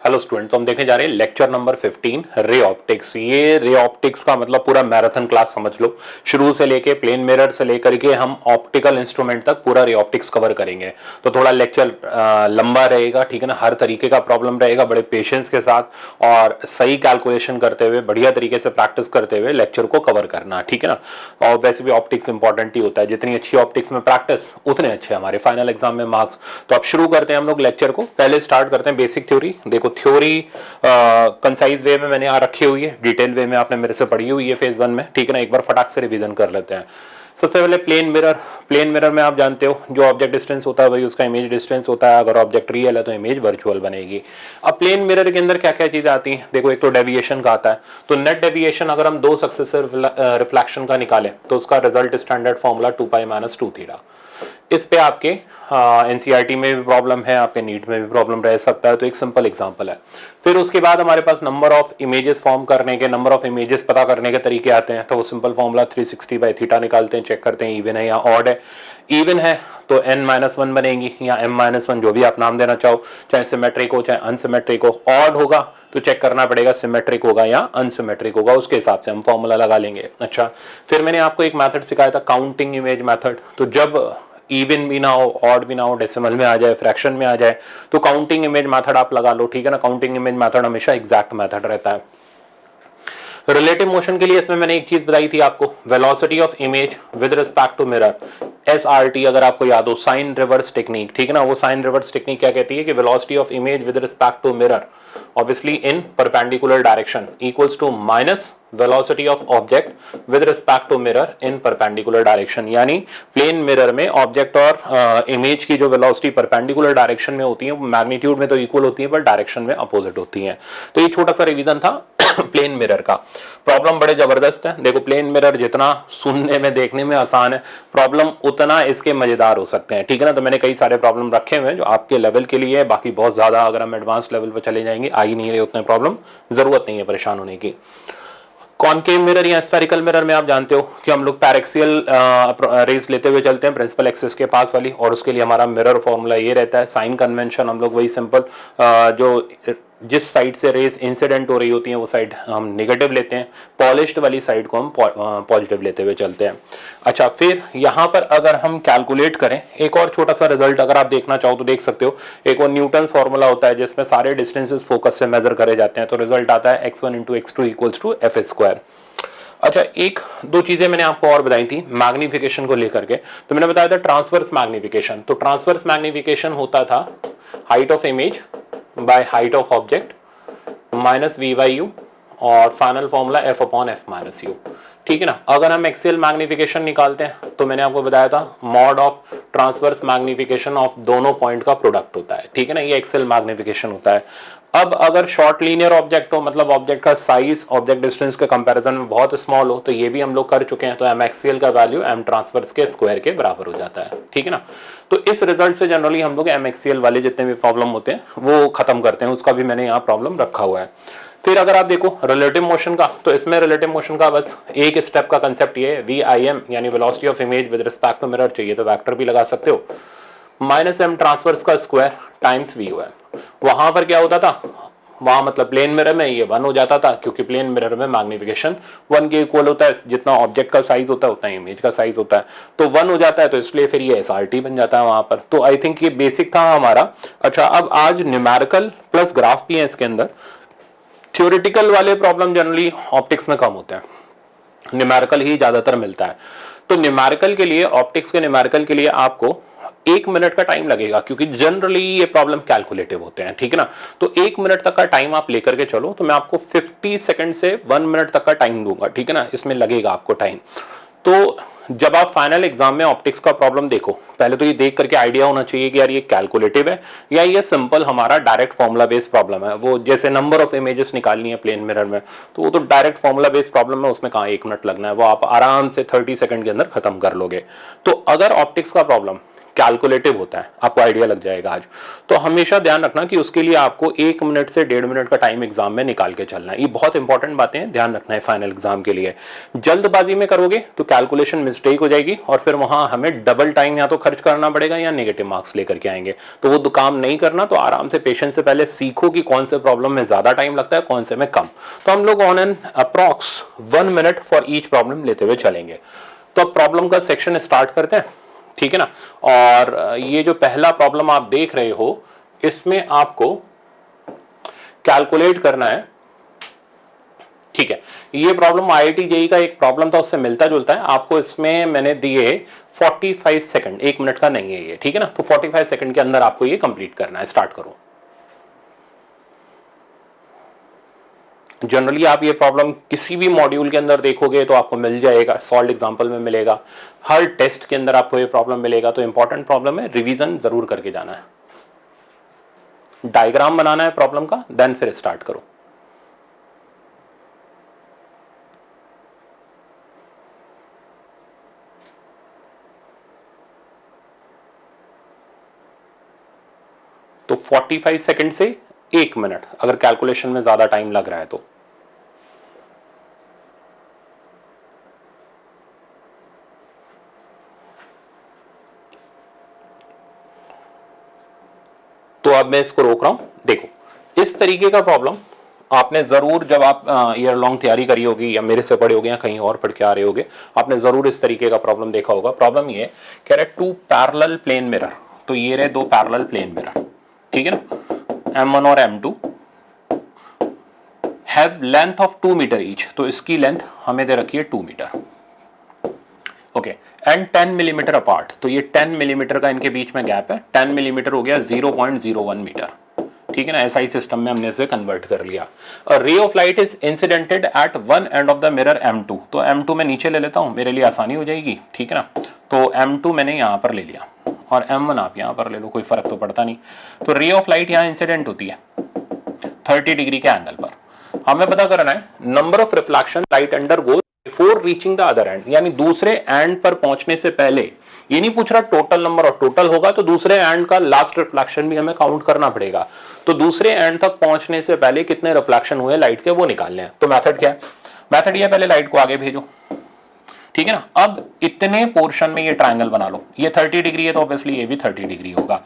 Hello student, तो हम देखने जा रहे हैं लेक्चर नंबर 15 रे ऑप्टिक्स। ये रे ऑप्टिक्स का मतलब पूरा मैराथन क्लास समझ लो, शुरू से लेके प्लेन मिरर से लेकर के हम ऑप्टिकल इंस्ट्रूमेंट तक पूरा रे ऑप्टिक्स कवर करेंगे। तो थोड़ा लेक्चर लंबा रहेगा, ठीक है ना। हर तरीके का प्रॉब्लम रहेगा, बड़े पेशेंस के साथ और सही कैलकुलेशन करते हुए, बढ़िया तरीके से प्रैक्टिस करते हुए लेक्चर को कवर करना, ठीक है ना। और वैसे भी ऑप्टिक्स इंपॉर्टेंट ही होता है, जितनी अच्छी ऑप्टिक्स में प्रैक्टिस उतने अच्छे हमारे फाइनल एग्जाम में मार्क्स। तो अब शुरू करते हैं हम लोग लेक्चर को। पहले स्टार्ट करते हैं बेसिक थ्योरी। देखो थ्योरी कंसाइज वे में मैंने यहाँ रखी हुई है, डिटेल वे में आपने मेरे से पढ़ी हुई है फेज 1 में, ठीक है ना। एक बार फटाक से रिवीजन कर लेते हैं। सबसे पहले प्लेन मिरर। प्लेन मिरर में आप जानते हो जो ऑब्जेक्ट डिस्टेंस होता है वही उसका इमेज डिस्टेंस होता है। अगर ऑब्जेक्ट रियल है तो इमेज वर्चुअल बनेगी। अब प्लेन मिरर के अंदर क्या क्या चीजें आती हैं, देखो एक तो डेविएशन का आता है। तो नेट डेविएशन अगर हम दो सक्सेसिव रिफ्लेक्शन का निकालें तो उसका रिजल्ट स्टैंडर्ड फॉर्मूला 2π - 2 थीटा। इस पे आपके एनसीईआरटी में भी प्रॉब्लम है, आपके नीट में भी प्रॉब्लम रह सकता है, तो एक सिंपल एग्जांपल है। फिर उसके बाद हमारे पास नंबर ऑफ इमेजेस फॉर्म करने के, नंबर ऑफ इमेजेस पता करने के तरीके आते हैं। तो वो सिंपल फॉर्मूला 360/थीटा निकालते हैं, चेक करते हैं इवन है या ऑड है। इवन है तो n-1 बनेगी या m-1, जो भी आप नाम देना चाहो, चाहे सिमेट्रिक हो चाहे अनसिमेट्रिक हो। ऑड होगा तो चेक करना पड़ेगा सिमेट्रिक होगा या अनसिमेट्रिक होगा, उसके हिसाब से हम फॉर्मूला लगा लेंगे। अच्छा, फिर मैंने आपको एक मेथड सिखाया था, काउंटिंग इमेज मेथड। तो जब इवन भी ना हो, ऑड भी ना हो, डेसिमल में आ जाए, फ्रैक्शन में आ जाए, तो काउंटिंग इमेज मेथड आप लगा लो, ठीक है ना। काउंटिंग इमेज मेथड हमेशा एग्जैक्ट मेथड रहता है। रिलेटिव मोशन के लिए इसमें मैंने एक चीज बताई थी आपको, velocity of image with respect to mirror, SRT अगर आपको याद हो, साइन रिवर्स टेक्निक, ठीक है ना। वो साइन रिवर्स टेक्निक क्या कहती है कि velocity of image with respect to mirror obviously in perpendicular direction equals to minus velocity of object with respect to mirror in perpendicular direction। यानी प्लेन मिरर में ऑब्जेक्ट और इमेज की जो velocity perpendicular direction में होती है वो magnitude में तो इक्वल होती है पर डायरेक्शन में अपोजिट होती है। तो ये छोटा सा रिवीजन था प्लेन मिरर का। प्रॉब्लम बड़े जबरदस्त है। देखो प्लेन मिरर जितना सुनने में देखने में आसान है, प्रॉब्लम उतना इसके मजेदार हो सकते हैं, ठीक है ना। तो मैंने कई सारे प्रॉब्लम रखे हुए हैं जो आपके लेवल के लिए है, बाकी बहुत ज्यादा अगर हम एडवांस लेवल पर चले जाएंगे आ ही नहीं रहे उतने प्रॉब्लम, जरूरत नहीं है परेशान होने की। कॉनकेव मिरर या स्फेरिकल मिरर में आप जानते हो कि हम लोग पैरेक्सियल रेज लेते हुए चलते हैं प्रिंसिपल एक्सिस के पास वाली, और उसके लिए हमारा मिरर फॉर्मूला ये रहता है, साइन कन्वेंशन हम लोग वही सिंपल जो जिस साइड से रेज इंसिडेंट हो रही होती है वो साइड हम नेगेटिव लेते हैं, पॉलिश्ड वाली साइड को हम पॉजिटिव लेते हुए चलते हैं। अच्छा, फिर यहाँ पर अगर हम कैलकुलेट करें एक और छोटा सा रिजल्ट अगर आप देखना चाहो तो देख सकते हो। एक और न्यूटन फॉर्मूला होता है जिसमें सारे डिस्टेंसेस फोकस से मेजर करे जाते हैं, तो रिजल्ट आता है x1 × x2 = f²। अच्छा, एक दो चीजें मैंने आपको और बताई थी मैग्निफिकेशन को लेकर के। तो मैंने बताया था ट्रांसवर्स मैग्निफिकेशन। तो ट्रांसवर्स मैग्निफिकेशन होता था height of image by height of object minus v/u और फाइनल फॉर्मूला f/f - u, ठीक है ना। अगर हम एक्सियल मैग्निफिकेशन निकालते हैं तो मैंने आपको बताया था mod of transverse magnification of दोनों पॉइंट का प्रोडक्ट होता है, ठीक है ना। ये एक्सियल मैग्निफिकेशन होता है। अब अगर शॉर्ट लीनियर ऑब्जेक्ट हो, मतलब ऑब्जेक्ट का साइज ऑब्जेक्ट डिस्टेंस के कंपैरिजन में बहुत स्मॉल हो, तो ये भी हम लोग कर चुके हैं। तो एम एक्सियल का वैल्यू एम ट्रांसवर्स के स्क्वायर के बराबर हो जाता है, ठीक है ना। तो इस रिजल्ट से जनरली हम लोग एम एक्सियल वाले जितने भी प्रॉब्लम होते हैं वो खत्म करते हैं, उसका भी मैंने यहाँ प्रॉब्लम रखा हुआ है। फिर अगर आप देखो रिलेटिव मोशन का, तो इसमें रिलेटिव मोशन का बस एक स्टेप का कंसेप्ट ये है, VIM यानी velocity of image with respect to mirror, चाहिए तो वेक्टर भी लगा सकते हो, -m ट्रांसवर्स का स्क्वायर टाइम्स VU है। वहां पर क्या होता था, वहां मतलब प्लेन मिरर में ये 1 हो जाता था, क्योंकि प्लेन मिरर में मैग्निफिकेशन 1 के इक्वल होता है, जितना ऑब्जेक्ट का साइज होता है उतना इमेज का साइज होता है, तो 1 हो जाता है, तो इसलिए फिर ये SRT बन जाता है वहां पर। तो आई थिंक ये बेसिक था हमारा। अच्छा, अब आज न्यूमेरिकल प्लस ग्राफ भी है इसके अंदर। थ्योरेटिकल वाले प्रॉब्लम जनरली ऑप्टिक्स में कम होते हैं, न्यूमेरिकल ही ज्यादातर मिलता है। तो न्यूमेरिकल के लिए, ऑप्टिक्स के न्यूमेरिकल के लिए आपको 1 मिनट का टाइम लगेगा, क्योंकि जनरली ये प्रॉब्लम कैलकुलेटिव होते हैं, ठीक है ना। तो 1 मिनट तक का टाइम आप लेकर के चलो, तो मैं आपको 50 सेकंड से 1 मिनट तक का टाइम दूंगा, ठीक है ना। इसमें लगेगा आपको टाइम। तो जब आप फाइनल एग्जाम में ऑप्टिक्स का प्रॉब्लम देखो, पहले तो ये देख करके आइडिया होना चाहिए कि यार ये कैलकुलेटिव है या ये सिंपल हमारा डायरेक्ट फॉर्मूला बेस्ड प्रॉब्लम है। वो जैसे नंबर ऑफ इमेजेस निकालनी है प्लेन मिरर में, तो वो तो डायरेक्ट फॉर्मूला बेस्ड प्रॉब्लम है, उसमें कहाँ 1 मिनट लगना है, वो आप आराम से 30 सेकंड के अंदर खत्म कर लोगे। तो अगर ऑप्टिक्स का प्रॉब्लम कैलकुलेटिव होता है, आपको आइडिया लग जाएगा आज। तो हमेशा ध्यान रखना कि उसके लिए आपको 1 मिनट से 1.5 मिनट का टाइम एग्जाम में निकाल के चलना है। ये बहुत इंपॉर्टेंट बातें हैं, ध्यान रखना है फाइनल एग्जाम के लिए। जल्दबाजी में करोगे तो कैलकुलेशन मिस्टेक हो जाएगी और फिर वहां हमें डबल टाइम या तो खर्च करना पड़ेगा या नेगेटिव मार्क्स लेकर के आएंगे। तो वो काम नहीं करना। तो आराम से पेशेंस से पहले सीखो कि कौन से प्रॉब्लम में ज्यादा टाइम लगता है, कौन से में कम। तो हम लोग on an approx 1 minute for each problem लेते हुए चलेंगे। तो अब प्रॉब्लम का सेक्शन स्टार्ट करते हैं, ठीक है ना। और ये जो पहला प्रॉब्लम आप देख रहे हो, इसमें आपको कैलकुलेट करना है, ठीक है। ये प्रॉब्लम आईआईटी जेई का एक प्रॉब्लम था, उससे मिलता जुलता है। आपको इसमें मैंने दिए 45 सेकंड, 1 मिनट का नहीं है ये, ठीक है ना। तो 45 सेकंड के अंदर आपको ये कंप्लीट करना है। स्टार्ट करो। जनरली आप ये प्रॉब्लम किसी भी मॉड्यूल के अंदर देखोगे तो आपको मिल जाएगा, सॉल्व एग्जांपल में मिलेगा, हर टेस्ट के अंदर आपको ये प्रॉब्लम मिलेगा। तो इंपॉर्टेंट प्रॉब्लम है, रिवीजन जरूर करके जाना है। डायग्राम बनाना है प्रॉब्लम का, देन फिर स्टार्ट करो। तो 45 सेकंड से 1 मिनट, अगर कैलकुलेशन में ज्यादा टाइम लग रहा है तो अब मैं इसको रोक रहा हूं। देखो, इस तरीके का प्रॉब्लम आपने जरूर, जब आप ईयर लॉन्ग तैयारी करी होगी या मेरे से पढ़े होगे या कहीं और पढ़ के आ रहे होगे, आपने जरूर इस तरीके का प्रॉब्लम देखा होगा। प्रॉब्लम ये कह रहे 2 पैरेलल प्लेन मिरर। तो ये रहे 2 पैरेलल प्लेन मिरर, ठीक है ना। M1 और M2 have length of 2 metre each. तो इसकी लेंथ हमें दे रखी है 2 metre, okay. And 10 millimetre apart. तो ये 10 मिलीमीटर का इनके बीच में गैप है। 10 मिलीमीटर हो गया 0.01 मीटर, ठीक है ना। एसआई सिस्टम में हमने इसे कन्वर्ट कर लिया। Ray of light is incidented at one end of the mirror M2। तो M2 मैं नीचे ले लेता हूं, मेरे लिए आसानी हो जाएगी, ठीक है ना। तो M2 मैंने यहां पर ले लिया और M1 आप यहां पर ले लो, कोई फर्क तो पड़ता नहीं। तो रे ऑफ लाइट यहां इंसिडेंट होती है 30 डिग्री के एंगल पर। हमें पता करना है number of reflection light under goes before reaching the other and, यानी दूसरे एंड पर पहुंचने से पहले। ये नहीं पूछ रहा टोटल नंबर, और टोटल होगा तो दूसरे एंड का लास्ट रिफ्लेक्शन भी हमें काउंट करना पड़ेगा। तो दूसरे एंड तक पहुंचने से पहले कितने रिफ्लेक्शन हुए लाइट के, वो निकालने हैं। तो मेथड क्या है? मेथड ये, पहले लाइट को आगे भेजो, ठीक है ना। अब इतने पोर्शन में ये ट्रायंगल बना लो। ये 30 डिग्री है तो ऑब्वियसली ये भी 30 डिग्री होगा।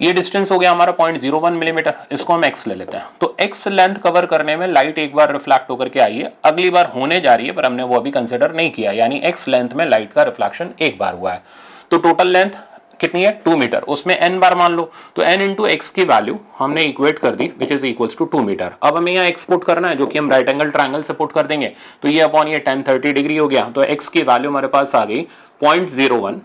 ये डिस्टेंस हो गया हमारा 0.01 मिलीमीटर, इसको हम x ले लेते हैं। तो x लेंथ कवर करने में लाइट एक बार रिफ्लेक्ट होकर के आई है, अगली बार होने जा रही है, पर हमने वो अभी कंसिडर नहीं किया। यानी x लेंथ में लाइट का रिफ्लेक्शन एक बार हुआ है। तो टोटल लेंथ कितनी है? 2 मीटर। उसमें n बार मान लो, तो n इंटू एक्स की वैल्यू हमने इक्वेट कर दी, which is equals to 2 metre. अब हमें यहाँ एक्सपोर्ट करना है, जो कि हम राइट एंगल ट्रायंगल से पुट कर देंगे। तो ये अपॉन ये 10 30 डिग्री हो गया। तो x की वैल्यू हमारे पास आ गई 0.01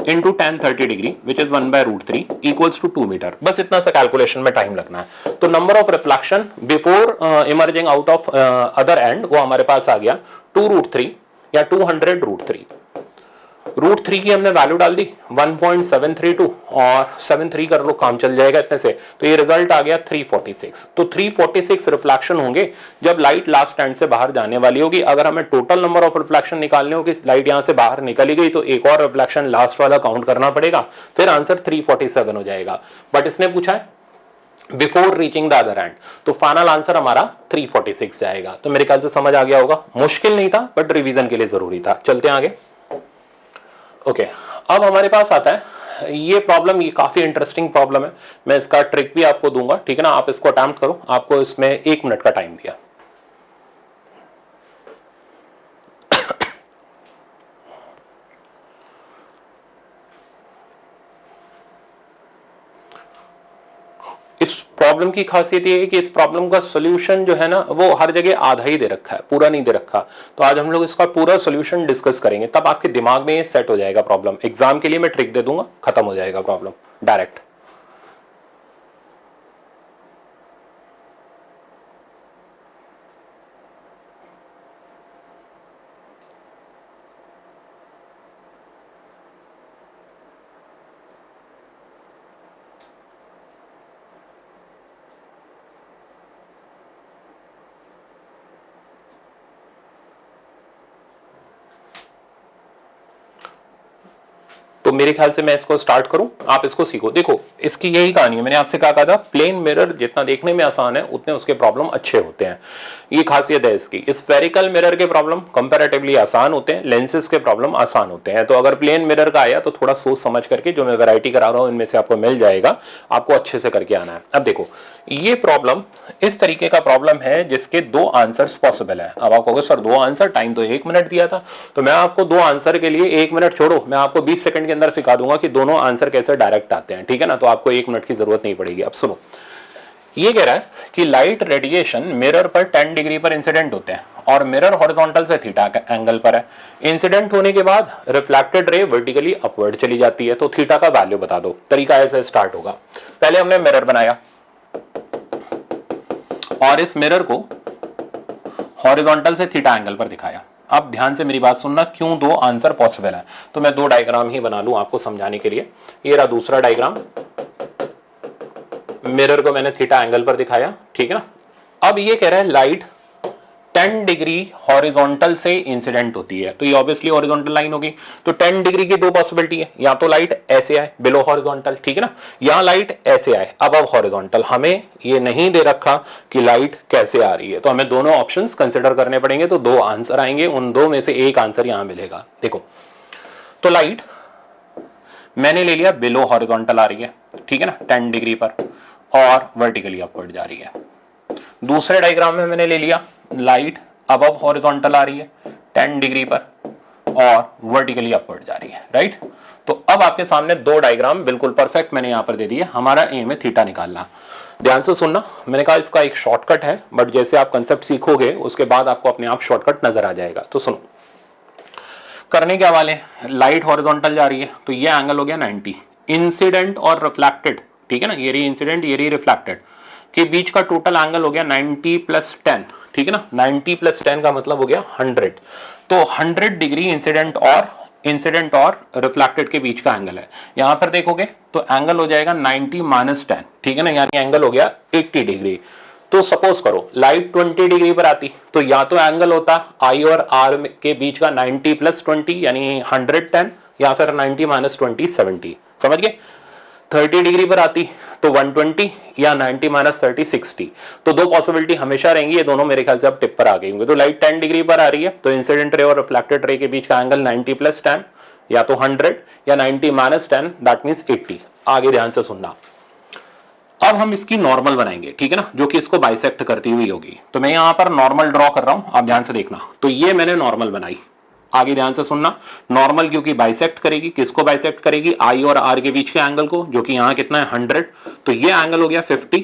into 10 30 degree, which is 1/√3 equals to 2 metre. बस इतना सा कैलकुलेशन में टाइम लगना है। तो number of reflection before emerging out of other end, वो हमारे पास आ गया 2√3 या 200√3। √3 की हमने वैल्यू डाल दी 1.732 और 73 कर लो, काम चल जाएगा इतने से। तो ये रिजल्ट आ गया 346। तो 346 रिफ्लेक्शन होंगे जब लाइट लास्ट एंड से बाहर जाने वाली होगी। अगर हमें टोटल नंबर ऑफ रिफ्लेक्शन निकालने हो कि लाइट यहां से बाहर निकली गई, तो एक और रिफ्लेक्शन लास्ट वाला काउंट करना पड़ेगा, फिर आंसर 347 हो जाएगा। बट इसने पूछा है before reaching the other and, तो फाइनल आंसर हमारा 346 जाएगा। तो मेरे ख्याल से समझ आ गया होगा। मुश्किल नहीं था, बट रिवीजन के लिए जरूरी था। चलते हैं आगे। ओके, अब हमारे पास आता है ये प्रॉब्लम। ये काफी इंटरेस्टिंग प्रॉब्लम है, मैं इसका ट्रिक भी आपको दूंगा, ठीक है ना। आप इसको अटेम्प्ट करो, आपको इसमें 1 मिनट का टाइम दिया। इस प्रॉब्लम की खासियत ये है कि इस प्रॉब्लम का सोल्यूशन जो है ना, वो हर जगह आधा ही दे रखा है, पूरा नहीं दे रखा। तो आज हम लोग इसका पूरा सोल्यूशन डिस्कस करेंगे, तब आपके दिमाग में ये सेट हो जाएगा प्रॉब्लम। एग्जाम के लिए मैं ट्रिक दे दूंगा, खत्म हो जाएगा प्रॉब्लम डायरेक्ट। तो तो मेरे ख्याल से मैं इसको स्टार्ट करूं, आप इसको सीखो। देखो इसकी यही कहानी है, मैंने आपसे कहा था प्लेन मिरर जितना देखने में आसान है उतने उसके प्रॉब्लम अच्छे होते हैं, ये खासियत है इसकी। स्फेरिकल मिरर के प्रॉब्लम कंपैरेटिवली आसान होते हैं, लेंसेज के प्रॉब्लम आसान होते हैं। तो अगर प्लेन मिरर का आया तो थोड़ा सोच समझ करके, जो मैं वैरायटी करा रहा हूं इनमें से आपको मिल जाएगा, आपको अच्छे से करके आना है। अब देखो ये प्रॉब्लम इस तरीके का प्रॉब्लम है जिसके दो आंसर्स पॉसिबल है। अब आप कहोगे सर दो आंसर, टाइम तो 1 मिनट दिया था, तो मैं आपको दो आंसर के लिए 1 मिनट छोड़ो, मैं आपको 20 सेकंड के अंदर सिखा दूंगा कि दोनों आंसर कैसे डायरेक्ट आते हैं, ठीक है ना। तो आपको 1 मिनट की जरूरत नहीं पड़ेगी। अब सुनो, ये कह रहा है कि लाइट रेडिएशन मिरर पर 10 डिग्री पर इंसिडेंट होते हैं और मिरर हॉरिजॉन्टल से थीटा एंगल पर है। इंसिडेंट होने के बाद रिफ्लेक्टेड रे वर्टिकली अपवर्ड चली जाती है। तो थीटा का वैल्यू बता दो। तरीका ऐसे स्टार्ट होगा, पहले हमने मिरर बनाया और इस मिरर को हॉरिजॉन्टल से थीटा एंगल पर दिखाया। अब ध्यान से मेरी बात सुनना, क्यों दो आंसर पॉसिबल है, तो मैं दो डायग्राम ही बना लूं आपको समझाने के लिए। ये रहा दूसरा डायग्राम, मिरर को मैंने थीटा एंगल पर दिखाया, ठीक है ना। अब ये कह रहा है लाइट 10 डिग्री हॉरिजॉन्टल से इंसिडेंट होती है, तो ये ऑब्वियसली हॉरिजॉन्टल लाइन होगी। तो 10 डिग्री की दो पॉसिबिलिटी है, या तो लाइट ऐसे आए बिलो हॉरिजॉन्टल, ठीक है ना, या लाइट ऐसे आए अबव हॉरिजॉन्टल। हमें ये नहीं दे रखा कि लाइट कैसे आ रही है, तो हमें दोनों ऑप्शंस कंसिडर करने पड़ेंगे। तो दो आंसर आएंगे, उन दो में से एक आंसर यहां मिलेगा। देखो तो लाइट मैंने ले लिया बिलो हॉरिजॉन्टल आ रही है, ठीक है ना, 10 डिग्री पर और वर्टिकली अपवर्ड जा रही है। दूसरे डायग्राम में मैंने ले लिया लाइट अबव हॉरिजॉन्टल आ रही है 10 डिग्री पर और वर्टिकली अपवर्ड जा रही है, राइट। तो अब आपके सामने दो डायग्राम बिल्कुल परफेक्ट मैंने यहां पर दे दिए। हमारा एम है थीटा निकालना। ध्यान से सुनना, मैंने कहा इसका एक शॉर्टकट है, बट जैसे आप कंसेप्ट सीखोगे उसके बाद आपको अपने आप शॉर्टकट नजर आ जाएगा। तो सुनो, करने क्या वाले, लाइट हॉरिजॉन्टल जा रही है तो ये एंगल हो गया 90, इंसिडेंट और रिफ्लेक्टेड, ठीक है ना, ये रही इंसिडेंट ये रही रिफ्लेक्टेड के बीच का टोटल एंगल हो गया 90 + 10, ठीक है ना। 90 + 10 का मतलब हो गया 100। तो 100 डिग्री इंसिडेंट और रिफ्लेक्टेड के बीच का एंगल है। यहां पर देखोगे तो एंगल हो जाएगा 90 - 10, ठीक है ना, यानी एंगल हो गया 80 डिग्री। तो सपोज करो लाइट 20 डिग्री पर आती तो या तो एंगल होता आई और आर के बीच का 90 + 20 यानी 110, या फिर 90 - 20 70, समझ गए। 30 डिग्री पर आती तो 120 या 90 - 30 60। तो दो पॉसिबिलिटी हमेशा रहेंगी, ये दोनों मेरे ख्याल से अब टिप पर आ गई होंगे। तो लाइट 10 डिग्री पर आ रही है तो इंसिडेंट रे और रिफ्लेक्टेड रे के बीच का एंगल 90 + 10 या तो 100 या 90 - 10, दैट मींस 80। आगे ध्यान से सुनना, अब हम इसकी नॉर्मल बनाएंगे, ठीक है ना, जो कि इसको बाइसेक्ट करती हुई होगी। तो मैं यहां पर नॉर्मल ड्रॉ कर रहा हूं, आप ध्यान से देखना। तो ये मैंने नॉर्मल बनाई, आगे ध्यान से सुनना। नॉर्मल क्योंकि बाइसेक्ट करेगी, किसको बाइसेक्ट करेगी, आई और आर के बीच के एंगल को, जो कि यहां कितना है 100। तो ये एंगल हो गया 50,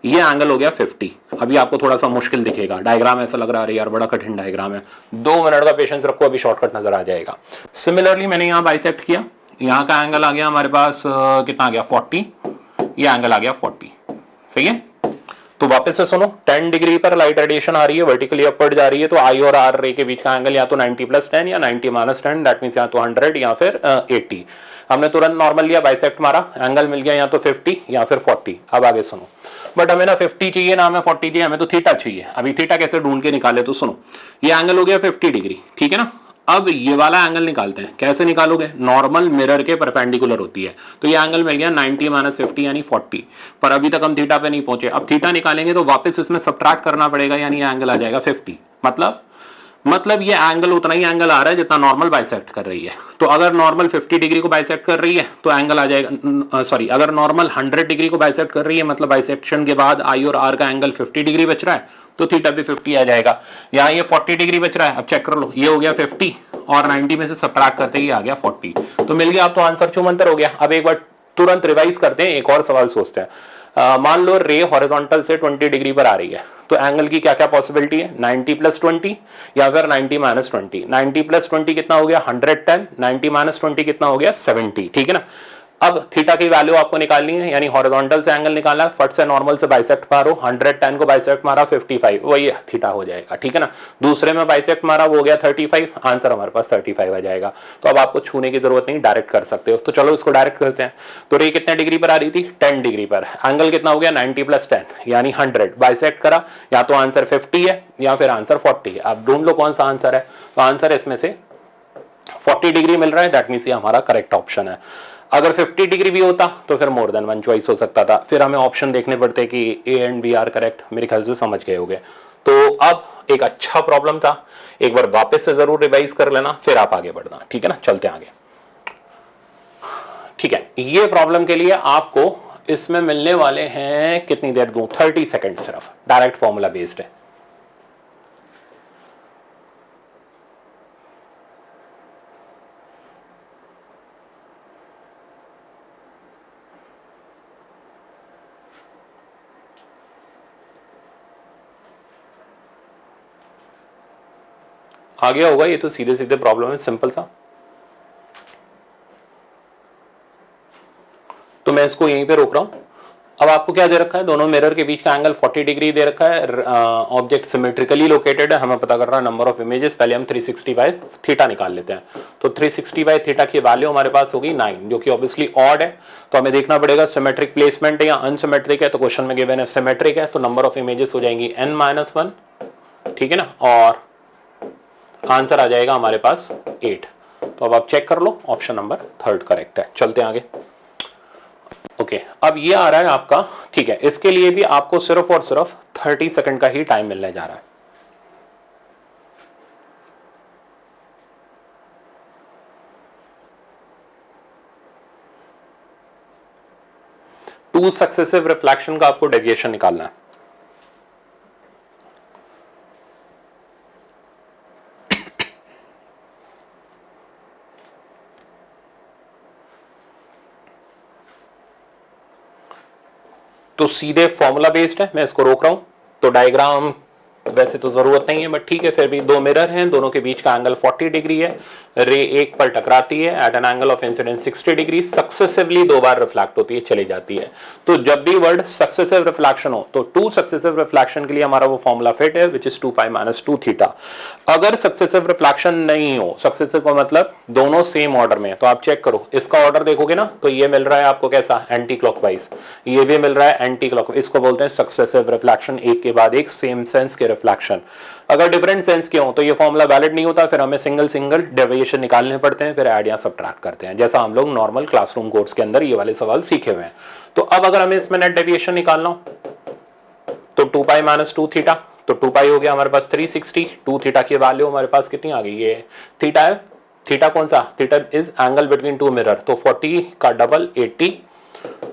ये एंगल हो गया 50। अभी आपको थोड़ा सा मुश्किल दिखेगा, डायग्राम ऐसा लग रहा है यार बड़ा कठिन डायग्राम है, 2 मिनट का पेशेंस रखो, अभी शॉर्टकट नजर आ जाएगा। सिमिलरली मैंने यहां बाइसेक्ट किया, यहां का एंगल आ गया हमारे पास कितना आ गया 40, ये एंगल आ गया 40, सही है। तो वापस से सुनो, 10 डिग्री पर लाइट रेडिएशन आ रही है, वर्टिकली अपवर्ड जा रही है, तो आई और आर रे के बीच का एंगल या तो 90 + 10 या 90 - 10, दैट मींस या तो 100 या फिर 80। हमने तुरंत नॉर्मल लिया, बाइसेक्ट मारा, एंगल मिल गया या तो 50 या फिर 40। अब आगे सुनो, बट हमें ना 50 चाहिए ना हमें 40 चाहिए, हमें तो थीटा चाहिए। अभी थीटा कैसे ढूंढ के निकाले, तो सुनो, ये एंगल हो गया 50 डिग्री, ठीक है ना। अब ये वाला एंगल निकालते हैं, कैसे निकालोगे, नॉर्मल मिरर के परपेंडिकुलर होती है। तो ये एंगल मिल गया 90 - 50 यानी 40, पर अभी तक हम थीटा पे नहीं पहुंचे। अब थीटा निकालेंगे तो वापस इसमें सब्ट्रैक्ट करना पड़ेगा, यानी ये एंगल आ जाएगा 50। मतलब ये एंगल उतना ही एंगल आ रहा है जितना नॉर्मल बाइसेक्ट कर रही है। तो अगर नॉर्मल 50 डिग्री को बाइसेक्ट कर रही है तो एंगल आ जाएगा, सॉरी, अगर नॉर्मल 100 डिग्री को बाइसेक्ट कर रही है, मतलब बाइसेक्शन के बाद आई और आर का एंगल 50 डिग्री बच रहा है, तो थीटा भी 50 आ जाएगा। यहाँ ये 40 डिग्री बच रहा है, अब चेक कर लो, ये हो गया 50 और 90 में से सब्ट्रैक्ट करते ही आ गया 40, तो मिल गया। अब तो आंसर छूमंतर हो गया। अब एक बार तुरंत रिवाइज करते हैं, एक और सवाल सोचते हैं। मान लो रे हॉरिजॉन्टल से 20 डिग्री पर आ रही है, तो एंगल की क्या क्या पॉसिबिलिटी है, 90 + 20 या फिर 90 - 20। 90 + 20 कितना हो गया 110, 90 - 20 कितना हो गया 70, ठीक है ना। अब थीटा की वैल्यू आपको निकालनी है, यानी हॉरिजॉन्टल से एंगल निकालना है, फट से नॉर्मल से बाइसेक्ट मारो, 110 को बाइसेक्ट मारा 55, वही थीटा हो जाएगा, ठीक है ना। दूसरे में बाइसेक्ट मारा वो हो गया 35, आंसर हमारे पास 35 आ जाएगा। तो अब आपको छूने की जरूरत नहीं, डायरेक्ट कर सकते हो। तो चलो इसको डायरेक्ट करते हैं। तो रे कितने डिग्री पर आ रही थी, 10 डिग्री पर, एंगल कितना हो गया 90 + 10 यानी 100, बाइसेक्ट करा, या तो आंसर 50 है या फिर आंसर 40 है। आप ढूंढ लो कौन सा आंसर है। तो आंसर इसमें से 40 डिग्री मिल रहा है, दैट मीन्स ये हमारा करेक्ट ऑप्शन है। अगर 50 डिग्री भी होता तो फिर मोर देन वन चॉइस हो सकता था, फिर हमें ऑप्शन देखने पड़ते कि A and B are correct. मेरे ख्याल से समझ गए होंगे। तो अब एक अच्छा प्रॉब्लम था, एक बार वापस से जरूर रिवाइज कर लेना, फिर आप आगे बढ़ना, ठीक है ना। चलते आगे, ठीक है। ये प्रॉब्लम के लिए आपको इसमें मिलने वाले हैं, कितनी देर दूं, 30 सेकंड सिर्फ, डायरेक्ट फॉर्मूला बेस्ड है। आ गया होगा, ये तो सीधे सीधे प्रॉब्लम है, सिंपल सा। तो मैं इसको यहीं पे रोक रहा हूं। अब आपको क्या दे रखा है, दोनों मिरर के बीच का एंगल 40 डिग्री दे रखा है, ऑब्जेक्ट सिमेट्रिकली लोकेटेड है, हमें पता करना है नंबर ऑफ इमेजेस। पहले हम 360 बाय थीटा निकाल लेते हैं। तो 360 बाय थीटा की वैल्यू हमारे पास होगी 9, जो कि ऑब्वियसली ऑड है। तो हमें देखना पड़ेगा सिमेट्रिक प्लेसमेंट है या अनसिमेट्रिक है। तो क्वेश्चन में गिवन है सिमेट्रिक है, तो नंबर ऑफ इमेजेस हो जाएंगी n-1, ठीक है ना, और आंसर आ जाएगा हमारे पास 8। तो अब आप चेक कर लो, ऑप्शन नंबर 3 करेक्ट है। चलते हैं आगे। ओके, अब ये आ रहा है आपका, ठीक है, इसके लिए भी आपको सिर्फ और सिर्फ 30 सेकंड का ही टाइम मिलने जा रहा है। टू सक्सेसिव रिफ्लेक्शन का आपको डेविएशन निकालना है। तो सीधे फॉर्मूला बेस्ड है, मैं इसको रोक रहा हूं। तो डायग्राम वैसे तो जरूरत नहीं है, बट ठीक है, फिर भी दो मिरर हैं, दोनों के बीच का एंगल 40 डिग्री है, रे एक पर टकराती है at an angle of incidence 60 degree, successively 2 बार रिफ्लेक्ट होती है, चली जाती है। तो जब भी वर्ड सक्सेसिव रिफ्लेक्शन हो, तो 2 सक्सेसिव रिफ्लेक्शन के लिए हमारा वो फॉर्मूला फिट है, which is 2 pi minus 2 theta. अगर सक्सेसिव रिफ्लेक्शन नहीं हो, सक्सेसिव का मतलब दोनों सेम ऑर्डर में, तो आप चेक करो, इसका ऑर्डर देखोगे ना, तो ये मिल रहा है आपको कैसा, एंटी क्लॉकवाइज, ये भी मिल रहा है एंटी क्लॉकवाइज। इसको बोलते हैं सक्सेसिव रिफ्लेक्शन, एक के बाद एक सेम सेंस के रिफ्लेक्शन। अगर डिफरेंट सेंस के हो तो ये फॉर्मूला वैलिड नहीं होता, फिर हमें सिंगल सिंगल डेविएशन निकालने पड़ते हैं, फिर ऐड या सब्ट्रैक्ट करते हैं, जैसा हम लोग नॉर्मल क्लासरूम कोर्स के अंदर ये वाले सवाल सीखे हुए हैं। तो अब अगर हमें इसमें नेट डेविएशन निकालना हो, तो 2 पाई माइनस 2 थीटा, तो 2 पाई हो गया हमारे पास 360, 2 थीटा की वैल्यू हमारे पास कितनी आ गई, ये थीटा है। थीटा कौन सा, theta is angle between 2 mirror, तो 40 का डबल 80,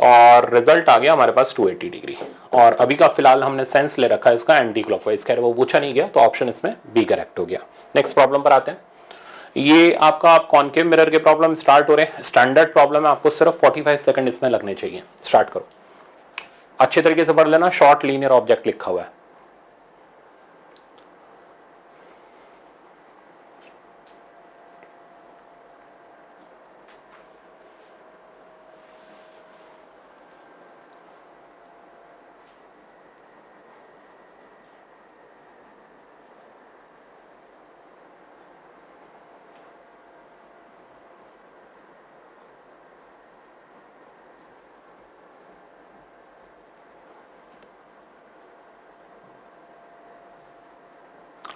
और रिजल्ट आ गया हमारे पास 280 डिग्री। और अभी का फिलहाल हमने सेंस ले रखा है इसका एंटी क्लॉकवाइज, खैर वो पूछा नहीं गया, तो ऑप्शन इसमें बी करेक्ट हो गया। नेक्स्ट प्रॉब्लम पर आते हैं। ये आपका कॉनकेव मिरर के प्रॉब्लम स्टार्ट हो रहे हैं, स्टैंडर्ड प्रॉब्लम है, आपको सिर्फ 45 सेकंड इसमें लगने चाहिए। स्टार्ट करो, अच्छे तरीके से पढ़ लेना, शॉर्ट लीनियर ऑब्जेक्ट लिखा हुआ है।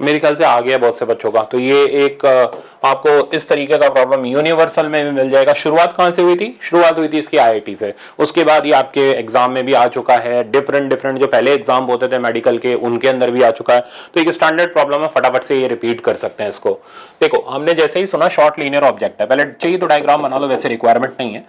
मेरे ख्याल से आ गया बहुत से बच्चों का। तो ये एक आपको इस तरीके का प्रॉब्लम यूनिवर्सल में भी मिल जाएगा। शुरुआत कहां से हुई थी, शुरुआत हुई थी इसकी आईआईटी से, उसके बाद ये आपके एग्जाम में भी आ चुका है, डिफरेंट डिफरेंट जो पहले एग्जाम होते थे मेडिकल के उनके अंदर भी आ चुका है। तो एक स्टैंडर्ड प्रॉब्लम है, फटाफट से ये रिपीट कर सकते हैं इसको। देखो, हमने जैसे ही सुना शॉर्ट लीनियर ऑब्जेक्ट है, पहले चाहिए तो डायग्राम बना लो, वैसे रिक्वायरमेंट नहीं है।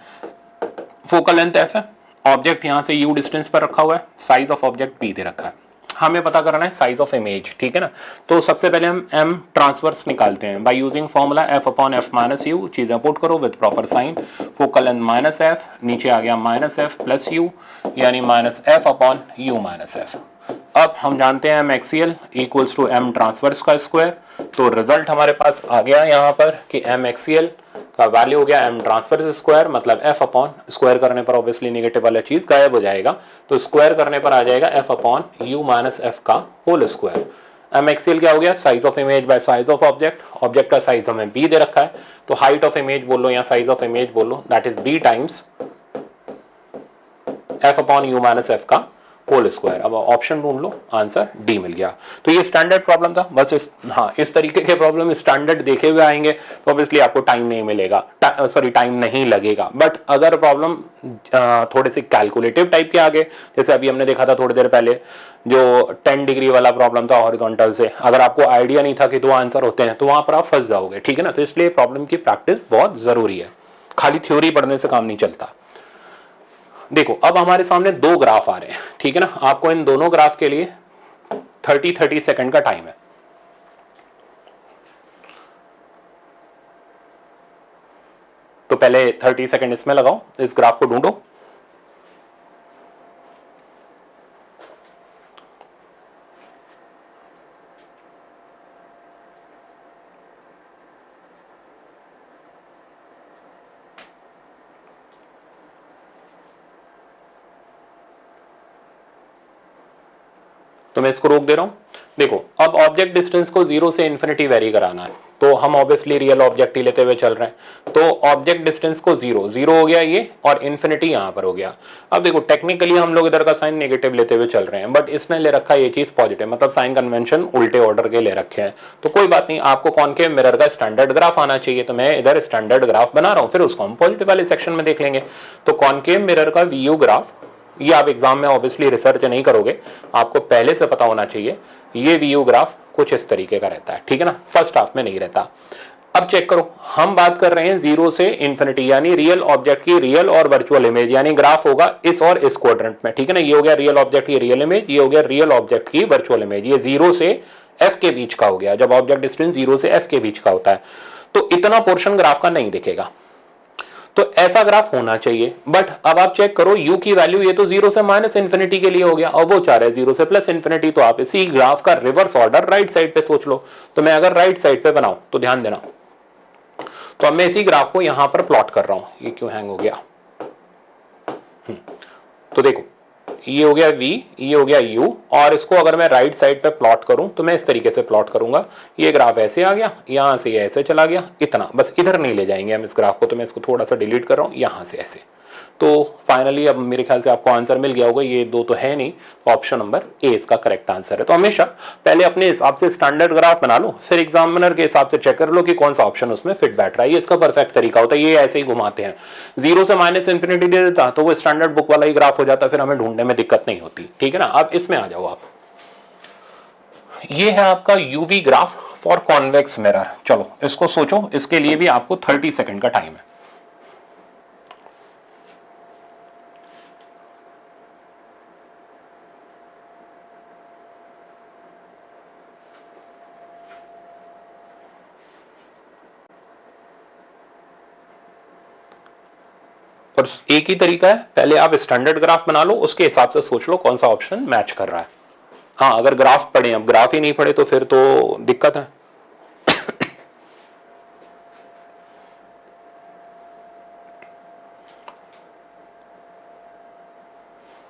फोकल लेंथ एफ है, ऑब्जेक्ट यहां से यू डिस्टेंस पर रखा हुआ है, साइज ऑफ ऑब्जेक्ट पी दे रखा है, हमें पता करना है साइज ऑफ इमेज, ठीक है ना। तो सबसे पहले हम एम ट्रांसवर्स निकालते हैं by using formula F upon F minus U. चीजें पुट करो with proper sign, focal length minus F, नीचे आ गया माइनस एफ प्लस यू, यानी minus F upon U minus F. अब हम जानते हैं M axial equals to M transverse का स्क्वायर, तो रिजल्ट हमारे पास आ गया यहाँ पर कि एम एक्सियल का वैल्यू हो गया एम ट्रांसवर्स स्क्वायर, मतलब एफ अपॉन, स्क्वायर करने पर ऑब्वियसली नेगेटिव वाला चीज गायब हो जाएगा, तो स्क्वायर करने पर आ जाएगा F upon U minus F का होल स्क्वायर। एम एक्सियल क्या हो गया, size of image by size of object, object का साइज हमें बी दे रखा है, तो हाइट ऑफ इमेज बोल लो या साइज ऑफ इमेज बोल लो, that is B times F upon U minus F का होल स्क्वायर। अब ऑप्शन ढूंढ लो, आंसर डी मिल गया। तो ये स्टैंडर्ड प्रॉब्लम था बस। इस तरीके के प्रॉब्लम स्टैंडर्ड देखे हुए आएंगे तो ऑब्वियसली आपको टाइम नहीं मिलेगा, सॉरी टाइम नहीं लगेगा। बट अगर प्रॉब्लम थोड़े से कैलकुलेटिव टाइप के आगे, जैसे अभी हमने देखा था थोड़ी देर पहले जो 10 डिग्री वाला प्रॉब्लम था हॉरिजॉन्टल से, अगर आपको आइडिया नहीं था कि दो आंसर होते हैं तो वहां पर आप फंस जाओगे, ठीक है ना। तो इसलिए प्रॉब्लम की प्रैक्टिस बहुत जरूरी है, खाली थ्योरी पढ़ने से काम नहीं चलता। देखो अब हमारे सामने दो ग्राफ आ रहे हैं, ठीक है ना। आपको इन दोनों ग्राफ के लिए 30 सेकंड का टाइम है। तो पहले 30 सेकंड इसमें लगाओ, इस ग्राफ को ढूंढो। तो मैं इसको रोक दे रहा हूं। देखो अब ऑब्जेक्ट डिस्टेंस को 0 से इन्फिनिटी वेरी कराना है, तो हम ऑब्वियसली रियल ऑब्जेक्ट ही लेते हुए चल रहे हैं। तो ऑब्जेक्ट डिस्टेंस को 0 हो गया ये, और इन्फिनिटी यहां पर हो गया। अब देखो टेक्निकली हम लोग इधर का साइन नेगेटिव लेते हुए चल रहे हैं, बट इसने ले रखा है ये चीज पॉजिटिव, मतलब साइन कन्वेंशन उल्टे ऑर्डर के ले रखे हैं। तो कोई बात नहीं, आपको कॉनकेव मिरर का स्टैंडर्ड ग्राफ आना चाहिए, तो मैं इधर स्टैंडर्ड ग्राफ बना रहा हूं, फिर उसको हम पॉजिटिव वाले सेक्शन में देख लेंगे। तो कॉनकेव मिरर का वीयू ग्राफ, ये आप एग्जाम में ऑब्वियसली रिसर्च नहीं करोगे, आपको पहले से पता होना चाहिए। ये वीयू ग्राफ कुछ इस तरीके का रहता है, ठीक है ना, फर्स्ट हाफ में नहीं रहता। अब चेक करो, हम बात कर रहे हैं 0 से इंफिनिटी, यानी रियल ऑब्जेक्ट की रियल और वर्चुअल इमेज, यानी ग्राफ होगा इस और इस क्वाड्रेंट में, ठीक है ना। ये हो गया रियल ऑब्जेक्ट की रियल इमेज, ये हो गया रियल ऑब्जेक्ट की वर्चुअल इमेज। ये 0 से f के बीच का हो गया, जब ऑब्जेक्ट डिस्टेंस 0 से f के बीच का होता है तो इतना पोर्शन ग्राफ का नहीं दिखेगा। तो ऐसा ग्राफ होना चाहिए। बट अब आप चेक करो u की वैल्यू, ये तो 0 से माइनस इन्फिनिटी के लिए हो गया, और वो चाह रहा है 0 से प्लस इन्फिनिटी। तो आप इसी ग्राफ का रिवर्स ऑर्डर राइट साइड पे सोच लो। तो मैं अगर राइट साइड पे बनाऊं तो ध्यान देना, तो अब मैं इसी ग्राफ को यहां पर प्लॉट कर रहा हूं। ये क्यों हैंग हो गया? तो देखो ये हो गया v, ये हो गया u, और इसको अगर मैं राइट साइड पे प्लॉट करूं तो मैं इस तरीके से प्लॉट करूंगा। ये ग्राफ ऐसे आ गया, यहां से ये ऐसे चला गया, इतना बस, इधर नहीं ले जाएंगे हम इस ग्राफ को। तो मैं इसको थोड़ा सा डिलीट कर रहा हूं, यहां से ऐसे। तो फाइनली अब मेरे ख्याल से आपको आंसर मिल गया होगा। ये दो तो है नहीं, तो ऑप्शन नंबर ए इसका करेक्ट आंसर है। तो हमेशा पहले अपने हिसाब से स्टैंडर्ड ग्राफ बना लो, फिर एग्जामिनर के हिसाब से चेक कर लो कि कौन सा ऑप्शन उसमें फिट बैठ रहा है। ये इसका परफेक्ट तरीका होता है। ये ऐसे ही घुमाते हैं, 0 से माइनस इंफिनिटी दे देता तो वो स्टैंडर्ड बुक वाला ही ग्राफ हो जाता, फिर हमें ढूंढने में दिक्कत नहीं होती, ठीक है ना। अब इसमें आ जाओ आप, ये है आपका UV graph for convex mirror. चलो इसको सोचो, इसके लिए भी आपको 30 सेकंड का टाइम है। और एक ही तरीका है, पहले आप स्टैंडर्ड ग्राफ बना लो, उसके हिसाब से सोच लो कौन सा ऑप्शन मैच कर रहा है। हाँ अगर ग्राफ पढ़े, अब ग्राफ ही नहीं पढ़े तो फिर तो दिक्कत है।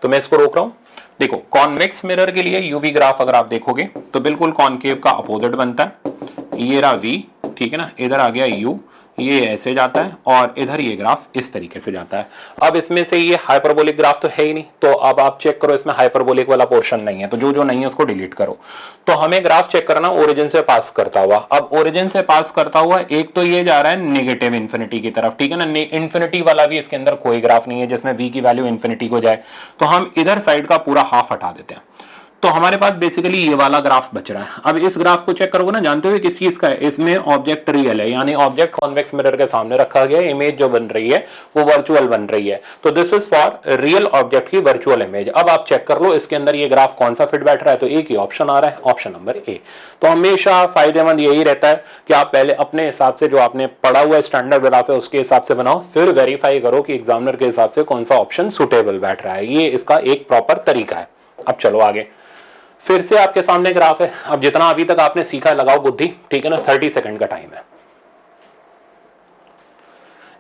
तो मैं इसको रोक रहा हूं। देखो कॉन्वेक्स मिरर के लिए यूवी ग्राफ अगर आप देखोगे तो बिल्कुल कॉनकेव का अपोजिट बनता है। ये रहा वी, ठीक है ना, इधर आ गया यू, ये ऐसे जाता है, और इधर ये ग्राफ इस तरीके से जाता है। अब इसमें से ये हाइपरबोलिक ग्राफ तो है ही नहीं, तो अब आप चेक करो इसमें हाइपरबोलिक वाला पोर्शन नहीं है, तो जो जो नहीं है उसको डिलीट करो। तो हमें ग्राफ चेक करना ओरिजिन से पास करता हुआ। अब ओरिजिन से पास करता हुआ एक तो ये जा रहा है नेगेटिव इन्फिनिटी की तरफ, ठीक है ना। इन्फिनिटी वाला भी इसके अंदर कोई ग्राफ नहीं है जिसमें वी की वैल्यू इन्फिनिटी को जाए, तो हम इधर साइड का पूरा हाफ हटा देते हैं। तो हमारे पास बेसिकली ये वाला ग्राफ बच रहा है। अब इस ग्राफ को चेक करोगे ना, जानते हो किस चीज का है? इसमें ऑब्जेक्ट रियल है, यानी ऑब्जेक्ट कॉन्वेक्स मिरर के सामने रखा गया, इमेज जो बन रही है वो वर्चुअल बन रही है। तो this is for real object की वर्चुअल इमेज। अब आप चेक कर लो इसके अंदर ये ग्राफ कौन सा फिट बैठ रहा है, तो एक ही ऑप्शन आ रहा है, ऑप्शन नंबर ए। तो हमेशा फायदेमंद यही रहता है कि आप पहले अपने हिसाब से जो आपने पढ़ा हुआ स्टैंडर्ड ग्राफ है उसके हिसाब से बनाओ, फिर वेरीफाई करो कि एग्जामिनर के हिसाब से कौन सा ऑप्शन सुटेबल बैठ रहा है। ये इसका एक प्रॉपर तरीका है। अब चलो आगे, फिर से आपके सामने ग्राफ है। अब जितना अभी तक आपने सीखा लगाओ बुद्धि, ठीक है ना। 30 सेकंड का टाइम है।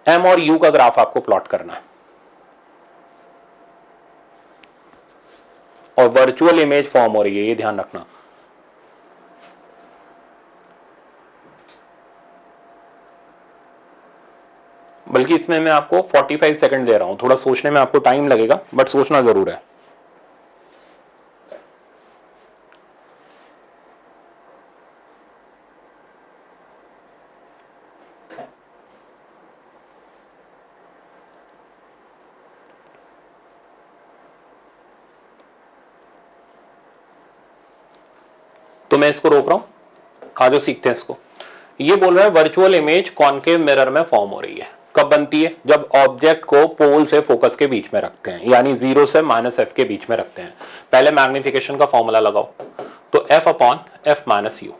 एम और यू का ग्राफ आपको प्लॉट करना है, और वर्चुअल इमेज फॉर्म हो रही है, ये ध्यान रखना। बल्कि इसमें मैं आपको 45 सेकंड दे रहा हूं, थोड़ा सोचने में आपको टाइम लगेगा बट सोचना जरूर है। तो मैं इसको रोक रहा हूं, आज जो सीखते हैं इसको। ये बोल रहा है वर्चुअल इमेज कॉनकेव मिरर में फॉर्म हो रही है। कब बनती है? जब ऑब्जेक्ट को पोल से फोकस के बीच में रखते हैं, यानी 0 से -f के बीच में रखते हैं। पहले मैग्निफिकेशन का फॉर्मूला लगाओ, तो f upon f minus U,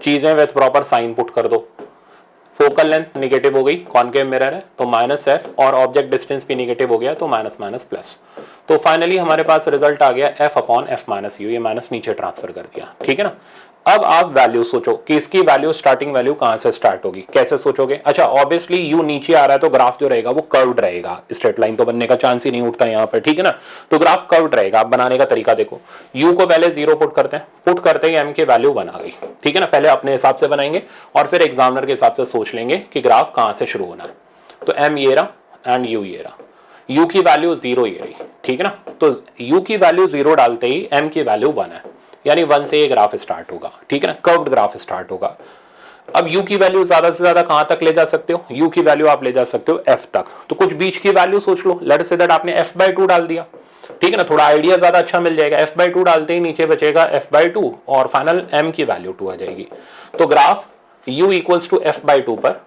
चीजें विथ प्रॉपर साइन पुट कर दो। फोकल लेंथ निगेटिव हो गई, कॉनकेव मिरर है तो -f, और ऑब्जेक्ट डिस्टेंस भी निगेटिव हो गया तो माइनस माइनस प्लस। तो फाइनली हमारे पास रिजल्ट आ गया f upon f minus you, ये माइनस नीचे ट्रांसफर कर दिया, ठीक है ना। अब आप वैल्यू सोचो कि इसकी वैल्यू, स्टार्टिंग वैल्यू कहां से स्टार्ट होगी, कैसे सोचोगे? अच्छा, ऑब्वियसली यू नीचे आ रहा है तो ग्राफ जो रहेगा वो कर्व्ड रहेगा, स्ट्रेट लाइन तो बनने का चांस ही नहीं उठता यहाँ पर, ठीक है ना। तो ग्राफ कर्व्ड रहेगा। आप बनाने का तरीका देखो, यू को पहले 0 पुट करते हैं, पुट करते ही एम की वैल्यू बना गई, ठीक है ना। पहले अपने हिसाब से बनाएंगे और फिर एग्जामिनर के हिसाब से सोच लेंगे कि ग्राफ कहां से शुरू होना है। तो एम ये रहा एंड यू ये रहा, u की वैल्यू 0 ये रही, ठीक है ना। तो u की वैल्यू 0 डालते ही m की वैल्यू 1 है, यानी 1 से ये ग्राफ स्टार्ट होगा, ठीक है ना, कर्व्ड ग्राफ स्टार्ट होगा। अब u की वैल्यू ज्यादा से ज्यादा कहां तक ले जा सकते हो? u की वैल्यू आप ले जा सकते हो f तक, तो कुछ बीच की वैल्यू सोच लो। लेट्स से दैट आपने f/2 डाल दिया, ठीक है ना, थोड़ा आइडिया ज्यादा अच्छा मिल जाएगा। f/2 डालते ही नीचे बचेगा f/2 और फाइनल m की वैल्यू 2 आ जाएगी। तो graph u equals to f/2 पर,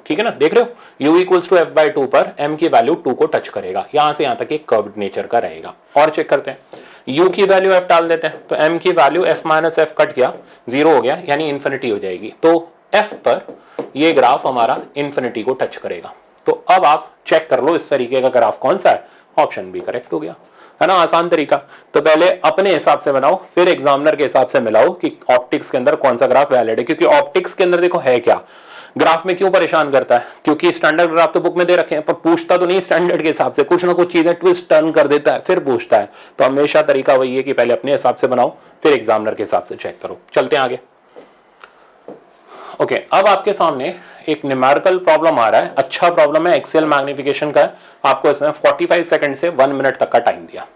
ठीक है ना, देख रहे हो, u इक्वल्स टू f/2 पर m की वैल्यू 2 को टच करेगा, यहां से यहां तक एक कर्व्ड नेचर का रहेगा। और चेक करते हैं, u की वैल्यू f डाल देते हैं, तो m की value f minus f cut गया, 0 हो गया, यानी इन्फिनिटी हो जाएगी। तो f पर ये ग्राफ हमारा इन्फिनिटी को टच करेगा। तो अब आप चेक कर लो इस तरीके का ग्राफ कौन सा है, ऑप्शन बी करेक्ट हो गया, है ना, आसान तरीका। तो पहले अपने हिसाब से बनाओ, फिर एग्जामिनर के हिसाब से मिलाओ कि ऑप्टिक्स के अंदर कौन सा ग्राफ वैलिड है। क्योंकि ऑप्टिक्स के अंदर देखो है क्या, ग्राफ में क्यों परेशान करता है? क्योंकि स्टैंडर्ड ग्राफ तो बुक में दे रखे हैं, पर पूछता तो नहीं स्टैंडर्ड के हिसाब से, कुछ ना कुछ चीजें ट्विस्ट टर्न कर देता है, फिर पूछता है। तो हमेशा तरीका वही है कि पहले अपने हिसाब से बनाओ, फिर एग्जामिनर के हिसाब से चेक करो। चलते हैं आगे। ओके, अब आपके सामने एक न्यूमेरिकल प्रॉब्लम आ रहा है। अच्छा प्रॉब्लम है, एक्सेल मैग्निफिकेशन का है। आपको इसमें 45 सेकंड से 1 मिनट तक का टाइम दिया।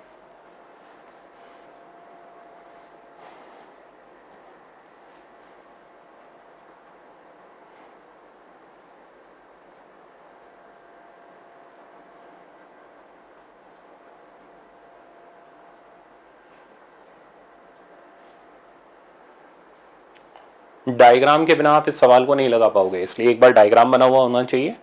डायग्राम के बिना आप इस सवाल को नहीं लगा पाओगे, इसलिए एक बार डायग्राम बना हुआ होना चाहिए।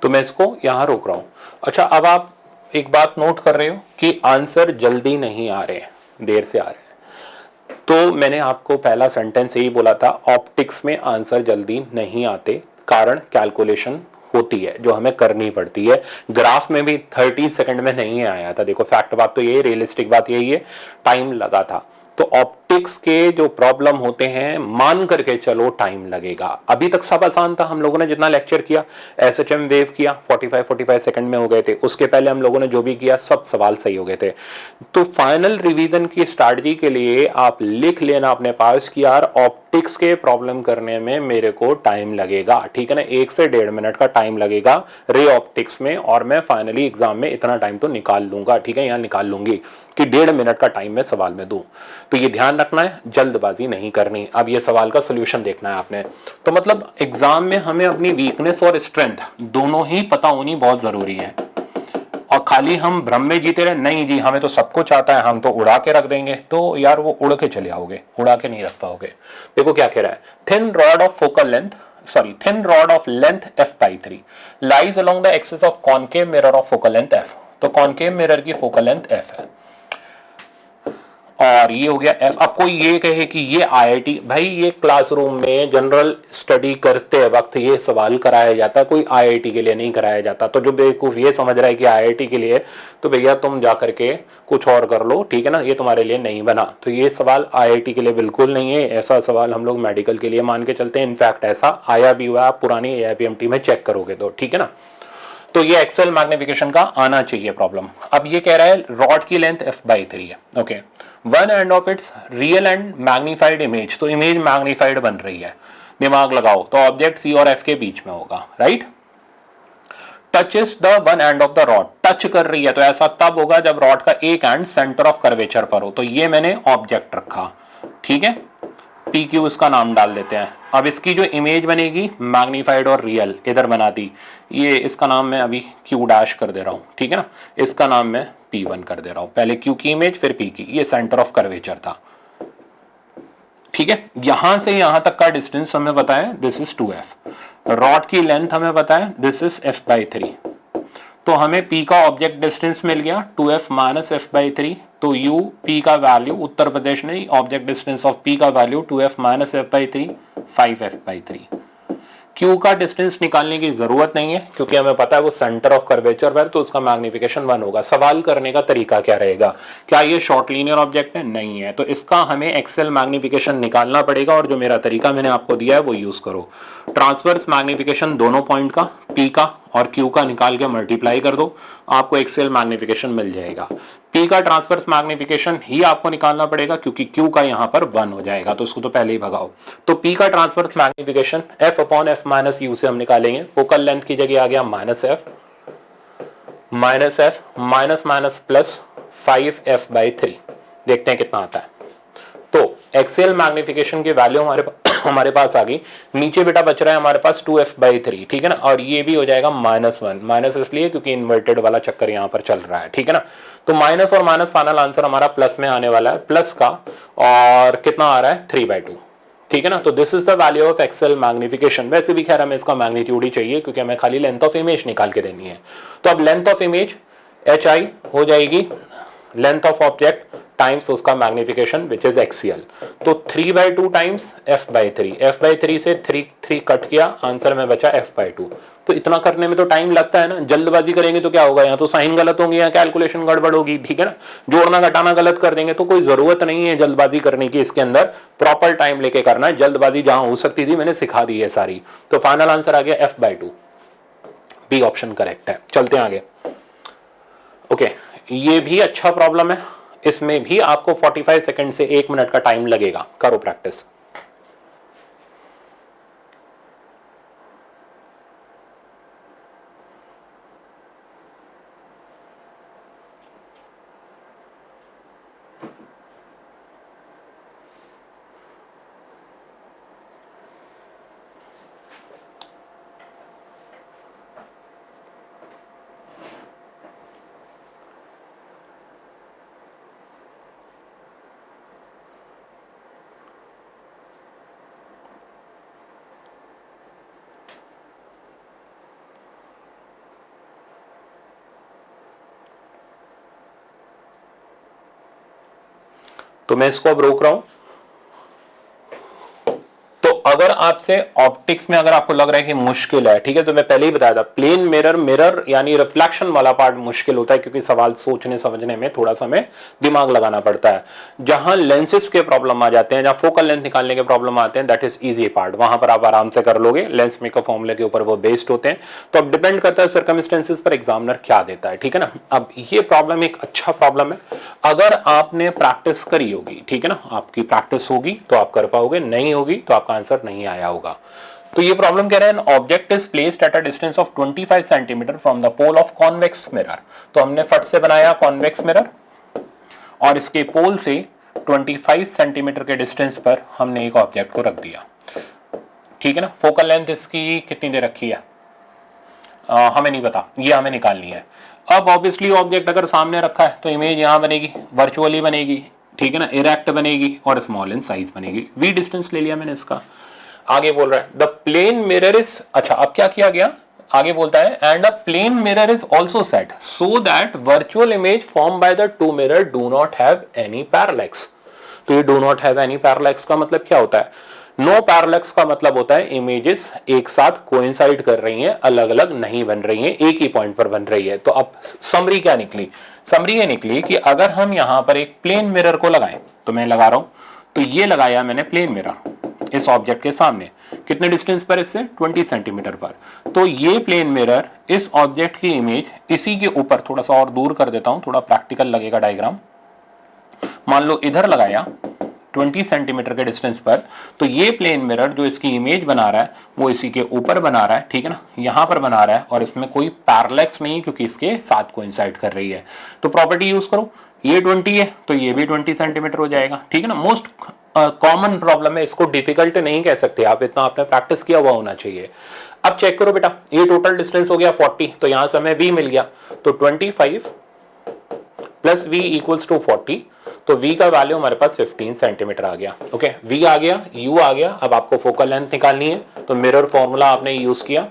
तो मैं इसको यहां रोक रहा हूं। अच्छा, अब आप एक बात नोट कर रहे हो कि आंसर जल्दी नहीं आ रहे, देर से आ रहे हैं। तो मैंने आपको पहला सेंटेंस यही बोला था, ऑप्टिक्स में आंसर जल्दी नहीं आते, कारण कैलकुलेशन होती है जो हमें करनी पड़ती है। ग्राफ में भी 30 सेकंड में नहीं आया था। देखो फैक्ट बात तो यही, रियलिस्टिक बात यही है, टाइम लगा था। तो ऑप्टिक्स के जो प्रॉब्लम होते हैं, मान करके चलो टाइम लगेगा। अभी तक सब आसान था, हम लोगों ने जितना लेक्चर किया, एसएचएम वेव किया, 45 सेकंड में हो गए थे। उसके पहले हम लोगों ने जो भी किया सब सवाल सही हो गए थे। तो फाइनल रिवीजन की स्ट्रैटेजी के लिए आप लिख लेना अपने पास कि यार ऑप्टिक्स के प्रॉब्लम करने में मेरे को टाइम लगेगा, ठीक है ना, 1 से 1.5 मिनट का टाइम लगेगा रे ऑप्टिक्स में, और मैं फाइनली एग्जाम में इतना टाइम तो निकाल लूंगा, ठीक है, यहाँ निकाल लूंगी कि 1.5 मिनट का टाइम मैं सवाल में दूं। तो ये ध्यान रखना है, जल्दबाजी नहीं करनी। अब ये सवाल का सोल्यूशन देखना है आपने। तो मतलब एग्जाम में हमें अपनी वीकनेस और स्ट्रेंथ दोनों ही पता होनी बहुत जरूरी है। और खाली हम भ्रम में जीते रहे, नहीं जी हमें तो सब कुछ आता है, हम तो उड़ा के रख देंगे, तो यार वो उड़ के चले आओगे, उड़ा के नहीं रख पाओगे। देखो क्या कह रहा है, thin rod of focal length, sorry thin rod of length f/3 lies along the axis of concave mirror of focal length f। तो कॉनकेव मिरर की फोकल लेंथ f है और ये हो गया f। अब कोई ये कहे कि ये आईआईटी, भाई ये क्लासरूम में जनरल स्टडी करते वक्त ये सवाल कराया जाता है, कोई आईआईटी के लिए नहीं कराया जाता। तो जो बेवकूफ ये समझ रहा है कि आईआईटी के लिए, तो भैया तुम जा करके कुछ और कर लो, ठीक है ना, ये तुम्हारे लिए नहीं बना। तो ये सवाल आईआईटी के लिए बिल्कुल नहीं है, ऐसा सवाल हम लोग मेडिकल के लिए मान के चलते हैं। इनफैक्ट ऐसा आया भी हुआ, आप पुरानी AIPMT में चेक करोगे तो, ठीक है ना। तो ये एक्सेल मैग्निफिकेशन का आना चाहिए प्रॉब्लम। अब ये कह रहा है रॉड की लेंथ f/3 है, okay, one end of its real and magnified image, तो इमेज मैग्नीफाइड बन रही है, दिमाग लगाओ, तो ऑब्जेक्ट C और F के बीच में होगा, right. Touches the one end of the rod, touch कर रही है, तो ऐसा तब होगा जब रॉड का एक एंड सेंटर ऑफ कर्वेचर पर हो। तो ये मैंने ऑब्जेक्ट रखा, ठीक है, पी क्यू इसका नाम डाल देते हैं। अब इसकी जो इमेज बनेगी मैग्नीफाइड और रियल इधर बना दी, ये इसका नाम मैं अभी क्यू डैश कर दे रहा हूं, ठीक है ना, इसका नाम मैं P1 कर दे रहा हूं। पहले क्यू की इमेज फिर पी की, ये सेंटर ऑफ कर्वेचर था, ठीक है। यहां से यहां तक का डिस्टेंस हमें बताया दिस इज 2f, रॉड की लेंथ हमें बताया दिस इज f/3। तो हमें P का ऑब्जेक्ट डिस्टेंस मिल गया 2f माइनस f/3। तो U P का वैल्यू, उत्तर प्रदेश नहीं, ऑब्जेक्ट डिस्टेंस ऑफ P का value 2f minus f/3 5f/3। Q का डिस्टेंस निकालने की जरूरत नहीं है क्योंकि हमें पता है वो सेंटर ऑफ कर्वेचर पर, तो उसका मैग्निफिकेशन 1 होगा। सवाल करने का तरीका क्या रहेगा, क्या ये शॉर्ट लीनियर ऑब्जेक्ट है? नहीं है, तो इसका हमें एक्सेल मैग्निफिकेशन निकालना पड़ेगा और जो मेरा तरीका मैंने आपको दिया है वो यूज करो। ट्रांसवर्स मैग्निफिकेशन दोनों पॉइंट का, P का और Q का निकाल के मल्टीप्लाई कर दो, आपको एक्सेल मैग्निफिकेशन मिल जाएगा। P का ट्रांसवर्स मैग्निफिकेशन ही आपको निकालना पड़ेगा क्योंकि Q का यहां पर 1 हो जाएगा, तो उसको तो पहले ही भगाओ। तो P का transverse magnification f upon f minus u से हम निकालेंगे। फोकल लेंथ की जगह आ गया minus f minus minus plus 5f/3। देखते हैं कितना आता है। तो एक्सेल मैग्निफिकेशन की वैल्यू हमारे पास आ गई। नीचे बेटा बच रहा है हमारे पास 2f/3, ठीक है ना, और ये भी हो जाएगा -1, माइनस इसलिए क्योंकि इन्वर्टेड वाला चक्कर यहां पर चल रहा है, ठीक है ना। तो माइनस और माइनस फाइनल आंसर हमारा प्लस में आने वाला है, प्लस का, और कितना आ रहा है 3/2, ठीक है ना। तो this is the value of axial magnification. वैसे भी खैर हमें इसका मैग्नीट्यूड ही चाहिए क्योंकि हमें खाली लेंथ ऑफ इमेज निकाल के देनी है। तो अब लेंथ ऑफ इमेज HI हो जाएगी लेंथ ऑफ ऑब्जेक्ट टाइम्स उसका मैग्निफिकेशन विच इज एक्सीएल। तो 3/2 टाइम्स f/3 से 3 कट किया, आंसर में बचा f/2। तो इतना करने में तो टाइम लगता है ना, जल्दबाजी करेंगे तो क्या होगा, यहाँ तो साइन गलत होंगे, यहाँ कैलकुलेशन गड़बड़ होगी, ठीक है ना, जोड़ना घटाना गलत कर देंगे। तो कोई जरूरत नहीं है जल्दबाजी करने की, इसके अंदर प्रॉपर टाइम लेके करना है। जल्दबाजी जहां हो सकती थी मैंने सिखा दी है सारी। तो फाइनल आंसर आ गया f/2, बी ऑप्शन करेक्ट है। चलते हैं आगे। ओके, ये भी अच्छा प्रॉब्लम है, इसमें भी आपको 45 सेकंड से 1 मिनट का टाइम लगेगा। करो प्रैक्टिस। तो मैं इसको अब रोक रहा हूं। तो अगर आपसे ऑप्टिक्स में अगर आपको लग रहा है कि मुश्किल है, ठीक है, तो मैं पहले ही बताया था प्लेन मिरर यानी रिफ्लेक्शन वाला पार्ट मुश्किल होता है क्योंकि सवाल सोचने समझने में थोड़ा समय दिमाग लगाना पड़ता है। जहां लेंसेज के प्रॉब्लम आ जाते हैं, जहां फोकल लेंथ निकालने के प्रॉब्लम आते हैं, दैट इज इजी पार्ट, वहां पर आप आराम से कर लोगे, लेंस मेकर फॉर्मूले के ऊपर वो बेस्ड होते हैं। तो अब डिपेंड करता है सर्कमस्टेंसेस पर एग्जामिनर क्या देता है, ठीक है ना। अब ये प्रॉब्लम एक अच्छा प्रॉब्लम है, अगर आपने प्रैक्टिस करी होगी, ठीक है ना, आपकी प्रैक्टिस होगी तो आप कर पाओगे, नहीं होगी तो आपका आंसर नहीं आया होगा। तो ये प्रॉब्लम कह रहे हैं object is placed at a distance of 25 centimetre from the pole of convex mirror. तो हमने फट से बनाया कॉन्वेक्स मिरर और इसके पोल से 25 सेंटीमीटर के डिस्टेंस पर हमने एक ऑब्जेक्ट को रख दिया, ठीक है ना। फोकल लेंथ इसकी कितनी दे रखी है हमें नहीं पता, ये हमें निकालनी है। अब ऑब्वियसली ऑब्जेक्ट अगर सामने रखा है तो इमेज यहां बनेगी, वर्चुअली बनेगी, ठीक है ना, इरेक्ट बनेगी और स्मॉल इन साइज बनेगी। वी डिस्टेंस ले लिया मैंने इसका। आगे बोल रहा है द प्लेन मिरर इज, अच्छा अब क्या किया गया, आगे बोलता है and a plane mirror is also set so that virtual image form by the two mirror do not have any parallax. तो ये do not have any parallax का मतलब क्या होता है, नो पैरेलैक्स का मतलब होता है इमेजेस एक साथ कोइंसाइड कर रही हैं, अलग अलग नहीं बन रही हैं, एक ही पॉइंट पर बन रही है। तो अब समरी क्या निकली, समरी ये निकली कि अगर हम यहां पर एक प्लेन मिरर को लगाएं, तो मैं लगा रहा हूं, तो ये लगाया मैंने प्लेन मिरर इस ऑब्जेक्ट के सामने, कितने डिस्टेंस पर, इससे 20 सेंटीमीटर पर। तो ये प्लेन मिरर इस ऑब्जेक्ट की इमेज इसी के ऊपर, थोड़ा सा और दूर कर देता हूं, थोड़ा प्रैक्टिकल लगेगा डायग्राम। मान लो इधर लगाया, 20 सेंटीमीटर के डिस्टेंस पर, तो ये प्लेन मिरर जो इसकी इमेज बना रहा है वो इसी के ऊपर बना रहा है, ठीक है ना, यहां पर बना रहा है, और इसमें कोई पैरेलैक्स नहीं क्योंकि इसके साथ कोइंसाइड कर रही है। तो प्रॉपर्टी यूज करो, ये 20 है तो ये भी 20 सेंटीमीटर हो जाएगा, ठीक है ना। मोस्ट कॉमन प्रॉब्लम है, इसको डिफिकल्ट नहीं कह सकते आप, इतना आपने प्रैक्टिस किया हुआ होना चाहिए। अब चेक करो बेटा, ये टोटल डिस्टेंस हो गया 40, तो यहां से हमें v मिल गया, तो 25 प्लस v इक्वल्स टू 40, तो v का वैल्यू हमारे पास 15 सेंटीमीटर आ गया। ओके, v आ गया, u आ गया। अब आपको फोकल लेंथ निकालनी है, तो मिरर फॉर्मूला आपने यूज किया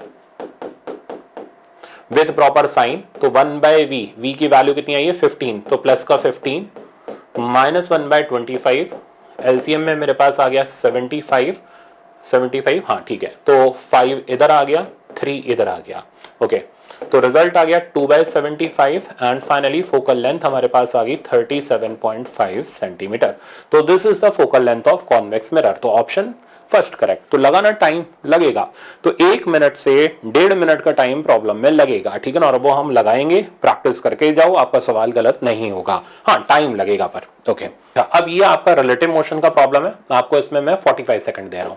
विद प्रॉपर साइन, तो 1/v, v की वैल्यू कितनी आई है 15, तो प्लस का 15 माइनस 1/25, एलसीएम में मेरे पास आ गया 75, हाँ ठीक है, तो 5 इधर आ गया, 3 इधर आ गया। ओके, तो रिजल्ट आ गया 2/75 एंड फाइनली फोकल लेंथ हमारे पास आ गई 37.5 सेंटीमीटर। तो this is the focal length of convex mirror. तो ऑप्शन फर्स्ट करेक्ट। तो लगाना टाइम लगेगा, तो 1 मिनट से 1.5 मिनट का टाइम प्रॉब्लम में लगेगा, ठीक है ना, और वो हम लगाएंगे, प्रैक्टिस करके जाओ, आपका सवाल गलत नहीं होगा। हाँ टाइम लगेगा पर। ओके, अब ये आपका रिलेटिव मोशन का प्रॉब्लम है, आपको इसमें मैं 45 सेकंड दे रहा हूं।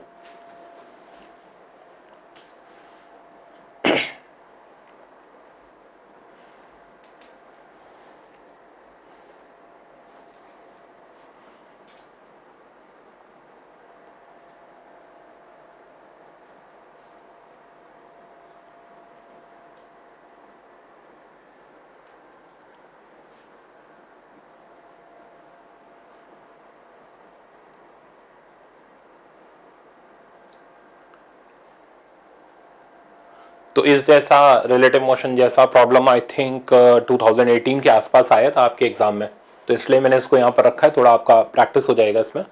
तो इस जैसा रिलेटिव मोशन जैसा प्रॉब्लम आई थिंक 2018 के आसपास आया था आपके एग्जाम में, तो इसलिए मैंने इसको यहाँ पर रखा है, थोड़ा आपका प्रैक्टिस हो जाएगा इसमें।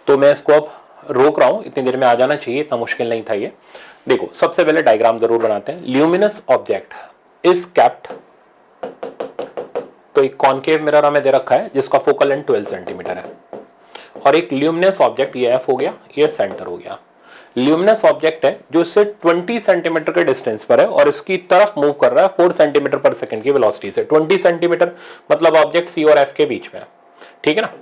तो मैं इसको अब रोक रहा हूँ, इतनी देर में आ जाना चाहिए, इतना मुश्किल नहीं था ये। देखो सबसे पहले डायग्राम जरूर बनाते हैं। ल्यूमिनस ऑब्जेक्ट इज कैप्ट, तो एक कॉनकेव मिरर हमें दे रखा है जिसका फोकल लेंथ 12 सेंटीमीटर है, और एक ल्यूमिनस ऑब्जेक्ट, ये एफ हो गया, ये सेंटर हो गया। ल्यूमिनस ऑब्जेक्ट है जो इससे 20 सेंटीमीटर के डिस्टेंस पर है और इसकी तरफ मूव कर रहा है 4 सेंटीमीटर पर सेकंड की वेलोसिटी से। 20 सेंटीमीटर मतलब ऑब्जेक्ट सी और एफ के बीच में, ठीक है ना।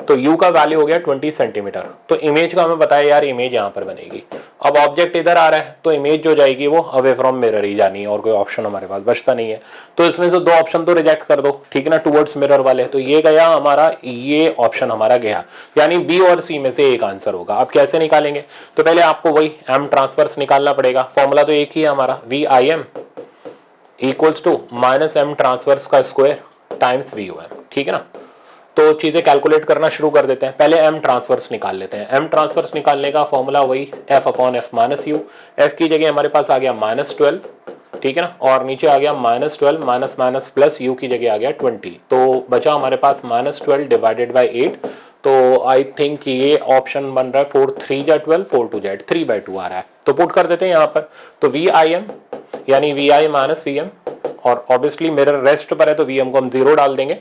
तो u का वैल्यू हो गया 20 सेंटीमीटर। तो इमेज का हमें बताया यार, इमेज यहां पर बनेगी। अब ऑब्जेक्ट इधर आ रहा है तो इमेज जो जाएगी वो अवे फ्रॉम मिरर ही जानी है, और कोई ऑप्शन हमारे पास बचता नहीं है। तो इसमें से 2 ऑप्शन तो रिजेक्ट कर दो, ठीक है ना, टुवर्ड्स मिरर वाले। तो ये गया हमारा, ये ऑप्शन हमारा गया, यानी बी और सी में से एक आंसर होगा। अब कैसे निकालेंगे, तो पहले आपको वही एम ट्रांसफर्स निकालना पड़ेगा। फॉर्मूला तो एक ही है हमारा, V I M equals to minus M transverse का square times V O M, ठीक है ना। तो चीजें कैलकुलेट करना शुरू कर देते हैं। पहले एम ट्रांसफर्स निकाल लेते हैं। एम ट्रांसफर्स निकालने का फॉर्मूला वही F upon F minus you. F की जगह हमारे पास आ गया -12, ठीक है ना, और नीचे आ गया -12 माइनस माइनस प्लस यू की जगह आ गया 20, तो बचा हमारे पास -12 डिवाइडेड बाई 8। तो आई थिंक ये ऑप्शन बन रहा है 4 3 जा 12, 4 2 जा 3/2 आ रहा है। तो पुट कर देते हैं यहाँ पर, तो वी आई एम यानी V I minus V M, और ऑब्वियसली मिरर रेस्ट पर है तो वीएम को हम 0 डाल देंगे,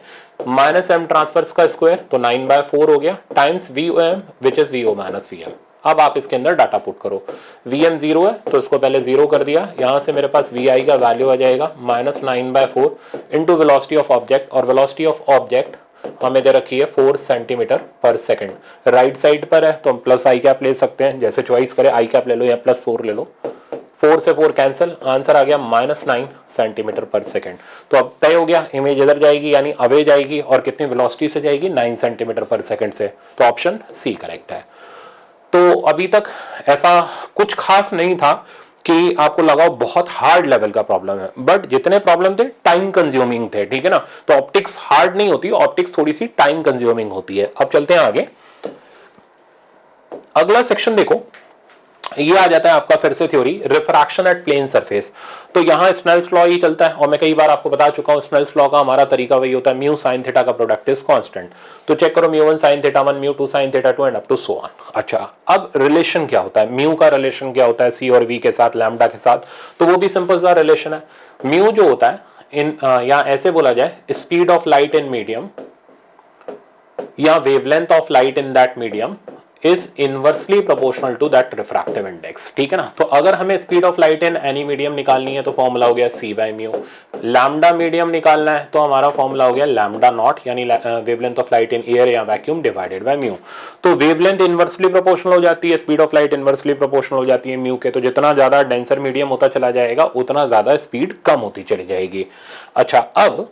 माइनस एम ट्रांसफर्स का स्क्वायर तो 9/4 हो गया, times V O M which is V O minus V M. अब आप इसके अंदर डाटा पुट करो। वी एम 0 है तो इसको पहले 0 कर दिया, यहां से मेरे पास वी आई का वैल्यू आ जाएगा -9/4 इंटू वेलोसिटी ऑफ ऑब्जेक्ट, और वेलोसिटी ऑफ ऑब्जेक्ट हमें दे रखी है 4 सेंटीमीटर पर सेकंड। राइट साइड पर है तो हम प्लस आई कैप ले सकते हैं, जैसे चॉइस करें, आई कैप ले लो या +4 ले लो। 4 से 4 कैंसिल, आंसर आ गया -9 सेंटीमीटर पर सेकंड। तो अब तय हो गया, इमेज इधर जाएगी यानी अवे जाएगी, और कितनी वेलोसिटी से जाएगी, 9 सेंटीमीटर पर सेकंड से। तो ऑप्शन सी करेक्ट है। तो अभी तक ऐसा कुछ खास नहीं था कि आपको लगाओ बहुत हार्ड लेवल का प्रॉब्लम है, बट जितने प्रॉब्लम थे टाइम कंज्यूमिंग थे, ठीक है ना। तो ऑप्टिक्स हार्ड नहीं होती, ऑप्टिक्स थोड़ी सी टाइम कंज्यूमिंग होती है। अब चलते हैं आगे, अगला सेक्शन देखो, ये आ जाता है आपका फिर से theory, refraction at plane surface. तो यहां स्नेल्स लॉ ही चलता है, और मैं कई बार आपको बता चुका हूं स्नेल्स लॉ का हमारा तरीका वही होता है, म्यू साइन थीटा का प्रोडक्ट इज कांस्टेंट। तो चेक करो, mu 1 sine theta 1, mu 2 sine theta 2 and up to so on. अच्छा, अब रिलेशन क्या होता है, म्यू का रिलेशन क्या होता है सी और वी के साथ, लैम्डा के साथ, तो वो भी सिंपल सा रिलेशन है। म्यू जो होता है इन या ऐसे बोला जाए, speed of light in medium या wavelength of light in that medium is inversely proportional to that refractive index, ठीक है ना। तो अगर हमें speed of light in any medium निकालनी है तो फॉर्मूला हो गया C by mu. Lambda medium निकालना है तो हमारा फॉर्मूला हो गया लैम्डा नॉट यानी wavelength of light in air या वैक्यूम डिवाइडेड बाय म्यू। तो वेवलेंथ इनवर्सली प्रोपोर्शनल हो जाती है, speed of light inversely proportional हो जाती है म्यू के। तो जितना ज्यादा डेंसर मीडियम होता चला जाएगा उतना ज्यादा स्पीड कम होती चली जाएगी। अच्छा, अब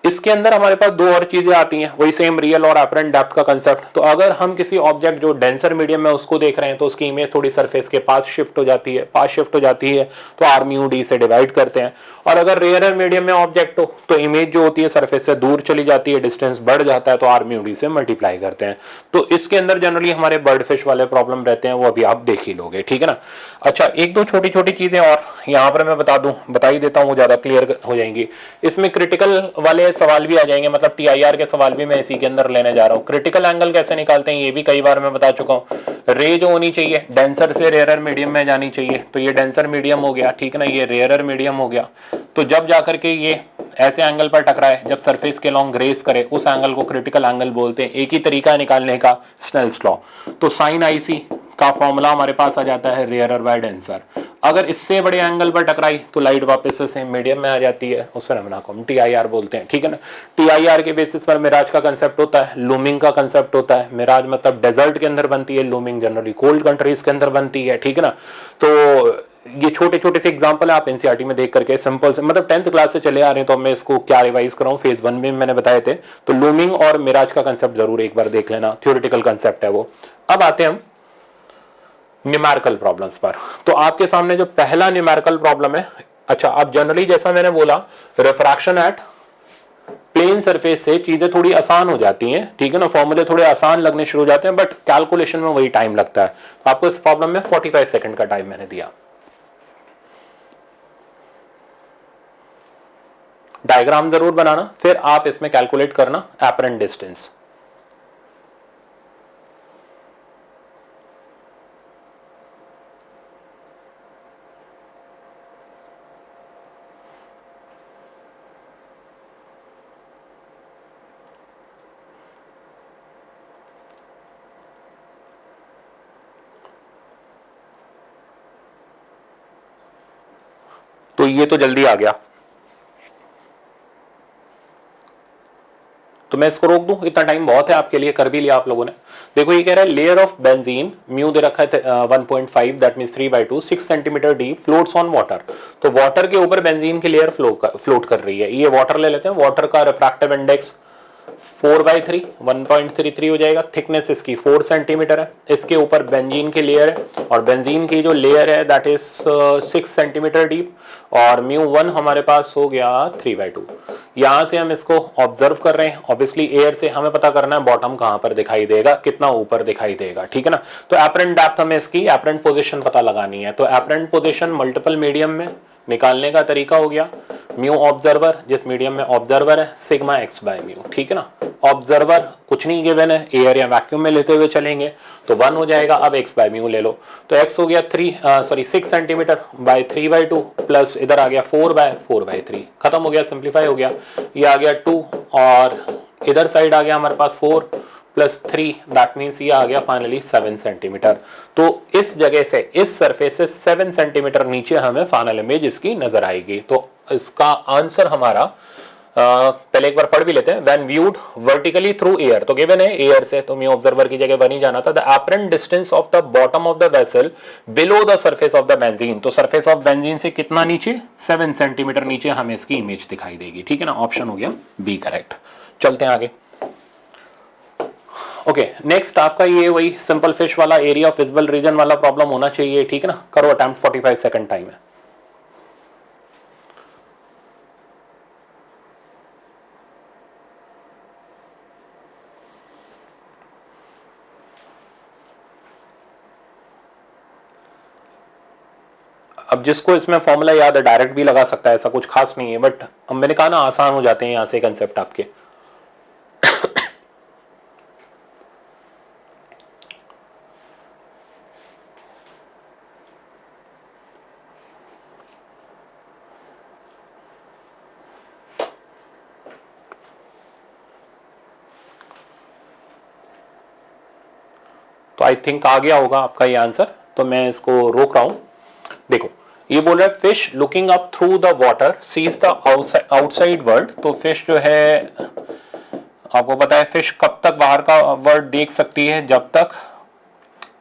इसके अंदर हमारे पास दो और चीजें आती हैं, वही सेम रियल और एपरेंट डेप्थ का कंसेप्ट। तो अगर हम किसी ऑब्जेक्ट जो डेंसर मीडियम में उसको देख रहे हैं तो उसकी इमेज थोड़ी सरफेस के पास शिफ्ट हो जाती है, तो आर म्यू डी से डिवाइड करते हैं। और अगर रेयरर मीडियम में ऑब्जेक्ट हो तो इमेज जो होती है सरफेस से दूर चली जाती है, डिस्टेंस बढ़ जाता है, तो आर म्यू डी से मल्टीप्लाई करते हैं। तो इसके अंदर जनरली हमारे बर्ड फिश वाले प्रॉब्लम रहते हैं, वो अभी आप देख ही लोगे, ठीक है ना। अच्छा, एक दो छोटी छोटी चीजें और यहाँ पर मैं बता ही देता हूँ, वो ज्यादा क्लियर हो जाएंगी। इसमें क्रिटिकल वाले सवाल भी आ जाएंगे, मतलब टीआईआर के सवाल भी मैं इसी के अंदर लेने जा रहा हूँ। क्रिटिकल एंगल कैसे निकालते हैं ये भी कई बार मैं बता चुका हूँ। रे जो होनी चाहिए डेंसर से रेयरर मीडियम में जानी चाहिए, तो ये डेंसर मीडियम हो गया, ठीक है ना, ये रेयरर मीडियम हो गया। तो जब जाकर के ये ऐसे एंगल पर टकराए, जब सरफेस के लॉन्ग ग्रेस करे, उस एंगल को क्रिटिकल एंगल बोलते हैं। एक ही तरीका है निकालने का, स्नेल्स लॉ। तो साइन आईसी का फॉर्मूला हमारे पास आ जाता है रेयरर बाय डेंसर। अगर इससे बड़े एंगल पर टकराई तो लाइट वापस से सेम मीडियम में आ जाती है, उस फिनोमेना को हम टीआईआर बोलते हैं, ठीक है ना। टीआईआर के बेसिस पर मिराज का कंसेप्ट होता है, लूमिंग का कंसेप्ट होता है। मिराज मतलब डेजर्ट के अंदर बनती है, लूमिंग जनरली कोल्ड कंट्रीज के अंदर बनती है, ठीक है ना। तो ये छोटे छोटे से एग्जांपल है, आप एनसीईआरटी में देख करके सिंपल से, मतलब 10th क्लास से चले आ रहे हैं तो मैं इसको क्या रिवाइज कर रहा हूँ, फेज 1 में मैंने बताए थे। तो लूमिंग और मिराज का कंसेप्ट जरूर एक बार देख लेना, थ्योरेटिकल कंसेप्ट है वो। अब आते हैं हम न्यूमेरिकल प्रॉब्लम्स पर। तो आपके सामने जो पहला न्यूमेरिकल प्रॉब्लम है, अच्छा, अब जनरली जैसा मैंने बोला रिफ्रैक्शन एट प्लेन सरफेस से चीजें थोड़ी आसान हो जाती हैं, ठीक है ना, फॉर्मूले थोड़े आसान लगने शुरू हो जाते हैं, बट कैलकुलेशन में वही टाइम लगता है। आपको इस प्रॉब्लम में 45 सेकंड का टाइम मैंने दिया। डायग्राम जरूर बनाना, फिर आप इसमें कैलकुलेट करना एपरेंट डिस्टेंस। तो ये तो जल्दी आ गया, तो मैं इसको रोक दूं, इतना टाइम बहुत है आपके लिए, कर भी लिया आप लोगों ने। देखो ये कह रहा है लेयर ऑफ बेंजीन म्यू दे रखा है 1.5 that means 3/2 6 centimetre deep floats on water. तो वाटर के ऊपर बेंजीन की लेयर फ्लोट कर रही है। ये वाटर ले लेते हैं, वाटर का रिफ्रैक्टिव इंडेक्स 4/3 1.33 हो जाएगा। थिकनेस इसकी 4 सेंटीमीटर है, इसके ऊपर बेंजीन की लेयर है, और बेंजीन की जो लेयर है दैट इज 6 सेंटीमीटर डीप, और म्यू 1 हमारे पास हो गया 3/2। यहां से हम इसको ऑब्जर्व कर रहे हैं, ऑब्वियसली एयर से हमें पता करना है बॉटम कहां पर दिखाई देगा, कितना ऊपर दिखाई देगा, ठीक है ना। तो एपरेंट डेप्थ हमें इसकी एपरेंट पोजीशन पता लगानी है। तो एपरेंट पोजीशन मल्टीपल मीडियम में निकालने का तरीका हो गया म्यू ऑब्जर्वर, जिस मीडियम में ऑब्जर्वर है, सिग्मा एक्स बाय म्यू, ठीक है ना। ऑब्जर्वर कुछ नहीं गिवन है, एयर या वैक्यूम में लेते हुए चलेंगे तो 1 हो जाएगा। अब एक्स बाय म्यू ले लो, तो एक्स हो गया 6 सेंटीमीटर बाय 3/2 प्लस इधर आ गया 4/3, खत्म हो गया, सिंप्लीफाई हो गया। ये आ गया 2 और इधर साइड आ गया हमारे पास 4 प्लस 3 दैट मीन्स ये आ गया फाइनली 7 सेंटीमीटर। तो इस जगह से, इस सरफेस से 7 सेंटीमीटर नीचे हमें फाइनल इमेज इसकी नजर आएगी। तो इसका आंसर हमारा पहले एक बार पढ़ भी लेते हैं। When viewed vertically through air, तो गिवन है एयर से, तो म्यू ऑब्जर्वर की जगह बनी जाना था। The apparent distance of the bottom of the vessel below the surface of the benzene, तो सरफेस ऑफ बेंजीन से कितना नीचे, 7 सेंटीमीटर नीचे हमें इसकी इमेज दिखाई देगी, ठीक है ना। ऑप्शन हो गया बी करेक्ट। चलते हैं आगे। ओके, नेक्स्ट आपका ये वही सिंपल फिश वाला एरिया ऑफ विजिबल रीजन वाला प्रॉब्लम होना चाहिए, ठीक है ना। करो अटेम्प्ट, 45 सेकंड टाइम है। अब जिसको इसमें फॉर्मूला याद है डायरेक्ट भी लगा सकता है, ऐसा कुछ खास नहीं है, बट अब मैंने कहा ना आसान हो जाते हैं यहां से कंसेप्ट आपके। तो आई थिंक आ गया होगा आपका ये आंसर, तो मैं इसको रोक रहा हूं। देखो ये बोल रहा है fish looking up through the water sees the outside world. तो फिश जो है, आपको पता है फिश कब तक बाहर का वर्ल्ड देख सकती है, जब तक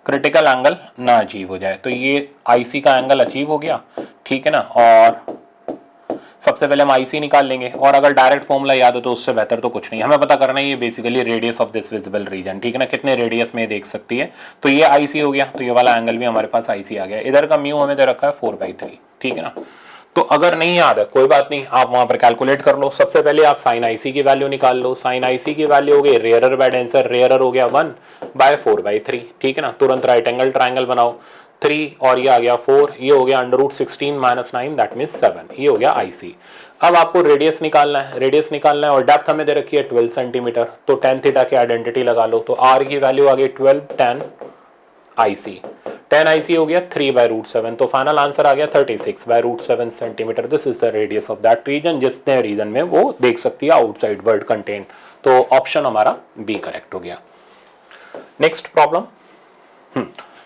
क्रिटिकल एंगल ना अचीव हो जाए। तो ये आईसी का एंगल अचीव हो गया, ठीक है ना। और सबसे पहले हम आईसी निकाल लेंगे, और अगर डायरेक्ट फॉर्मूला याद हो तो उससे बेहतर तो कुछ नहीं, हमें पता करना है ये basically radius of this visible region, ठीक है ना, कितने रेडियस में देख सकती है। तो ये आईसी हो गया, तो ये वाला एंगल भी हमारे पास आईसी आ गया। इधर का म्यू हमें दे रखा है 4/3, ठीक है ना। तो अगर नहीं याद है कोई बात नहीं, आप वहां पर कैलकुलेट कर लो। सबसे पहले आप साइन आईसी की वैल्यू निकाल लो। साइन आईसी की वैल्यू हो गई रेयरर बाय डेंसर, रेयरर हो गया 1/4/3, ठीक है ना। तुरंत राइट एंगल ट्राइंगल बनाओ, 3 और ये आ गया 4, ये हो गया √16 - 9 दैट मीन्स 7, ये हो गया आईसी। अब आपको रेडियस निकालना है, रेडियस निकालना है और डेप्थ हमें दे रखी है 12 सेंटीमीटर। तो tan थीटा की आइडेंटिटी लगा लो, तो r की वैल्यू आ गई 12 tan IC, tan IC हो गया 3/√7, तो फाइनल आंसर आ गया 36/√7 centimetre. This is the radius of that region, जिसने रीजन में वो देख सकती है आउटसाइड वर्ल्ड कंटेंट। तो ऑप्शन हमारा बी करेक्ट हो गया। नेक्स्ट प्रॉब्लम,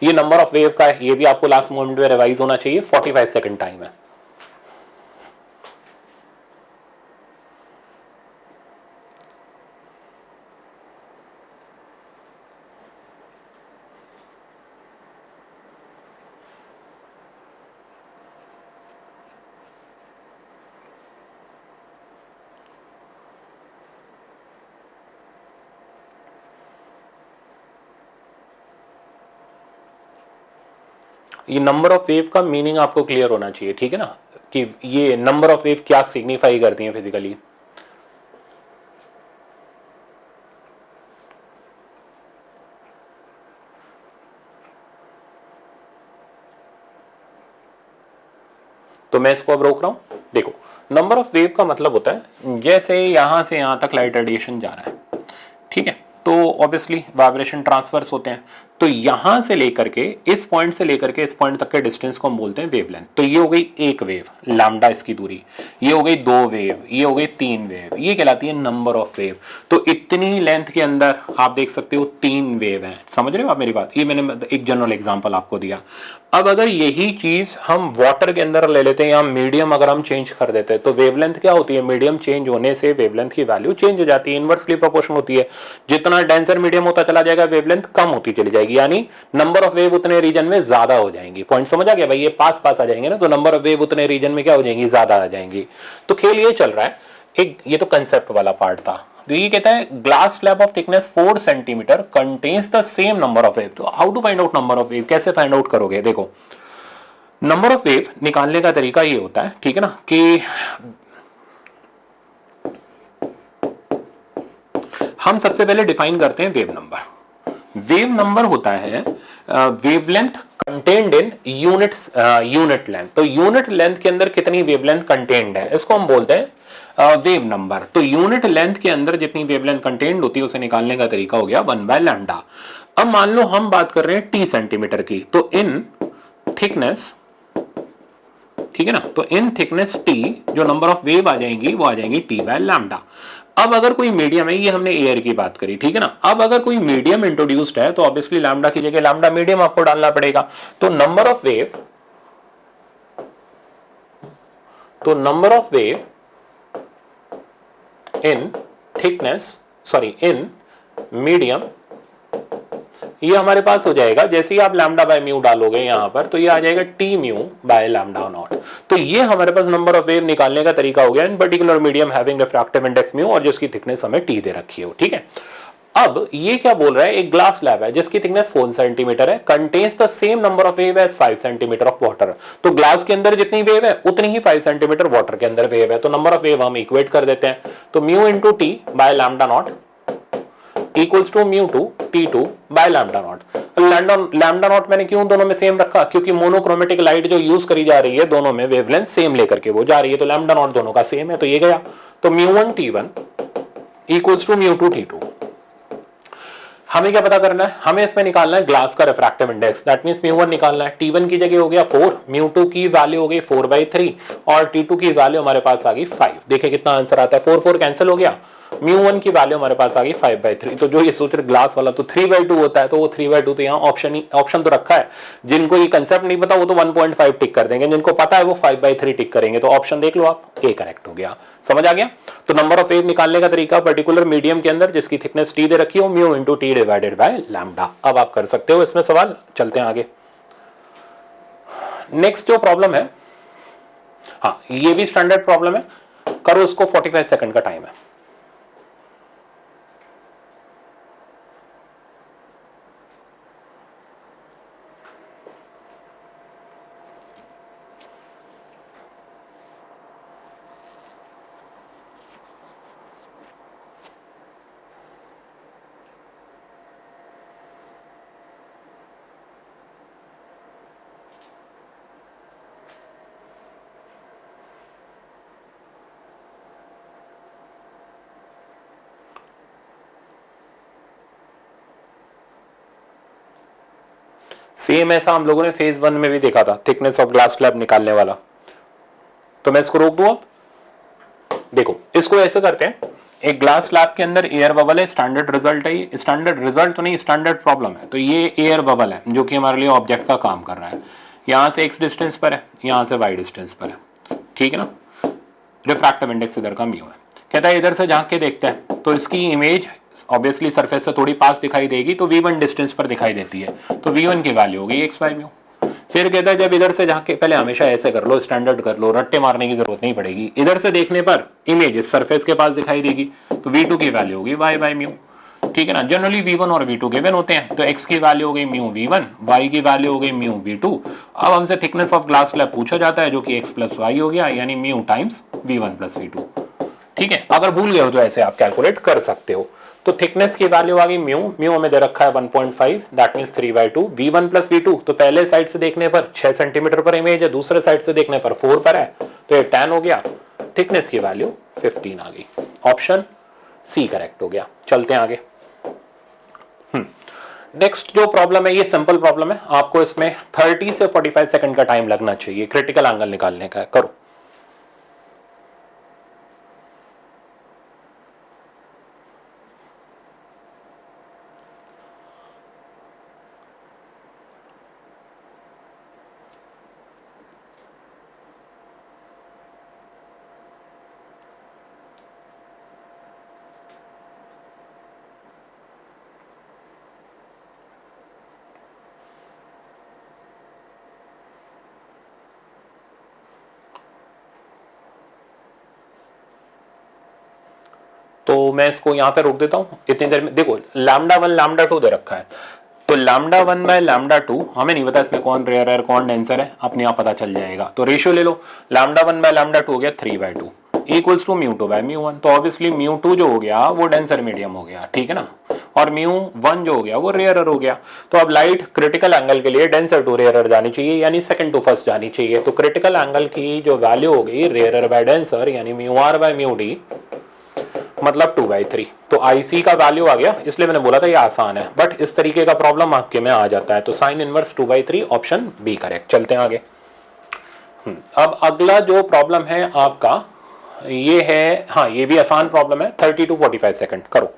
ये नंबर ऑफ वेव का है, ये भी आपको लास्ट मोमेंट में रिवाइज होना चाहिए। 45 सेकंड टाइम है। ये नंबर ऑफ वेव का मीनिंग आपको क्लियर होना चाहिए, ठीक है ना, कि ये नंबर ऑफ वेव क्या सिग्निफाई करती है फिजिकली। तो मैं इसको अब रोक रहा हूं। देखो नंबर ऑफ वेव का मतलब होता है जैसे यहां से यहां तक लाइट रेडिएशन जा रहा है, ठीक है, तो ऑब्वियसली वाइब्रेशन ट्रांसफर्स होते हैं। तो यहां से लेकर के इस पॉइंट से लेकर के इस पॉइंट तक के डिस्टेंस को हम बोलते हैं वेवलेंथ। तो ये हो गई एक वेव, लैम्डा इसकी दूरी, ये हो गई 2 वेव, ये हो गई 3 वेव, ये कहलाती है नंबर ऑफ वेव। तो इतनी लेंथ के अंदर आप देख सकते हो 3 वेव हैं। समझ रहे हो आप मेरी बात? ये मैंने एक जनरल एग्जांपल आपको दिया। अब अगर यही चीज हम वाटर के अंदर ले लेते हैं, या मीडियम अगर हम चेंज कर देते हैं, तो वेवलेंथ क्या होती है, मीडियम चेंज होने से वेवलेंथ की वैल्यू चेंज हो जाती है, इनवर्सली प्रोपोर्शनल होती है। जितना डेंसर मीडियम होता चला जाएगा वेवलेंथ कम होती चली जाएगी, यानी नंबर ऑफ वेव उतने रीजन में ज्यादा हो जाएंगी। पॉइंट समझ आ गया भाई? ये पास पास आ जाएंगे ना, तो नंबर ऑफ वेव उतने रीजन में क्या हो जाएंगी, ज्यादा आ जाएंगी। तो खेल ये चल रहा है एक, ये तो कंसेप्ट वाला पार्ट था। तो ये कहता है glass slab of thickness 4 centimetre contains the same number of wave. तो how to find out number of wave, कैसे फाइंड आउट करोगे? देखो नंबर ऑफ वेव निकालने का तरीका ये होता है, ठीक है ना, कि हम सबसे पहले डिफाइन करते हैं वेव नंबर। वेव नंबर होता है wavelength contained in unit length. तो यूनिट लेंथ के अंदर कितनी वेवलेंथ कंटेन्ड है, इसको हम बोलते हैं वेव नंबर। तो यूनिट लेंथ के अंदर जितनी वेवलेंथ कंटेन्ड होती है उसे निकालने का तरीका हो गया 1/λ। अब मान लो हम बात कर रहे हैं टी सेंटीमीटर की, तो इन थिकनेस, ठीक है ना, तो इन थिकनेस टी जो नंबर ऑफ वेव आ जाएंगी वो आ जाएंगी T/λ। अब अगर कोई मीडियम है, ये हमने एयर की बात करी, ठीक है ना, अब अगर कोई मीडियम इंट्रोड्यूस्ड है तो ऑब्वियसली लैम्डा की जगह लैम्डा मीडियम आपको डालना पड़ेगा। तो number of wave in thickness, sorry in medium, ये हमारे पास हो जाएगा, जैसे ही आप लैम्डा बाय म्यू डालोगे यहां पर, तो ये आ जाएगा T mu by lambda not. तो ये हमारे पास नंबर ऑफ वेव निकालने का तरीका हो गया इन particular medium having refractive index mu, और जिसकी थिकनेस हमें टी दे रखी हो, ठीक है। अब ये क्या बोल रहा है, एक ग्लास स्लैब है जिसकी थिकनेस 4 सेंटीमीटर है, contains the same number of wave as 5 centimetre of water. तो ग्लास के अंदर जितनी वेव है उतनी ही 5 सेंटीमीटर वाटर के अंदर वेव है। तो नंबर ऑफ वेव हम इक्वेट कर देते हैं, तो mu into T by lambda not equals to mu two T2 by lambda not. Lambda not मैंने क्यों दोनों में सेम रखा, क्योंकि मोनोक्रोमेटिक लाइट जो यूज करी जा रही है दोनों में वेवलेंथ सेम लेकर के वो जा रही है, तो लैम्डा नॉट दोनों का सेम है, तो ये गया। तो म्यू1 T1 इक्वल्स टू म्यू2 T2। हमें क्या पता करना है, हमें इसमें निकालना है ग्लास का रिफ्रैक्टिव इंडेक्स, दैट मींस म्यू1 निकालना है। T1 की जगह हो गया 4, म्यू2 की वैल्यू हो गई 4/3 और T2 की वैल्यू हमारे पास आ गई 5। देखिए कितना आंसर आता है, 4 4 कैंसिल हो गया, μ1 की वैल्यू हमारे पास आ गई 5/3। तो जो ये सोच रहे ग्लास वाला तो 3/2 होता है, तो वो 3/2 तो यहाँ ऑप्शन तो रखा है। जिनको ये कंसेप्ट नहीं पता वो तो 1.5 टिक कर देंगे, जिनको पता है वो 5/3 टिक करेंगे। तो ऑप्शन देख लो आप, ए करेक्ट हो गया। समझ आ गया। तो नंबर ऑफ वेव निकालने का तरीका पर्टिकुलर मीडियम के अंदर जिसकी थिकनेस टी दे रखी हो, mu into T divided by lambda. अब आप कर सकते हो इसमें सवाल। चलते हैं आगे। नेक्स्ट जो प्रॉब्लम है, हाँ ये भी स्टैंडर्ड प्रॉब्लम है, करो इसको। 45 सेकंड का टाइम है। सेम ऐसा हम लोगों ने फेज 1 में भी देखा था, थिकनेस ऑफ ग्लास स्लैब निकालने वाला। तो मैं इसको रोक दूं अब। देखो इसको ऐसे करते हैं, एक ग्लास स्लैब के अंदर एयर बबल है, स्टैंडर्ड रिजल्ट है। ये स्टैंडर्ड रिजल्ट तो नहीं, स्टैंडर्ड प्रॉब्लम है। तो ये एयर बबल है जो कि हमारे लिए ऑब्जेक्ट का काम कर रहा है। यहां से x डिस्टेंस पर है, यहां से y डिस्टेंस पर है, ठीक है ना। रिफ्रैक्टिव इंडेक्स इधर का म्यू है। कहता है इधर से झांक के देखते हैं तो इसकी इमेज ऑब्वियसली सरफेस से थोड़ी पास दिखाई देगी, तो v1 डिस्टेंस पर दिखाई देती है। तो v1 की वैल्यू होगी x by म्यू। फिर कहता है जब इधर से झांक के, पहले हमेशा ऐसे कर लो, स्टैंडर्ड कर लो, रट्टे मारने की जरूरत नहीं पड़ेगी। इधर से देखने पर इमेज इस सरफेस के पास दिखाई देगी, तो v2 की वैल्यू होगी y by म्यू, ठीक है ना। जनरली v1 और v2 गिवन होते हैं, तो x की वैल्यू हो गई म्यू v1, y की वैल्यू हो गई म्यू v2। अब हमसे थिकनेस ऑफ ग्लास स्लैब पूछा जाता है जो कि x प्लस वाई हो गया, यानी mu times v1 plus v2, ठीक है। अगर भूल गए हो तो ऐसे आप कैलकुलेट कर सकते हो। तो थिकनेस की वैल्यू आ गई म्यू, म्यू हमें दे रखा है 1.5, that means 3/2 v1 plus v2। तो पहले साइड से देखने पर 6 सेंटीमीटर पर इमेज है, दूसरे साइड से देखने पर 4 पर है, तो ये 10 हो गया। थिकनेस की वैल्यू 15 आ गई। ऑप्शन सी करेक्ट हो गया। चलते हैं आगे। नेक्स्ट जो प्रॉब्लम है ये सिंपल प्रॉब्लम है, आपको इसमें 30 से 45 सेकंड का टाइम लगना चाहिए, क्रिटिकल एंगल निकालने का है। करो। तो मैं इसको यहां पे रोक देता हूं इतनी देर में। देखो λ1 λ2 दे रखा है, तो λ1 बाय λ2 हमें नहीं पता इसमें कौन रेयर है कौन डेंसर है, अपने आप पता चल जाएगा। तो रेशियो ले लो, λ1 बाय λ2 हो गया 3/2 इक्वल्स टू μ2 बाय μ1। तो ऑब्वियसली μ2 जो हो गया वो डेंसर मीडियम हो गया, ठीक है ना, और μ1 जो हो गया वो रेयरर हो गया। तो अब लाइट क्रिटिकल एंगल के लिए डेंसर टू रेयरर जानी चाहिए, यानी सेकंड टू फर्स्ट जानी चाहिए। तो क्रिटिकल एंगल की जो वैल्यू हो गई रेयरर बाय डेंसर, यानी μr बाय μd, मतलब 2/3। तो IC का वैल्यू आ गया, इसलिए मैंने बोला था ये आसान है, बट इस तरीके का प्रॉब्लम आपके में आ जाता है। तो sine inverse 2/3, option B correct. चलते हैं आगे। अब अगला जो प्रॉब्लम है आपका ये है, हाँ ये भी आसान प्रॉब्लम है, 30 to 45 सेकंड। करो।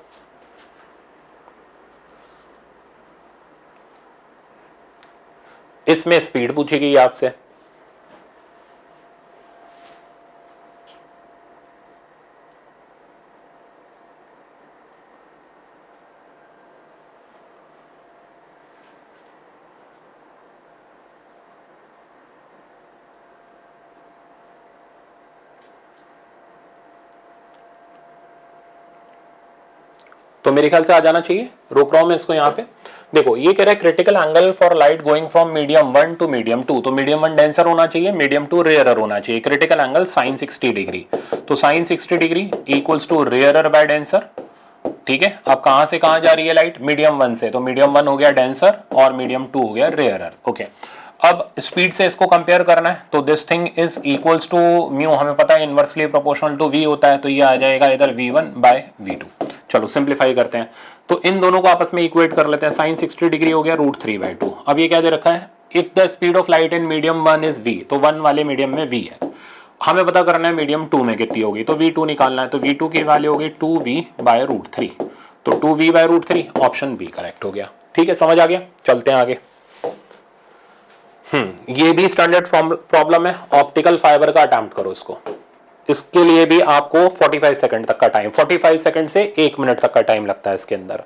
इसमें स्पीड पूछी गई आपसे, तो मेरे ख्याल से आ जाना चाहिए। रोक रहा हूं मैं इसको यहाँ पे। देखो ये कह रहा है critical angle for light going from medium 1 to medium 2। तो मीडियम 1 डेंसर होना चाहिए, मीडियम 2 रेयरर होना चाहिए। Critical angle sine 60 degree. तो sine 60 degree equals to rarer by denser, ठीक है। अब कहां से कहां जा रही है लाइट, मीडियम 1 से, तो मीडियम 1 हो गया डेंसर और मीडियम 2 हो गया रेयरर, ओके। अब स्पीड से इसको कंपेयर करना है, तो this thing is equals to mu, हमें पता है इनवर्सली प्रोपोर्शनल टू v होता है, तो ये आ जाएगा इधर v1 बाय v2। चलो सिंप्लीफाई करते हैं, तो इन दोनों को आपस में इक्वेट कर लेते हैं। साइन 60 डिग्री हो गया √3/2। अब ये क्या दे रखा है, if the speed of light in medium 1 is v, तो 1 वाले मीडियम में v है, हमें पता करना है मीडियम 2 में कितनी होगी, तो V2 निकालना है, तो V2 की वैल्यू होगी 2V/√3, तो 2V/√3 ऑप्शन बी करेक्ट हो गया। ठीक है, समझ आ गया, चलते हैं आगे। ये भी स्टैंडर्ड प्रॉब्लम है, ऑप्टिकल फाइबर का अटेम्प्ट करो इसको। इसके लिए भी आपको 45 सेकंड तक का टाइम, 45 सेकंड से 1 मिनट तक का टाइम लगता है इसके अंदर।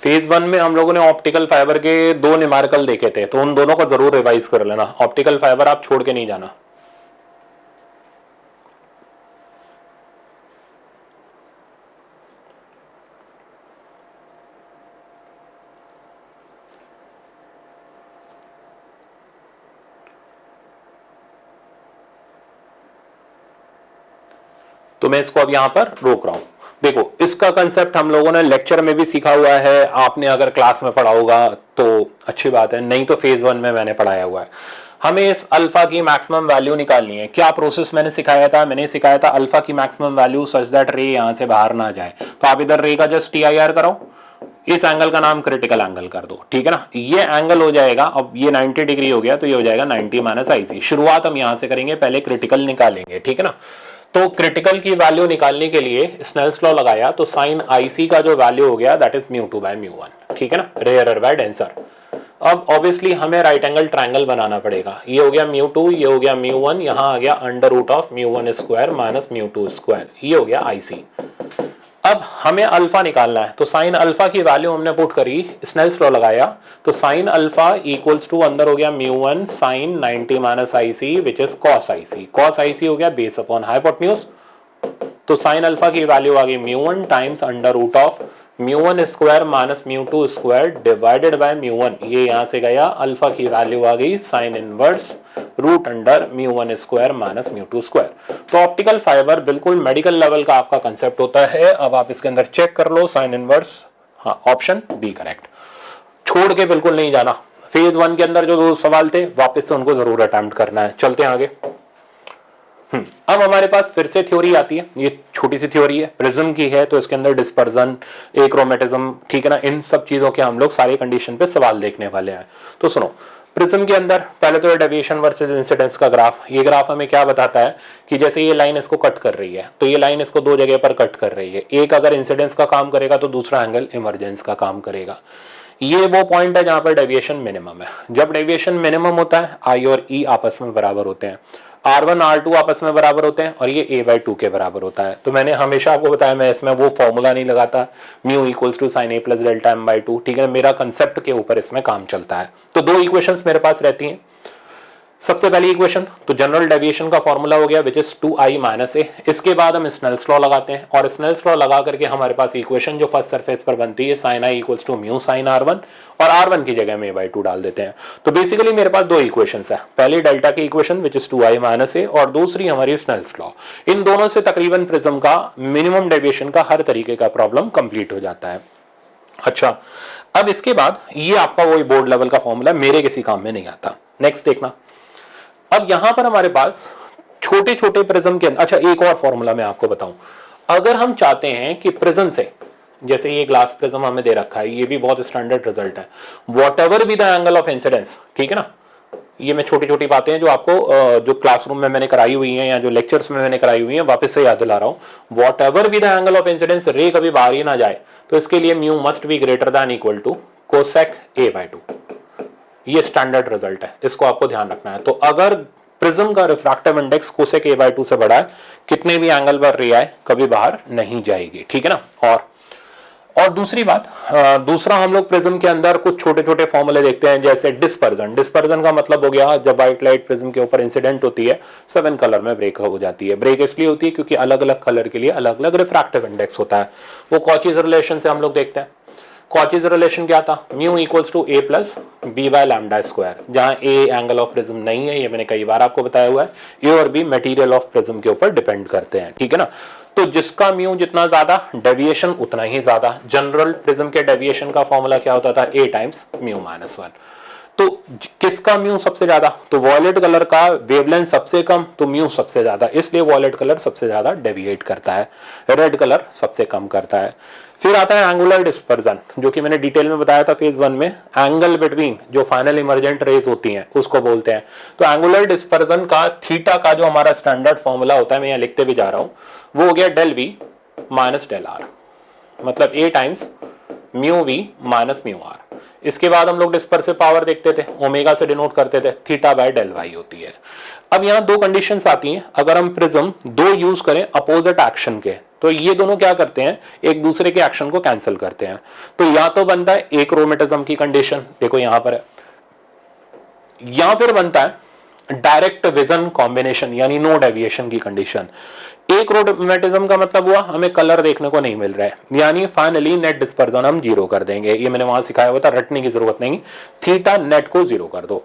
फेज 1 में हम लोगों ने ऑप्टिकल फाइबर के 2 न्यूमेरिकल देखे थे, तो उन दोनों को जरूर रिवाइज कर लेना, ऑप्टिकल फाइबर आप छोड़ के नहीं जाना। तो मैं इसको अब यहां पर रोक रहा हूं। देखो, इसका कंसेप्ट हम लोगों ने लेक्चर में भी सीखा हुआ है, आपने अगर क्लास में पढ़ा होगा तो अच्छी बात है, नहीं तो फेज 1 में मैंने पढ़ाया हुआ है। हमें इस अल्फा की मैक्सिमम वैल्यू निकालनी है। क्या प्रोसेस मैंने सिखाया था? मैंने सिखाया था अल्फा की मैक्सिमम वैल्यू सच दैट रे यहां से बाहर ना जाए, तो आप इधर रे का जस्ट TIR करो, इस एंगल का नाम क्रिटिकल एंगल कर दो, ठीक है ना। ये एंगल हो जाएगा, अब ये 90 डिग्री हो गया, तो ये हो जाएगा 90 - IC। शुरुआत हम यहां से करेंगे, पहले क्रिटिकल निकालेंगे, ठीक है ना। तो क्रिटिकल की वैल्यू निकालने के लिए स्नेल्स लॉ लगाया, तो साइन IC का जो वैल्यू हो गया दैट इज μ2/μ1, ठीक है ना, रेयरर बाय डेंसर। अब ऑब्वियसली हमें राइट एंगल ट्रायंगल बनाना पड़ेगा। ये हो गया μ2, ये हो गया μ1, यहां आ गया √μ1² - μ2², ये हो गया IC। अब हमें अल्फा निकालना है, तो साइन अल्फा की वैल्यू हमने पुट करी, स्नेल्स लॉ लगाया, तो साइन अल्फा इक्वल्स टू अंदर हो गया μ1 sine 90 - IC which is cos IC। cos IC हो गया बेस अपॉन हाइपोटेन्यूज, तो साइन अल्फा की वैल्यू आ गई μ1 टाइम्स √μ1² - μ2² डिवाइडेड बाय μ1। ये यहां से गया, अल्फा की वैल्यू आ गई साइन इनवर्स √(μ1² - μ2²। तो ऑप्टिकल फाइबर बिल्कुल मेडिकल लेवल का आपका कंसेप्ट होता है। अब आप इसके अंदर चेक कर लो, साइन इनवर्स, हाँ ऑप्शन बी करेक्ट। छोड़ के बिल्कुल नहीं जाना, फेज 1 के अंदर जो 2 सवाल थे वापस से उनको जरूर अटेम्प्ट करना है। चलते हैं आगे। अब हमारे पास फिर से थ्योरी आती है, ये छोटी सी थ्योरी है, प्रिज्म की है, तो इसके अंदर डिस्पर्जन, एक्रोमेटिज्म, ठीक है ना, इन सब चीजों के हम लोग सारी कंडीशन पे सवाल देखने वाले हैं। तो सुनो, प्रिज्म के अंदर पहले तो डेविएशन वर्सेस इंसिडेंस का ग्राफ, ये ग्राफ हमें क्या बताता है कि जैसे ये लाइन इसको कट कर रही है, तो ये लाइन इसको 2 जगह पर कट कर रही है, एक अगर इंसिडेंस का काम करेगा तो दूसरा एंगल इमरजेंस का काम करेगा। ये वो पॉइंट है जहां पर डेविएशन मिनिमम है। जब डेविएशन मिनिमम होता है, I और E आपस में बराबर होते हैं, R1 R2 आपस में बराबर होते हैं, और ये A/2 के बराबर होता है। तो मैंने हमेशा आपको बताया, मैं इसमें वो फॉर्मूला नहीं लगाता μ = sin A + Δm/2, ठीक है, मेरा कंसेप्ट के ऊपर इसमें काम चलता है। तो 2 इक्वेशंस मेरे पास रहती हैं। सबसे पहली इक्वेशन तो जनरल डेविएशन का फॉर्मूला हो गया विच इज 2i - a। इसके बाद हम स्नेल्स लॉ लगाते हैं, और स्नेल्स लॉ लगा करके हमारे पास इक्वेशन जो फर्स्ट सरफेस पर बनती है sin i = μ sin R1, और R1 की जगह में A/2 डाल देते हैं। तो बेसिकली मेरे पास 2 इक्वेशंस है, पहली डेल्टा की equation which is 2i - a, और दूसरी हमारी स्नेल्स लॉ। इन दोनों से तकरीबन प्रिज्म का मिनिमम डेविएशन का हर तरीके का प्रॉब्लम कंप्लीट हो जाता है। अच्छा, अब इसके बाद ये आपका वही बोर्ड लेवल का फॉर्मूला मेरे किसी काम में नहीं आता। नेक्स्ट देखना, अब यहां पर हमारे पास छोटे छोटे प्रिज्म के, अच्छा एक और फॉर्मूला मैं आपको बताऊं, अगर हम चाहते हैं कि प्रिज्म से, जैसे ये ग्लास प्रिज्म हमें दे रखा है, ये भी बहुत स्टैंडर्ड रिजल्ट है, what ever be the angle of incidence, ठीक है ना, ये मैं छोटी छोटी बातें जो आपको जो क्लासरूम में मैंने कराई हुई हैं या जो लेक्चर्स में मैंने कराई हुई हैं वापस से याद दिला रहा हूं, whatever be the angle of incidence, ray कभी बाहर ही ना जाए, तो इसके लिए mu must be greater than equal to cosec A/2। ये स्टैंडर्ड रिजल्ट है, इसको आपको ध्यान रखना है। तो अगर प्रिज्म का रिफ्रैक्टिव इंडेक्स कोसेक A/2 से बड़ा है, कितने भी एंगल पर रे आए कभी बाहर नहीं जाएगी, ठीक है ना। और दूसरी बात, दूसरा हम लोग प्रिज्म के अंदर कुछ छोटे छोटे फॉर्मूले देखते हैं, जैसे डिस्पर्जन। डिस्पर्जन का मतलब हो गया जब व्हाइट लाइट प्रिज्म के ऊपर इंसिडेंट होती है 7 कलर में ब्रेक हो जाती है। ब्रेक इसलिए होती है क्योंकि अलग अलग कलर के लिए अलग अलग रिफ्रैक्टिव इंडेक्स होता है। वो कॉचीज रिलेशन से हम लोग देखते हैं। कॉचीज रिलेशन क्या था, mu equals to A + B/λ², जहां A एंगल ऑफ प्रिज्म नहीं है, ये मैंने कई बार आपको बताया हुआ है, A और B मटेरियल ऑफ प्रिज्म के ऊपर डिपेंड करते हैं, ठीक है ना। तो जिसका म्यू जितना ज्यादा, डेविएशन उतना ही ज्यादा। जनरल प्रिज्म के डेविएशन का फॉर्मूला क्या होता था, A टाइम्स μ - 1। तो किसका म्यू सबसे ज्यादा, तो वॉयलेट कलर का वेवलेंथ सबसे कम तो म्यू सबसे ज्यादा, इसलिए वॉयलेट कलर सबसे ज्यादा डेविएट करता है, रेड कलर सबसे कम करता है। फिर आता है एंगुलर डिस्पर्जन, जो कि मैंने डिटेल में बताया था फेज 1 में, एंगल बिटवीन जो फाइनल इमर्जेंट रेज होती हैं उसको बोलते हैं। तो एंगुलर डिस्पर्जन का थीटा का जो हमारा स्टैंडर्ड फॉर्मूला होता है, मैं यहाँ लिखते भी जा रहा हूं, वो हो गया del V minus del R, मतलब A times mu V minus mu R. इसके बाद हम लोग डिस्पर्सिव पावर देखते थे, ओमेगा से डिनोट करते थे, थीटा बाय डेल वाई होती है। अब यहाँ दो कंडीशंस आती हैं, अगर हम प्रिज्म दो यूज करें अपोजिट एक्शन के, तो ये दोनों क्या करते हैं, एक दूसरे के एक्शन को कैंसिल करते हैं। तो या तो बनता है एक रोमेटिज्म की कंडीशन, देखो यहां पर है, या फिर बनता है डायरेक्ट विजन कॉम्बिनेशन यानी नो डेविएशन की कंडीशन। एक रोमेटिज्म का मतलब हुआ हमें कलर देखने को नहीं मिल रहा है, यानी फाइनली नेट डिस्पर्जन हम जीरो कर देंगे, ये मैंने वहां सिखाया हुआ था, रटने की जरूरत नहीं, थीटा नेट को जीरो कर दो।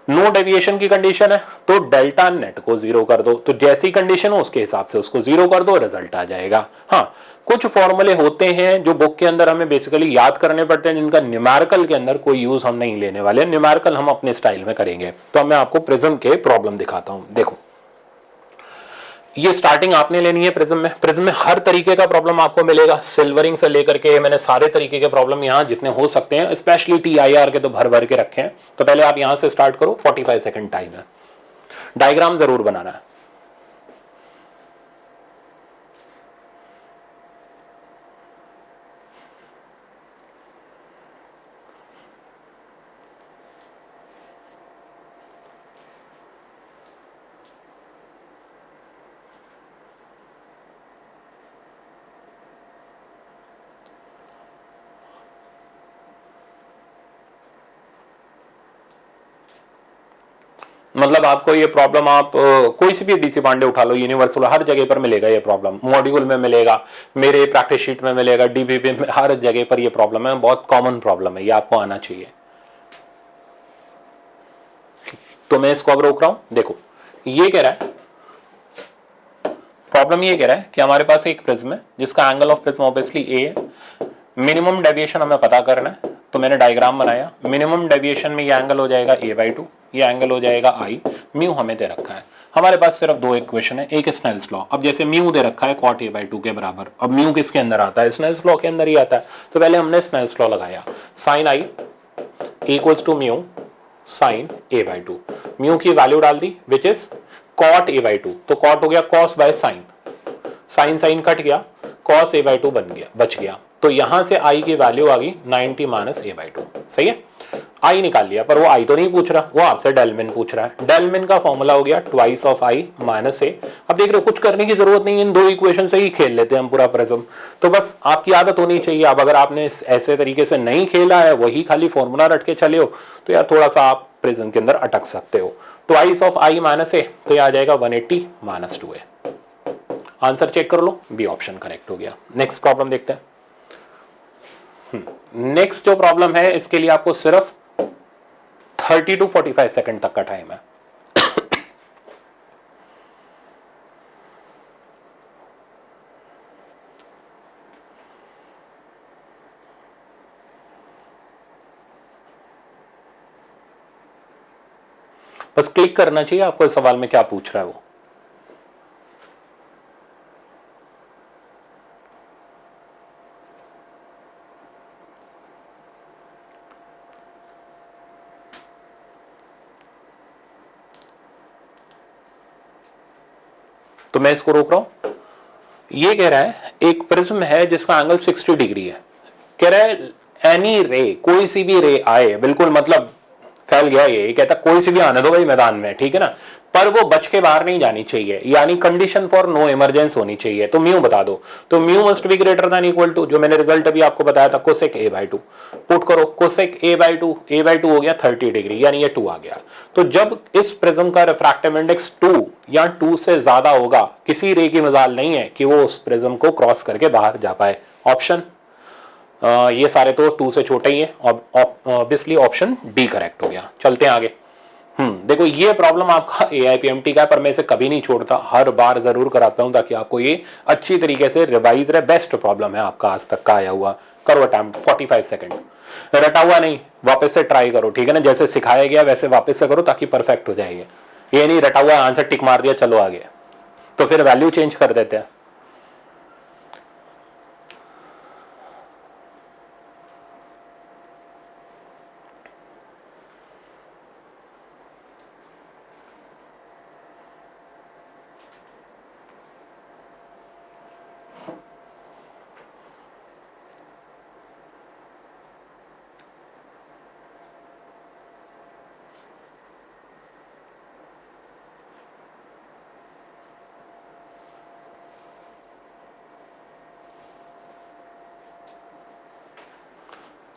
नो डेविएशन की कंडीशन है तो डेल्टा नेट को जीरो कर दो, तो जैसी कंडीशन हो उसके हिसाब से उसको जीरो कर दो, रिजल्ट आ जाएगा। हाँ, कुछ फॉर्मूले होते हैं जो बुक के अंदर हमें बेसिकली याद करने पड़ते हैं, जिनका न्यूमेरिकल के अंदर कोई यूज हम नहीं लेने वाले, न्यूमेरिकल हम अपने स्टाइल में करेंगे। तो मैं आपको प्रिज्म के प्रॉब्लम दिखाता हूं। देखो ये स्टार्टिंग आपने लेनी है प्रिज्म में, प्रिज्म में हर तरीके का प्रॉब्लम आपको मिलेगा, सिल्वरिंग से लेकर के मैंने सारे तरीके के प्रॉब्लम यहाँ जितने हो सकते हैं, स्पेशली TIR के तो भर भर के रखे हैं। तो पहले आप यहां से स्टार्ट करो, 45 सेकंड टाइम है, डायग्राम जरूर बनाना है। मतलब आपको ये प्रॉब्लम आप कोई सी भी डीसी पांडे उठा लो, यूनिवर्सल हर जगह पर मिलेगा ये प्रॉब्लम, मॉड्यूल में मिलेगा, मेरे प्रैक्टिस शीट में मिलेगा, डीबीपी में, हर जगह पर ये प्रॉब्लम है, बहुत कॉमन प्रॉब्लम है, ये आपको आना चाहिए। तो मैं इसको अब रोक रहा हूं। देखो ये कह रहा है, प्रॉब्लम ये कह रहा है कि हमारे पास एक प्रिज्म है जिसका एंगल ऑफ प्रिज्म ऑब्वियसली ए है, मिनिमम डेविएशन हमें पता करना है, तो मैंने डायग्राम बनाया, मिनिमम डेविएशन में ये एंगल हो जाएगा a/2, ये एंगल हो जाएगा I, म्यू हमें दे रखा है, हमारे पास सिर्फ दो इक्वेशन है, एक स्नेल्स लॉ। अब जैसे म्यू दे रखा है cot a/2 के बराबर, अब म्यू किसके अंदर आता है, स्नेल्स लॉ के अंदर ही आता है। तो पहले हमने स्नेल्स लॉ लगाया, sine I equals to mu sine a/2, mu की वैल्यू डाल दी विच इज cot a/2, तो cot हो गया cos by sine, sine sine cut गया, cos a/2 बन गया, बच गया। तो यहां से I की वैल्यू आ गई 90 माइनस a/2, सही है। I निकाल लिया, पर वो I तो नहीं पूछ रहा, वो आपसे डेलमिन पूछ रहा है। डेलमिन का फॉर्मूला हो गया twice of I minus a। अब देख रहे हो कुछ करने की जरूरत नहीं, इन दो इक्वेशन से ही खेल लेते हैं हम पूरा प्रिज्म। तो बस आपकी आदत होनी चाहिए, अब अगर आपने ऐसे तरीके से नहीं खेला है, वही खाली फॉर्मूला रट के चले हो, तो यार थोड़ा सा आप प्रिज्म के अंदर अटक सकते हो। Twice of I minus a, तो ये आ जाएगा 180 माइनस 2a। आंसर चेक कर लो, बी ऑप्शन करेक्ट हो गया। नेक्स्ट प्रॉब्लम देखते हैं। नेक्स्ट जो प्रॉब्लम है इसके लिए आपको सिर्फ 30 to 45 सेकंड तक का टाइम है। बस क्लिक करना चाहिए आपको इस सवाल में क्या पूछ रहा है वो। तो मैं इसको रोक रहा हूं। ये कह रहा है एक प्रिज्म है जिसका एंगल 60 डिग्री है, कह रहा है एनी रे, कोई सी भी रे आए, बिल्कुल मतलब फैल गया, ये कहता कोई सी भी आने दो भाई मैदान में, ठीक है ना, पर वो बच के बाहर नहीं जानी चाहिए, यानी कंडीशन फॉर नो इमरजेंस होनी चाहिए। तो म्यू बता दो, तो mu must be greater than equal to, जो मैंने रिजल्ट अभी आपको बताया था, कोसेक a/2 पुट करो, कोसेक a/2 हो गया 30 डिग्री, यानी ये 2 आ गया। तो जब इस प्रिज्म का रिफ्रैक्टिव इंडेक्स 2 या 2 से ज्यादा होगा, किसी रे की मजाल नहीं है कि वो उस प्रिज्म को क्रॉस करके बाहर जा पाए। ऑप्शन ये सारे तो 2 से छोटे ही है, ऑब्वियसली ऑप्शन डी करेक्ट हो गया। चलते हैं आगे। देखो ये प्रॉब्लम आपका AIPMT का है, पर मैं इसे कभी नहीं छोड़ता, हर बार जरूर कराता हूं ताकि आपको ये अच्छी तरीके से रिवाइज रहे। बेस्ट प्रॉब्लम है आपका आज तक का आया हुआ। करो अटेम्प्ट 45 सेकंड। रटा हुआ नहीं, वापस से ट्राई करो, ठीक है ना, जैसे सिखाया गया वैसे वापस से करो ताकि परफेक्ट हो जाएगी। ये नहीं रटा हुआ आंसर टिक मार दिया चलो आगे, तो फिर वैल्यू चेंज कर देते हैं।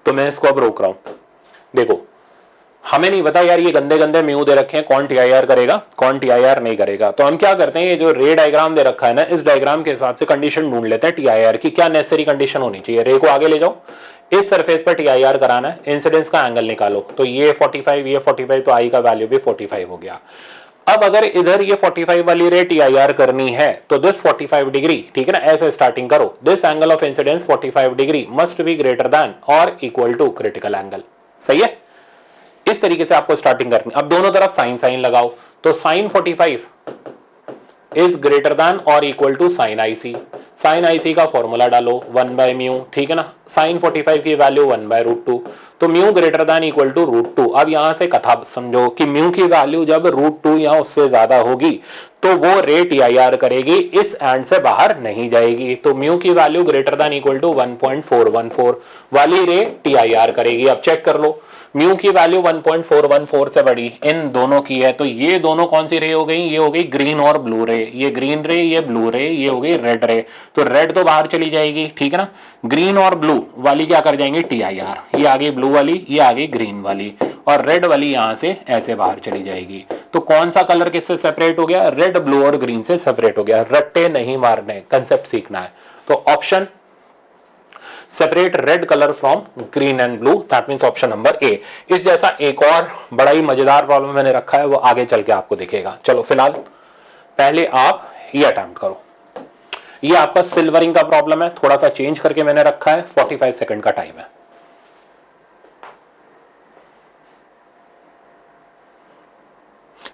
तो मैं इसको अब रोक रहा हूं। देखो हमें नहीं पता यार, ये गंदे गंदे म्यू दे रखे हैं, कौन टीआईआर करेगा कौन टीआईआर नहीं करेगा। तो हम क्या करते हैं, ये जो रे डायग्राम दे रखा है ना, इस डायग्राम के हिसाब से कंडीशन ढूंढ लेते हैं टीआईआर की, क्या नेसेसरी कंडीशन होनी चाहिए। रे को आगे ले जाओ, इस सरफेस पर टीआईआर कराना है, इंसिडेंस का एंगल निकालो, तो ये 45 ये 45, तो आई का वैल्यू भी 45 हो गया। अब अगर इधर ये 45 वाली रे टीआईआर करनी है तो दिस 45 डिग्री, ठीक है ना, ऐसे स्टार्टिंग करो, this angle of incidence 45 degree must be greater than और इक्वल टू क्रिटिकल एंगल। सही है, इस तरीके से आपको स्टार्टिंग करनी। अब दोनों तरफ साइन साइन लगाओ, तो साइन 45 इज ग्रेटर देन और equal to sine IC. Sine IC का फॉर्मूला डालो 1/μ, ठीक है ना, साइन 45 की वैल्यू 1/√2, तो mu greater than equal to √2। अब यहां से कथा समझो कि म्यू की वैल्यू जब √2 या उससे ज्यादा होगी तो वो रे टीआईआर करेगी, इस एंड से बाहर नहीं जाएगी। तो म्यू की value greater than equal to 1.414 वाली रे टीआईआर करेगी। अब चेक कर लो, म्यू की वैल्यू 1.414 से बड़ी इन दोनों की है, तो ये दोनों कौन सी रे हो गई, ये हो गई ग्रीन और ब्लू रे, ये ग्रीन रे ये ब्लू रे, ये हो गई रेड रे। तो रेड तो बाहर चली जाएगी, ठीक है ना, ग्रीन और ब्लू वाली क्या कर जाएंगे टीआईआर, ये आ गई ब्लू वाली, ये आ गई ग्रीन वाली, और रेड वाली यहां से ऐसे बाहर चली जाएगी। तो कौन सा कलर किससे सेपरेट हो गया, रेड ब्लू और ग्रीन से सेपरेट हो गया। रट्टे नहीं मारने, कंसेप्ट सीखना है। तो option separate red colour from green and blue, that means option number A. इस जैसा एक और बड़ा ही मजेदार प्रॉब्लम मैंने रखा है, वो आगे चल के आपको दिखेगा। चलो फिलहाल पहले आप ये अटेम्प्ट करो। ये आपका सिल्वरिंग का प्रॉब्लम है, थोड़ा सा चेंज करके मैंने रखा है, 45 सेकंड का टाइम है।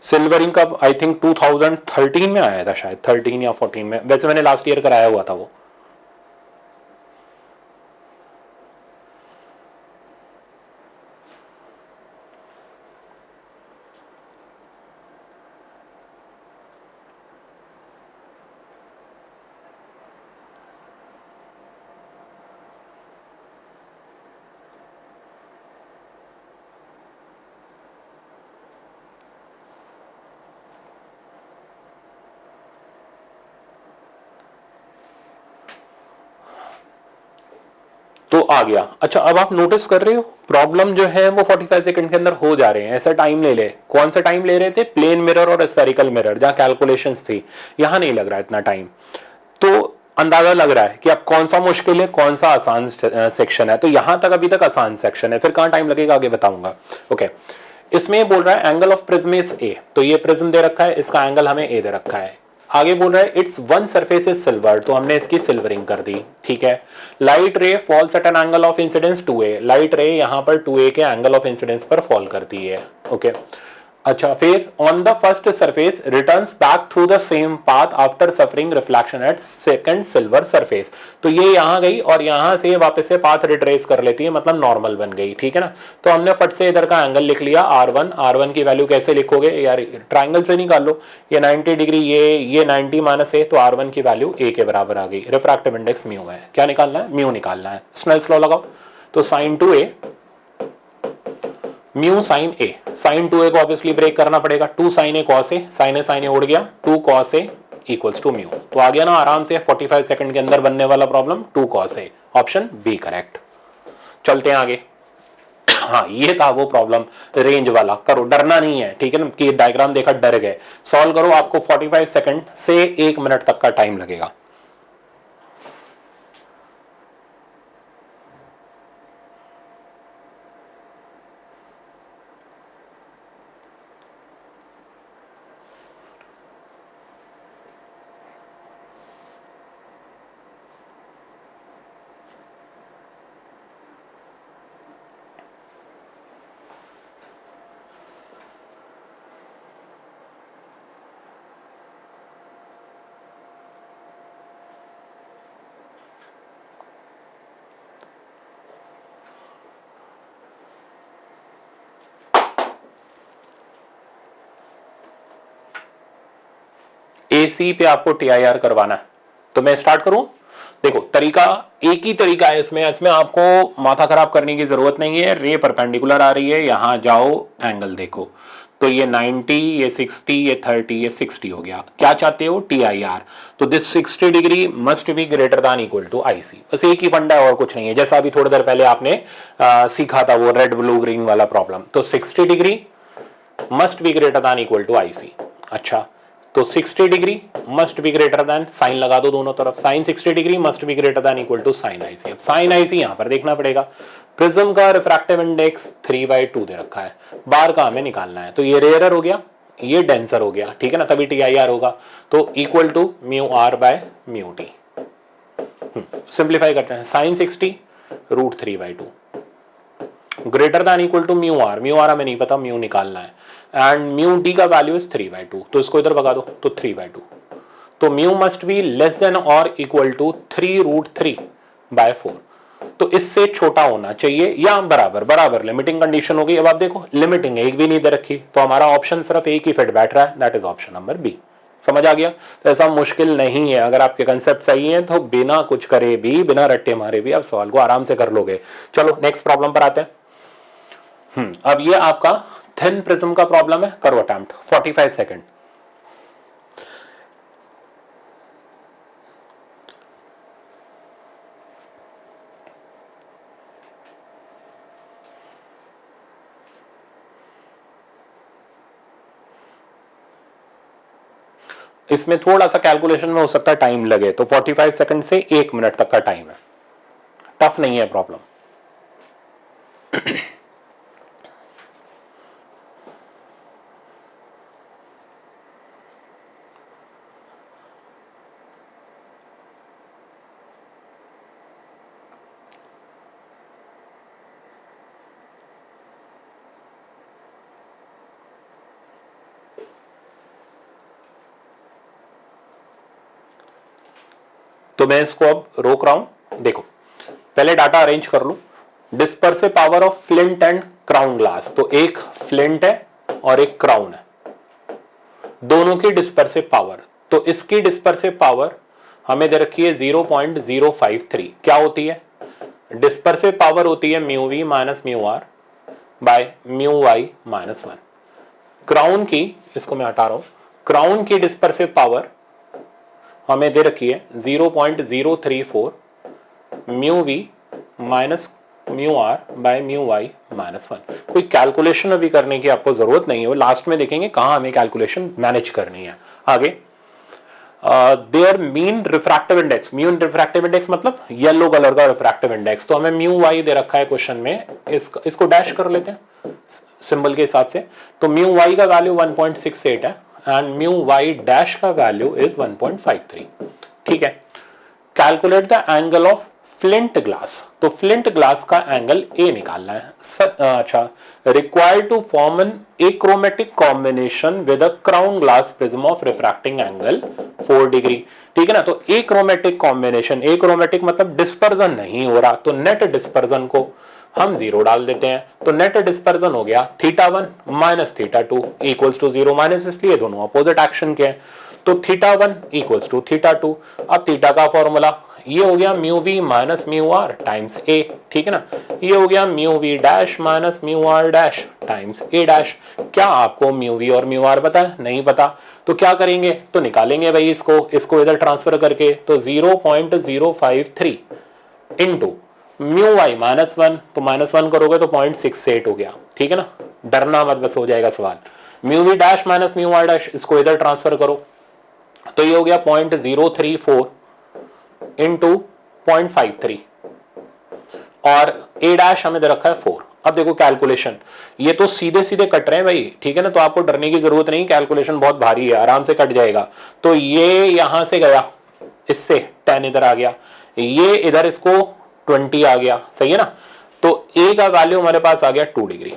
सिल्वरिंग का आई थिंक 2013 में आया था शायद, 13 या 14 में, वैसे मैंने लास्ट ईयर कराया हुआ था वो। तो आ गया। अच्छा अब आप नोटिस कर रहे हो प्रॉब्लम जो है वो 45 सेकंड के अंदर हो जा रहे हैं। ऐसा टाइम ले ले, कौन सा टाइम ले रहे थे, प्लेन मिरर और स्फेरिकल मिरर जहां कैलकुलेशंस थी, यहां नहीं लग रहा इतना टाइम। तो अंदाजा लग रहा है कि अब कौन सा मुश्किल है कौन सा आसान सेक्शन है। तो यहां तक अभी तक आसान सेक्शन है, फिर कहां टाइम लगेगा आगे बताऊंगा। ओके, इसमें बोल रहा है angle of prism is a, तो ये प्रिज्म दे रखा है, इसका एंगल हमें ए दे रखा है। आगे बोल रहा है it's one surface is silver, तो हमने इसकी सिल्वरिंग कर दी, ठीक है। Light ray falls at an angle of incidence 2a, light ray यहां पर 2a के एंगल ऑफ इंसिडेंस पर फॉल करती है। ओके, अच्छा फिर on the first surface returns back through the same path after suffering reflection at second silver surface, तो ये यहां गई और यहां से वापस से पाथ रिट्रेस कर लेती है, मतलब नॉर्मल बन गई, ठीक है ना। तो हमने फट से इधर का एंगल लिख लिया R1। R1 की वैल्यू कैसे लिखोगे यार, ट्राइंगल से निकाल लो, ये 90 डिग्री, ये 90 माइनस है, तो R1 की वैल्यू a के बराबर आ गई। रिफ्रैक्टिव इंडेक्स म्यू है, क्या निकालना है, म्यू निकालना है। स्नेल्स लॉ लगाओ, तो sin 2a mu sine A, sine 2a को ऑब्वियसली ब्रेक करना पड़ेगा, 2 sine A cos A, sine A उड़ गया, 2 cos A equals to mu. तो आ गया ना आराम से 45 सेकंड के अंदर बनने वाला प्रॉब्लम, 2 कॉस ए, ऑप्शन बी करेक्ट। चलते हैं आगे। हाँ ये था वो प्रॉब्लम रेंज वाला, करो, डरना नहीं है, ठीक है ना, कि डायग्राम देखा डर गए, सॉल्व करो, आपको 45 सेकंड से 1 मिनट तक का टाइम लगेगा। AC पे आपको TIR करवाना है। तो मैं स्टार्ट करूं? देखो तरीका एक ही तरीका है इसमें आपको माथा खराब करने की जरूरत नहीं है। रे परपेंडिकुलर आ रही है, यहां जाओ, एंगल देखो, तो ये 90, ये 60, ये 30, ये 60 हो गया। क्या चाहते हो? TIR। तो this 60 degree must be greater than equal to IC। बस एक ही फंडा है और कुछ नहीं है, जैसा अभी थोड़ी देर पहले आपने सीखा था वो रेड ब्लू ग्रीन वाला प्रॉब्लम। तो 60 degree must be greater than equal to IC। अच्छा, तो 60 degree must be greater than, sine लगा दो दोनों तरफ, sine 60 degree must be greater than equal to sine IC। अब साइन IC यहां पर देखना पड़ेगा। प्रिज्म का रिफ्रैक्टिव इंडेक्स 3/2 दे रखा है, बार का हमें निकालना है। तो ये रेयरर हो गया, ये डेंसर हो गया, ठीक है ना, तभी TIR होगा। तो equal to mu R by mu T. Simplify करते हैं, sine 60 √3/2 greater than equal to mu R हमें नहीं पता, म्यू निकालना है, एंड म्यू डी का वैल्यू इज 3/2। तो इसको इधर भगा दो, तो 3/2। तो mu must be less than और इक्वल टू 3√3/4। तो इससे छोटा होना चाहिए या बराबर। बराबर लिमिटिंग कंडीशन हो गई। अब आप देखो लिमिटिंग एक भी नहीं दे रखी, तो हमारा ऑप्शन सिर्फ एक ही फिट बैठ रहा है, that is option number B. समझ आ गया? तो ऐसा मुश्किल नहीं है, अगर आपके कंसेप्ट सही हैं तो बिना कुछ करे भी, बिना रट्टे मारे भी आप सवाल को आराम से कर लोगे। चलो नेक्स्ट प्रॉब्लम पर आते हैं। अब ये आपका थिन प्रिज्म का प्रॉब्लम है। करो अटेम्प्ट, 45 सेकंड। इसमें थोड़ा सा कैलकुलेशन में हो सकता है टाइम लगे, तो 45 सेकंड से 1 मिनट तक का टाइम है। टफ नहीं है प्रॉब्लम। तो मैं इसको अब रोक रहा हूं। देखो पहले डाटा अरेंज कर लूं। Dispersive power of flint and crown glass, तो एक फ्लिंट है और एक क्राउन है, दोनों की डिस्पर्सिव पावर। तो इसकी डिस्पर्सिव पावर हमें दे रखी है 0.053। क्या होती है? डिस्पर्सिव पावर होती है mu V minus mu R by mu Y minus 1। Crown की, इसको मैं हटा रहा हूं, क्राउन की डिस्पर्सिव पावर हमें दे रखी है 0.034 mu V minus mu R by mu Y minus 1। कोई कैलकुलेशन अभी करने की आपको जरूरत नहीं है, वो लास्ट में देखेंगे कहां हमें कैलकुलेशन मैनेज करनी है। आगे there mean refractive index, mean refractive index मतलब येलो कलर का रिफ्रैक्टिव इंडेक्स। तो हमें म्यू वाई दे रखा है क्वेश्चन में, इसको डैश कर लेते हैं सिंबल के हिसाब से। तो म्यू वाई का वैल्यू 1.68 है एंड म्यू वाई डैश का वैल्यू इज 1.53। ठीक है। Calculate the angle of flint glass, तो फ्लिंट ग्लास का एंगल ए निकालना है। अच्छा, required to form an achromatic combination with a crown glass prism of refracting angle 4 degree. ठीक है ना। तो एक्रोमेटिक कॉम्बिनेशन, एक्रोमेटिक मतलब डिस्पर्जन नहीं हो रहा, तो नेट डिस्पर्जन को हम 0 डाल देते हैं। तो नेट डिस्पर्जन हो गया θ1 माइनस θ2 इक्वल्स टू 0, माइनस इसलिए दोनों अपोजिट एक्शन के हैं। तो θ1 इक्वल्स टू θ2। अब थीटा का फॉर्मूला ये हो गया mu V minus mu R times A. ठीक है ना। ये हो गया mu V dash minus mu R dash times A dash. क्या आपको म्यू वी और म्यू आर पता है? नहीं पता। तो क्या करेंगे? तो निकालेंगे भाई इसको इधर ट्रांसफर करके। तो 0.053 इंटू म्यू वाई माइनस 1, तो माइनस 1 करोगे तो 0.68 हो गया। ठीक है ना। डरना मत, बस हो जाएगा सवाल। Mu V dash minus mu R dash, इसको इधर ट्रांसफर करो तो ये हो गया 0.034 इंटू 0.53 और ए डैश हमें दे रखा है 4। अब देखो कैलकुलेशन, ये तो सीधे सीधे कट रहे हैं भाई। ठीक है ना। तो आपको डरने की जरूरत नहीं, कैलकुलेशन बहुत भारी है, आराम से कट जाएगा। तो ये यहां से गया, इससे 10 इधर आ गया, ये इधर इसको 20 आ गया। सही है ना। तो ए का वैल्यू हमारे पास आ गया 2 डिग्री।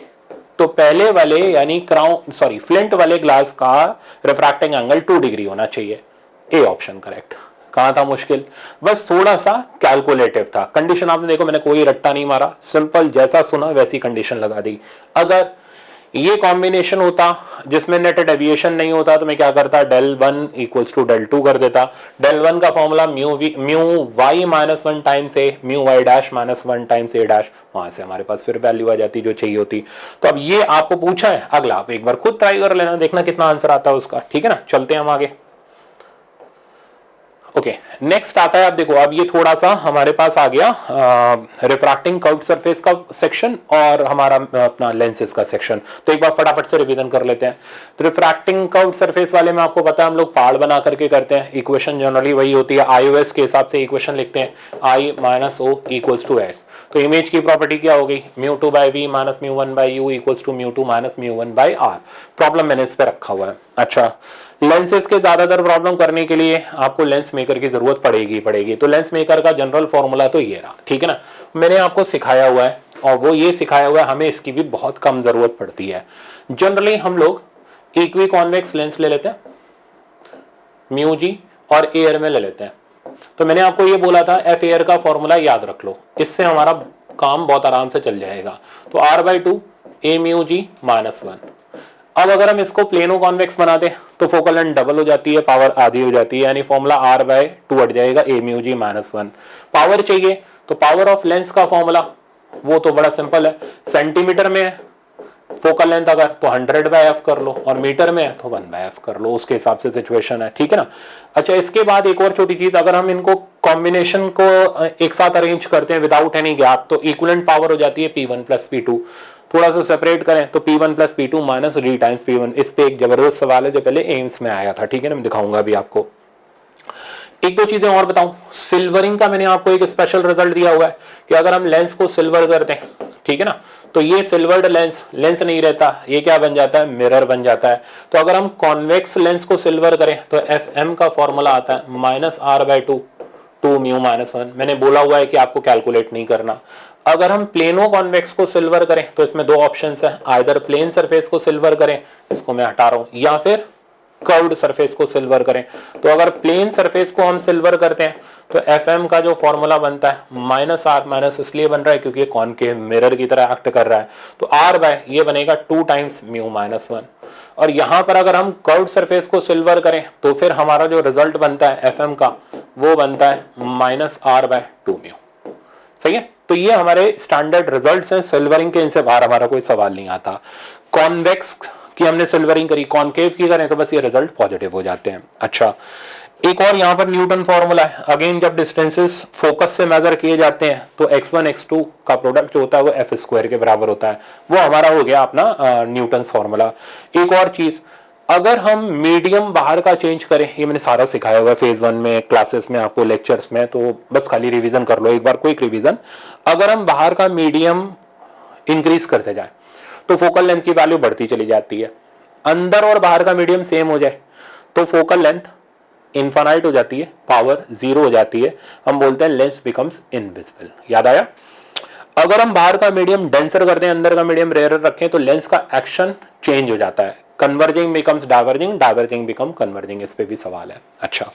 तो पहले वाले यानी फ्लिंट वाले ग्लास का रिफ्रैक्टिंग एंगल 2 डिग्री होना चाहिए। A option correct. कहां था मुश्किल? बस थोड़ा सा कैलकुलेटिव था। कंडीशन आपने देखो, मैंने कोई रट्टा नहीं मारा, सिंपल जैसा सुना वैसी कंडीशन लगा दी। अगर ये कॉम्बिनेशन होता जिसमें नेट डेविएशन नहीं होता तो मैं क्या करता, del 1 इक्वल्स टू del 2 कर देता। del 1 का formula mu Y minus 1 times A, mu Y dash minus 1 times A dash, वहां से हमारे पास फिर वैल्यू आ जाती जो चाहिए होती। तो अब ये आपको पूछा है, अगला आप एक बार खुद ट्राई कर लेना, देखना कितना आंसर आता है उसका, ठीक है ना। चलते हैं हम आगे। ओके, नेक्स्ट आता है, अब देखो अब ये थोड़ा सा हमारे पास आ गया रिफ्रैक्टिंग कर्व्ड सरफेस का सेक्शन और हमारा अपना लेंसेज का सेक्शन। तो एक बार फटाफट से रिवीजन कर लेते हैं। तो रिफ्रैक्टिंग कर्व्ड सरफेस वाले में आपको पता है हम लोग पहाड़ बना करके करते हैं, इक्वेशन जनरली वही होती है, iOS के हिसाब से इक्वेशन लिखते हैं, I minus O equals to S. तो इमेज की प्रॉपर्टी क्या हो गई, mu two by V minus mu one by U equals to mu two minus mu one by R. Problem मैंने इस पे रखा हुआ है। अच्छा, लेंसेज के ज्यादातर प्रॉब्लम करने के लिए आपको लेंस मेकर की जरूरत पड़ेगी। तो लेंस मेकर का जनरल फॉर्मूला तो ये रहा, ठीक है ना। मैंने आपको सिखाया हुआ है और वो ये सिखाया हुआ है, हमें इसकी भी बहुत कम जरूरत पड़ती है। जनरली हम लोग इक्वी कॉन्वेक्स लेंस ले लेते हैं, म्यू जी, और एयर में ले लेते हैं। तो मैंने आपको ये बोला था एफ एयर का फॉर्मूला याद रख लो, इससे हमारा काम बहुत आराम से चल जाएगा। तो R by two A mu G minus 1। अब अगर हम इसको प्लेनो कॉन्वेक्स बनाते तो फोकल लेंथ डबल हो जाती है, पावर आधी हो जाती है, यानी फॉर्मूला आर बाय 2 हट जाएगा, ए म्यू जी माइनस 1। पावर चाहिए तो पावर ऑफ लेंस का फॉर्मूला वो तो बड़ा सिंपल है, सेंटीमीटर में है फोकल लेंथ अगर तो 100 बाय एफ कर लो, और मीटर में है तो 1 बाय एफ कर लो, उसके हिसाब से सिचुएशन है, ठीक है ना। अच्छा, इसके बाद एक और छोटी चीज, अगर हम इनको कॉम्बिनेशन को एक साथ अरेंज करते हैं विदाउट एनी गैप तो इक्विवेलेंट पावर हो जाती है P1 प्लस P2। थोड़ा सा सेपरेट करें तो P1 plus P2 minus D times P1। इस पे एक जबरदस्त सवाल है जो पहले एम्स में आया था, ठीक है ना, मैं दिखाऊंगा अभी आपको। एक दो चीजें और बताऊं, सिल्वरिंग का मैंने आपको एक स्पेशल रिजल्ट दिया हुआ है कि अगर हम लेंस को सिल्वर करते हैं, ठीक है ना, तो ये सिल्वर्ड लेंस नहीं रहता, ये क्या बन जाता है, मिरर बन जाता है। तो अगर हम कॉन्वेक्स लेंस को सिल्वर करें तो एफ एम का फॉर्मूला आता है minus R by two mu minus 1। मैंने बोला हुआ है कि आपको कैलकुलेट नहीं करना। अगर हम प्लेनो कॉन्वेक्स को सिल्वर करें तो इसमें दो ऑप्शंस है, आइदर प्लेन सरफेस को सिल्वर करें, इसको मैं हटा रहा हूं, या फिर कर्व्ड सरफेस को सिल्वर करें। तो अगर प्लेन सरफेस को हम सिल्वर करते हैं तो एफ एम का जो फॉर्मूला बनता है माइनस आर, माइनस इसलिए बन रहा है क्योंकि ये कॉनकेव मिरर की तरह एक्ट कर रहा है, तो आर बाय ये बनेगा 2 टाइम्स म्यू माइनस 1। और यहां पर अगर हम कर्व्ड सरफेस को सिल्वर करें तो फिर हमारा जो रिजल्ट बनता है एफ एम का वो बनता है माइनस आर बाय 2 म्यू। सही है, तो ये हमारे स्टैंडर्ड रिजल्ट्स हैं सिल्वरिंग के, इनसे बाहर हमारा कोई सवाल नहीं आता। कॉन्वेक्स की हमने सिल्वरिंग करी, कॉनकेव की करें तो बस ये रिजल्ट पॉजिटिव हो जाते हैं। अच्छा, एक और यहाँ पर न्यूटन फॉर्मूला है, अगेन जब डिस्टेंसेस फोकस से मेजर किए जाते हैं तो x1 x2 का प्रोडक्ट जो होता है वो एफ स्क्वायर के बराबर होता है, वो हमारा हो गया अपना न्यूटन फॉर्मूला। एक और चीज, अगर हम मीडियम बाहर का चेंज करें, ये मैंने सारा सिखाया हुआ है फेज 1 में, क्लासेस में, आपको लेक्चर्स में, तो बस खाली रिवीजन कर लो एक बार, क्विक रिवीजन। अगर हम बाहर का मीडियम इंक्रीज करते जाए तो फोकल लेंथ की वैल्यू बढ़ती चली जाती है। अंदर और बाहर का मीडियम सेम हो जाए तो फोकल लेंथ इनफाइनाइट हो जाती है, पावर 0 हो जाती है, हम बोलते हैं लेंस बिकम्स इनविजिबल। याद आया? अगर हम बाहर का मीडियम डेंसर करते हैं, अंदर का मीडियम रेयर रखें तो लेंस का एक्शन चेंज हो जाता है, converging becomes diverging, diverging become converging. इस पे भी सवाल है। अच्छा,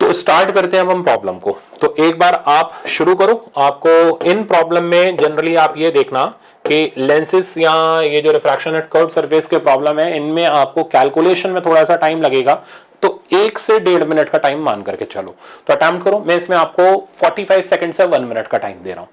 तो स्टार्ट करते हैं अब हम प्रॉब्लम को। तो एक बार आप शुरू करो। आपको इन प्रॉब्लम में जनरली आप ये देखना कि लेंसेस या ये जो रिफ्रैक्शन एट कर्व्ड सरफेस के प्रॉब्लम है, इनमें आपको कैलकुलेशन में थोड़ा सा टाइम लगेगा, तो 1 से 1.5 मिनट का टाइम मान करके चलो। तो अटेम्प्ट करो। मैं इसमें आपको 45 सेकंड से 1 मिनट का टाइम दे रहा हूं।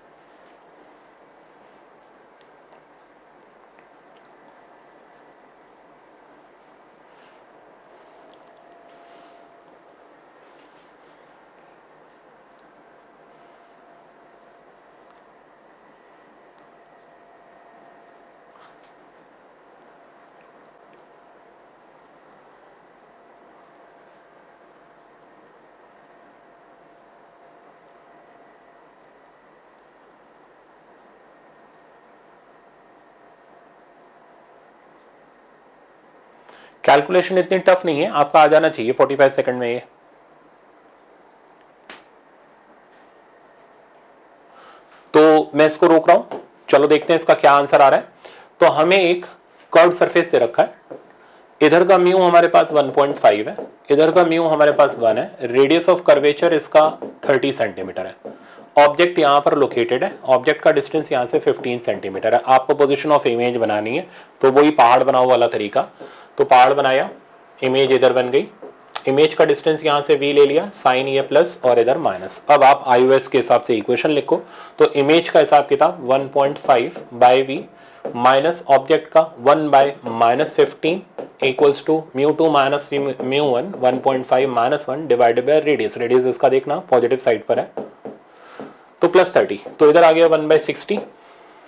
कैलकुलेशन इतनी टफ नहीं है, आपका आ जाना चाहिए 45 सेकंड में ये। तो मैं इसको रोक रहा हूं, चलो देखते हैं इसका क्या आंसर आ रहा है। तो हमें एक कर्व सरफेस से रखा है, इधर का म्यू हमारे पास 1.5 है, इधर का म्यू हमारे पास 1 है, रेडियस ऑफ कर्वेचर इसका 30 सेंटीमीटर है। ऑब्जेक्ट यहाँ पर लोकेटेड है, ऑब्जेक्ट का डिस्टेंस यहाँ से 15 सेंटीमीटर है। आपको पोजीशन ऑफ इमेज बनानी है, तो वही पहाड़ बनाओ वाला तरीका। तो पहाड़ बनाया, इमेज इधर बन गई, इमेज का डिस्टेंस यहाँ से v ले लिया, साइन ये प्लस और इधर माइनस। अब आप iOS के हिसाब से इक्वेशन लिखो, तो इमेज का हिसाब किताब 1.5 बाई वी माइनस ऑब्जेक्ट का 1 by minus 15 equals to mu two minus mu one 1.5 minus 1 divided by radius. Radius इसका देखना पॉजिटिव साइड पर है, तो प्लस 30, तो इधर आ गया 1/60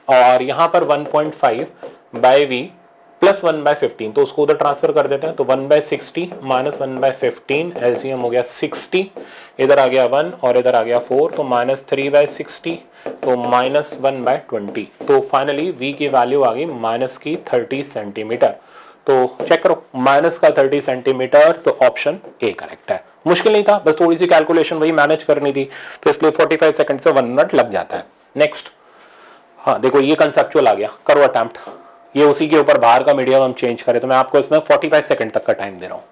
और यहाँ पर 1.5 बाई वी प्लस 1/15, तो उसको उधर ट्रांसफर कर देते हैं। तो 1/60 माइनस 1/15 एलसीएम हो गया 60, इधर आ गया 1 और इधर आ गया 4, तो माइनस 3/60, तो माइनस 1/20। तो फाइनली v की वैल्यू आ गई माइनस की 30 सेंटीमीटर। तो चेक करो, माइनस का 30 सेंटीमीटर, तो ऑप्शन ए करेक्ट है। मुश्किल नहीं था, बस थोड़ी सी कैलकुलेशन वही मैनेज करनी थी, तो इसलिए 45 सेकंड से 1 मिनट लग जाता है। नेक्स्ट, हाँ देखो ये कंसेप्चुअल आ गया, करो अटेम्प्ट। ये उसी के ऊपर बाहर का मीडियम हम चेंज करें, तो मैं आपको इसमें 45 सेकंड तक का टाइम दे रहा हूं।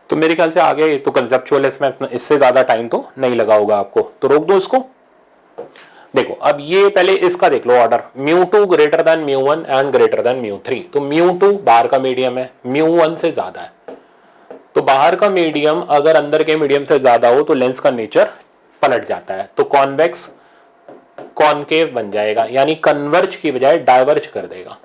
तो मेरे ख्याल से आगे तो कंसेप्चुअल, इसमें इससे ज्यादा टाइम तो नहीं लगा होगा आपको, तो रोक दो इसको। देखो अब ये पहले इसका देख लो order, mu two greater than mu one and greater than mu three. तो म्यू टू बाहर का मीडियम है, म्यू वन से ज्यादा है, तो बाहर का मीडियम अगर अंदर के मीडियम से ज्यादा हो तो लेंस का नेचर पलट जाता है, तो कॉन्वेक्स कॉनकेव बन जाएगा, यानी कन्वर्ज की बजाय डाइवर्ज कर देगा।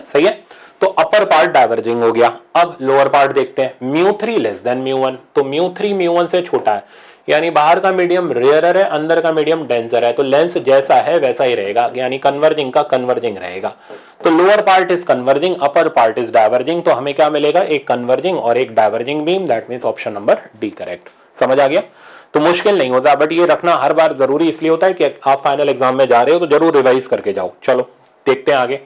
सही है, तो अपर पार्ट डाइवर्जिंग हो गया। अब लोअर पार्ट देखते हैं, mu three less than mu one, तो म्यू थ्री म्यू वन से छोटा है, यानी बाहर का मीडियम रेयरर है, अंदर का मीडियम डेंसर है, तो लेंस जैसा है वैसा ही रहेगा, यानी कन्वर्जिंग का कन्वर्जिंग रहेगा। तो lower part is converging, upper part is diverging, तो हमें क्या मिलेगा, एक कन्वर्जिंग और एक diverging beam, that means option number D correct. समझ आ गया, तो मुश्किल नहीं होता, बट ये रखना हर बार जरूरी इसलिए होता है कि आप फाइनल एग्जाम में जा रहे हो तो जरूर रिवाइज करके जाओ। चलो देखते हैं आगे।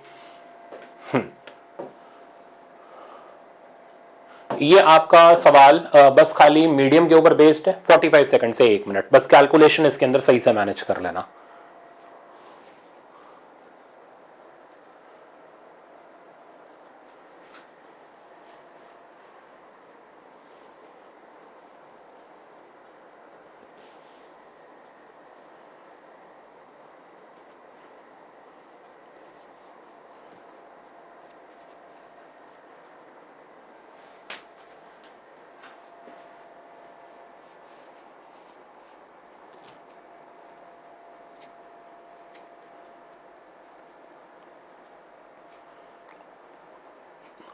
ये आपका सवाल बस खाली मीडियम के ऊपर बेस्ड है, 45 सेकंड से 1 मिनट, बस कैलकुलेशन इसके अंदर सही से मैनेज कर लेना।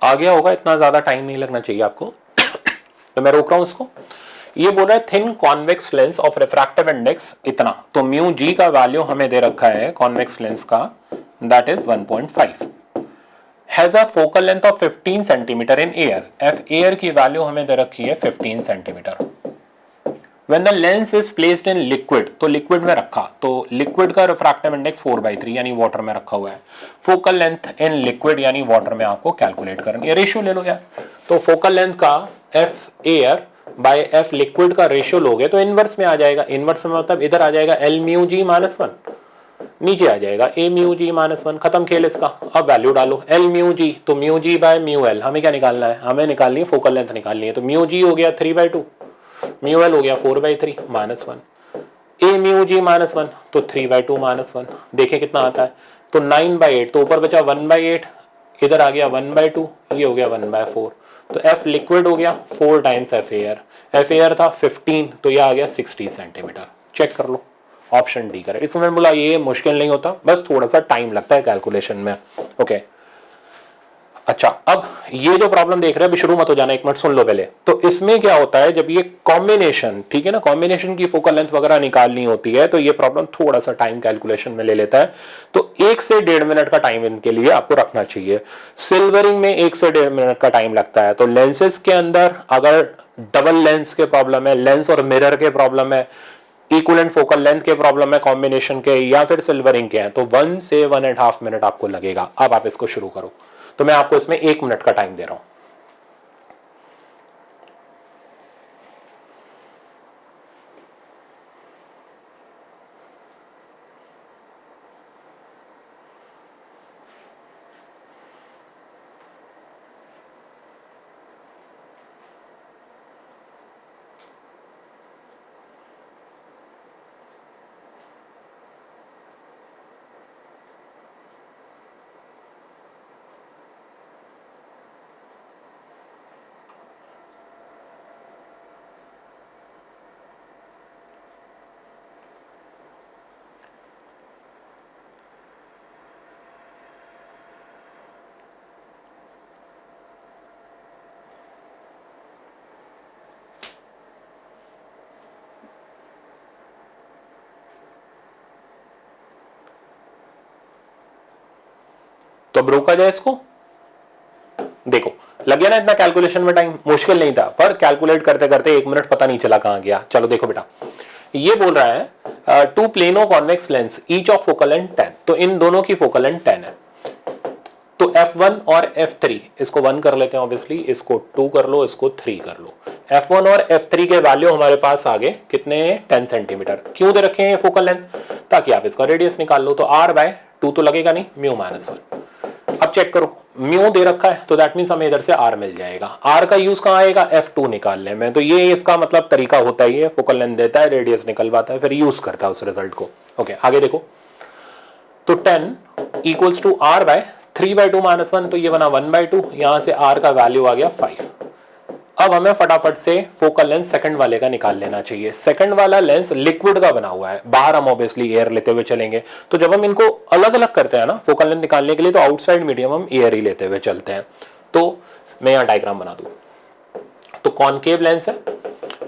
आ गया होगा, इतना ज्यादा टाइम नहीं लगना चाहिए आपको। तो मैं रोक रहा हूं इसको। ये बोल रहा है thin convex lens of refractive index इतना, तो म्यू जी का वैल्यू हमें दे रखा है कॉन्वेक्स लेंस का, that is 1.5, has a focal length of 15 centimetre in air, F air की वैल्यू हमें दे रखी है 15 centimetre. When the lens is placed in liquid, तो लिक्विड में रखा, तो लिक्विड का रिफ्रैक्टिव इंडेक्स 4/3 यानी वाटर में रखा हुआ है। फोकल लेंथ इन लिक्विड यानी वाटर में आपको कैलकुलेट करनी है, रेशियो ले लो यार। तो फोकल लेंथ का F air by F liquid का रेशियो लोगे तो इनवर्स में आ जाएगा। इनवर्स में मतलब इधर आ जाएगा एल म्यू जी माइनस 1, नीचे आ जाएगा ए म्यू जी माइनस 1, खत्म खेल इसका। अब वैल्यू डालो एल म्यू जी, तो mu G by mu L, हमें क्या निकालना है, हमें निकालनी है फोकल लेंथ निकालनी है। तो म्यू जी हो गया 3/2, म्यू एल हो गया 4/3 माइनस 1, ए म्यू जी माइनस 1, तो 3/2 माइनस 1, देखें कितना आता है, तो 9/8, तो ऊपर बचा 1/8, इधर आ गया 1/2, ये हो गया 1/4, तो एफ लिक्विड हो गया 4 टाइम्स एफ एयर था 15, तो ये आ गया 60 सेंटीमीटर। चेक कर लो, ऑप्शन डी करें। इसमें बोला ये मुश्किल नहीं होता, बस थोड़ा सा टाइम लगता है कैलकुलेशन में। ओके अच्छा, अब ये जो प्रॉब्लम देख रहे हैं, अभी शुरू मत हो जाना, एक मिनट सुन लो पहले। तो इसमें क्या होता है, जब ये कॉम्बिनेशन, ठीक है ना, कॉम्बिनेशन की फोकल लेंथ वगैरह निकालनी होती है, तो ये प्रॉब्लम थोड़ा सा टाइम कैलकुलेशन में ले लेता है। तो 1 से 1.5 मिनट का टाइम इनके लिए आपको रखना चाहिए। सिल्वरिंग में 1 से 1.5 मिनट का टाइम लगता है। तो लेंसेज के अंदर अगर डबल लेंस के प्रॉब्लम है, लेंस और मिरर के प्रॉब्लम है, इक्विवेलेंट फोकल लेंथ के प्रॉब्लम है, कॉम्बिनेशन के या फिर सिल्वरिंग के हैं, तो 1 से 1.5 मिनट आपको लगेगा। अब आप इसको शुरू करो। तो मैं आपको इसमें 1 मिनट का टाइम दे रहा हूं। तो अब रोका जाए इसको। देखो, लग गया ना इतना कैलकुलेशन में टाइम, मुश्किल नहीं था, पर कैलकुलेट करते करते 1 मिनट पता नहीं चला कहां गया। चलो देखो बेटा, ये बोल रहा है two plano convex lens each of focal length 10। तो इन दोनों की फोकल लेंथ 10 है। तो F1 और F3, इसको 1 कर लेते हैं ऑब्वियसली, इसको 2 कर लो, इसको 3 कर लो। F1 और F3 के वैल्यू हमारे पास आगे कितने हैं, 10 सेंटीमीटर। क्यों दे रखे हैं ये फोकल लेंथ, ताकि आप इसका रेडियस निकाल लो। तो R/2 तो लगेगा नहीं, μ-1। अब चेक करो, म्यू दे रखा है, तो दैट मींस हमें इधर से आर मिल जाएगा। आर का यूज कहां आएगा, F2 निकालने में। तो ये इसका मतलब तरीका होता ही है, फोकल लेंथ देता है, रेडियस निकलवाता है, फिर यूज करता है उस रिजल्ट को। ओके, आगे देखो। तो 10 इक्वल्स टू R/3/2 -1, तो ये बना 1/2। यहां से R का वैल्यू आ गया 5। अब हमें फटाफट से फोकल लेंथ सेकंड वाले का निकाल लेना चाहिए। सेकंड वाला लेंस लिक्विड का बना हुआ है, बाहर हम ऑब्वियसली एयर लेते हुए चलेंगे। तो जब हम इनको अलग अलग करते हैं ना फोकल लेंथ निकालने के लिए, तो आउटसाइड मीडियम हम एयर ही लेते हुए चलते हैं। तो मैं यहां डायग्राम बना दूं। तो कॉनकेव लेंस है,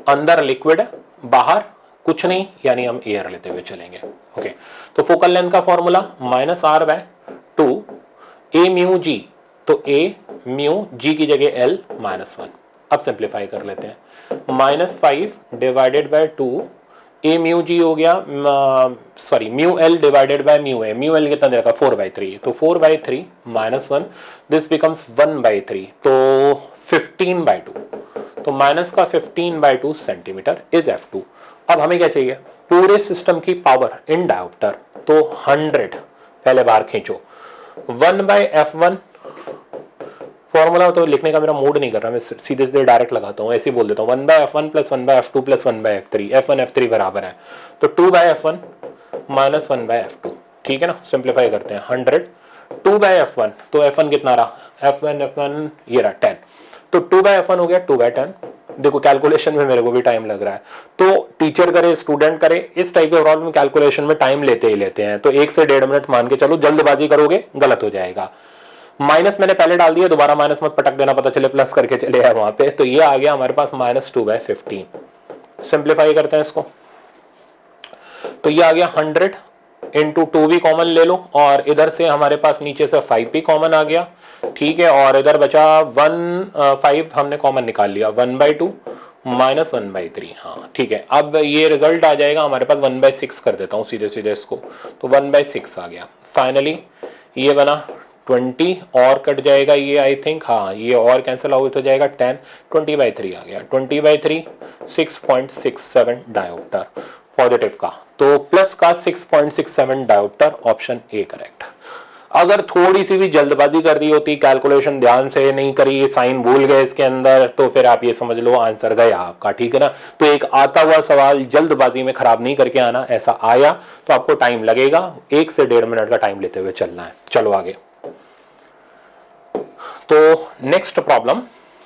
अंदर लिक्विड है, बाहर कुछ नहीं, यानी हम एयर लेते हुए चलेंगे। ओके, तो फोकल लेंथ का formula -R/2 a mu G. तो a म्यू जी की जगह L -1। अब सिंप्लीफाई कर लेते हैं, -5 डिवाइडेड बाय 2 ए म्यू जी हो गया, sorry mu L divided by mu A. Mu L कितना दे रखा, 4/3। तो 4/3 -1, दिस बिकम्स 1/3, तो 15/2। तो माइनस का 15/2 सेंटीमीटर इज F2। अब हमें क्या चाहिए, पूरे सिस्टम की पावर इन डायोप्टर। तो 100 पहले बाहर खींचो, 1/F1। फॉर्मूला तो लिखने का मेरा मूड नहीं कर रहा, मैं सीधे सीधे डायरेक्ट लगाता हूँ, ऐसे ही बोल देता हूँ, 1/F1 + 1/F2 + 1/F3। F1 F3 बराबर है, तो 2/F1 - 1/F2। ठीक है ना, सिंप्लीफाई करते हैं। 100 2/F1, तो F1 कितना रहा, F1 ये रहा 10। तो 2/F1 हो गया 2/10। देखो कैलकुलेशन में मेरे को भी टाइम लग रहा है, तो टीचर करे स्टूडेंट करे, इस टाइप के प्रॉब्लम कैलकुलेशन में टाइम लेते ही लेते हैं। तो 1 से 1.5 मिनट मान के चलो, जल्दबाजी करोगे गलत हो जाएगा। माइनस मैंने पहले डाल दिया, दोबारा माइनस मत पटक देना, पता चले प्लस करके चले आए वहां पे। तो ये आ गया हमारे पास -2/15। सिंप्लीफाई करते हैं इसको, तो ये आ गया 100 इंटू 2 भी कॉमन ले लो, और इधर से हमारे पास नीचे से 5 भी कॉमन आ गया। ठीक है, और इधर बचा 5 हमने कॉमन निकाल लिया, 1/2 -1/3। हाँ ठीक है, अब ये रिजल्ट आ जाएगा हमारे पास 1/6 कर देता हूँ सीधे सीधे इसको, तो 1/6 आ गया। फाइनली ये बना 20, और कट जाएगा ये, आई थिंक, हाँ ये और कैंसिल आउट हो जाएगा, 10, 20/3 आ गया। 20/3 6.67 डायोप्टर पॉजिटिव का, तो प्लस का 6.67 डायोप्टर, ऑप्शन ए करेक्ट। अगर थोड़ी सी भी जल्दबाजी कर दी होती, कैलकुलेशन ध्यान से नहीं करी, साइन भूल गए इसके अंदर, तो फिर आप ये समझ लो आंसर गया आपका। ठीक है ना, तो एक आता हुआ सवाल जल्दबाजी में खराब नहीं करके आना, ऐसा आया तो आपको टाइम लगेगा, 1 से 1.5 मिनट का टाइम लेते हुए चलना है। चलो आगे। तो नेक्स्ट प्रॉब्लम,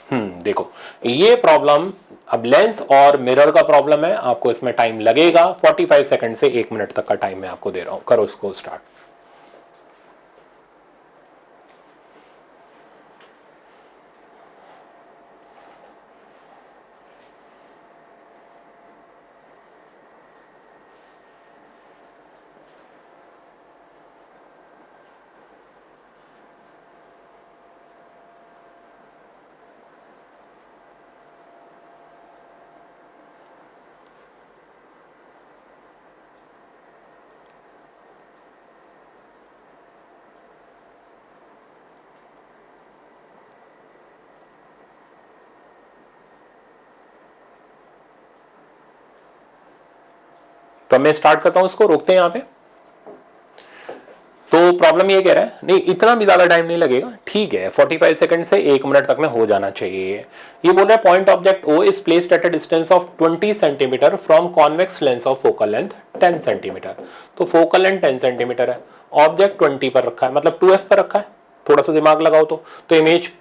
देखो ये प्रॉब्लम अब लेंस और मिरर का प्रॉब्लम है, आपको इसमें टाइम लगेगा 45 सेकंड से 1 मिनट तक का टाइम मैं आपको दे रहा हूं। करो इसको स्टार्ट। तो मैं स्टार्ट करता हूं, इसको रोकते हैं यहां पे। तो प्रॉब्लम ये कह रहा है नहीं इतना भी ज्यादा टाइम नहीं लगेगा, ठीक है 45 सेकंड से 1 मिनट तक में हो जाना चाहिए। ये बोल रहा है point object O is placed at a distance of 20 centimetre from convex lens of focal length 10 centimetre. तो फोकल लेंथ 10 सेंटीमीटर है, ऑब्जेक्ट 20 पर रखा है, मतलब 2f पर रखा है। थोड़ा सा दिमाग लगाओ तो इमेज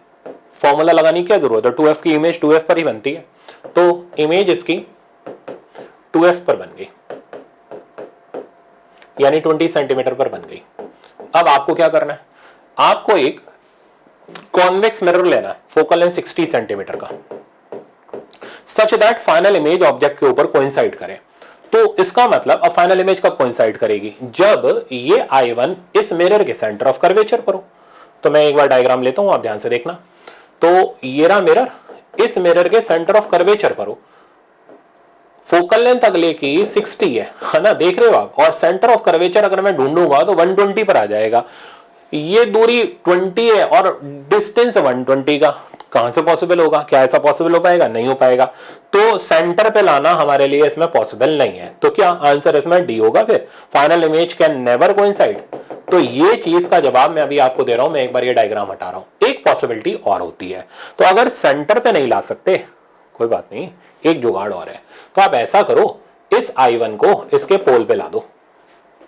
फॉर्मूला लगाने की क्या जरूरत है, 2f की इमेज 2f पर ही बनती है। तो इमेज इसकी 2f पर बन गई, यानी 20 सेंटीमीटर पर बन गई। अब आपको क्या करना है, आपको एक कॉन्वेक्स मिरर लेना है, फोकल लेंथ 60 सेंटीमीटर का, such that final image object के ऊपर कोइंसाइड करे। तो इसका मतलब अब फाइनल इमेज कब कोइंसाइड करेगी, जब ये I1 इस मिरर के सेंटर ऑफ कर्वेचर पर हो। तो मैं एक बार डायग्राम लेता हूं, आप ध्यान से देखना। तो ये रहा मिरर, इस मिरर के सेंटर ऑफ कर्वेचर पर हो, फोकल लेंथ अगले की 60 है ना, देख रहे हो आप, और सेंटर ऑफ कर्वेचर अगर मैं ढूंढूंगा तो 120 पर आ जाएगा। ये दूरी 20 है और डिस्टेंस 120 का, कहां से पॉसिबल होगा, क्या ऐसा पॉसिबल हो पाएगा, नहीं हो पाएगा। तो सेंटर पे लाना हमारे लिए इसमें पॉसिबल नहीं है, तो क्या आंसर इसमें डी होगा। फिर final image can never coincide. तो ये चीज का जवाब मैं अभी आपको दे रहा हूं, मैं एक बार ये डायग्राम हटा रहा हूं। एक पॉसिबिलिटी और होती है, तो अगर सेंटर पे नहीं ला सकते कोई बात नहीं, एक जुगाड़ और है। तो आप ऐसा करो, इस I1 को इसके पोल पे ला दो।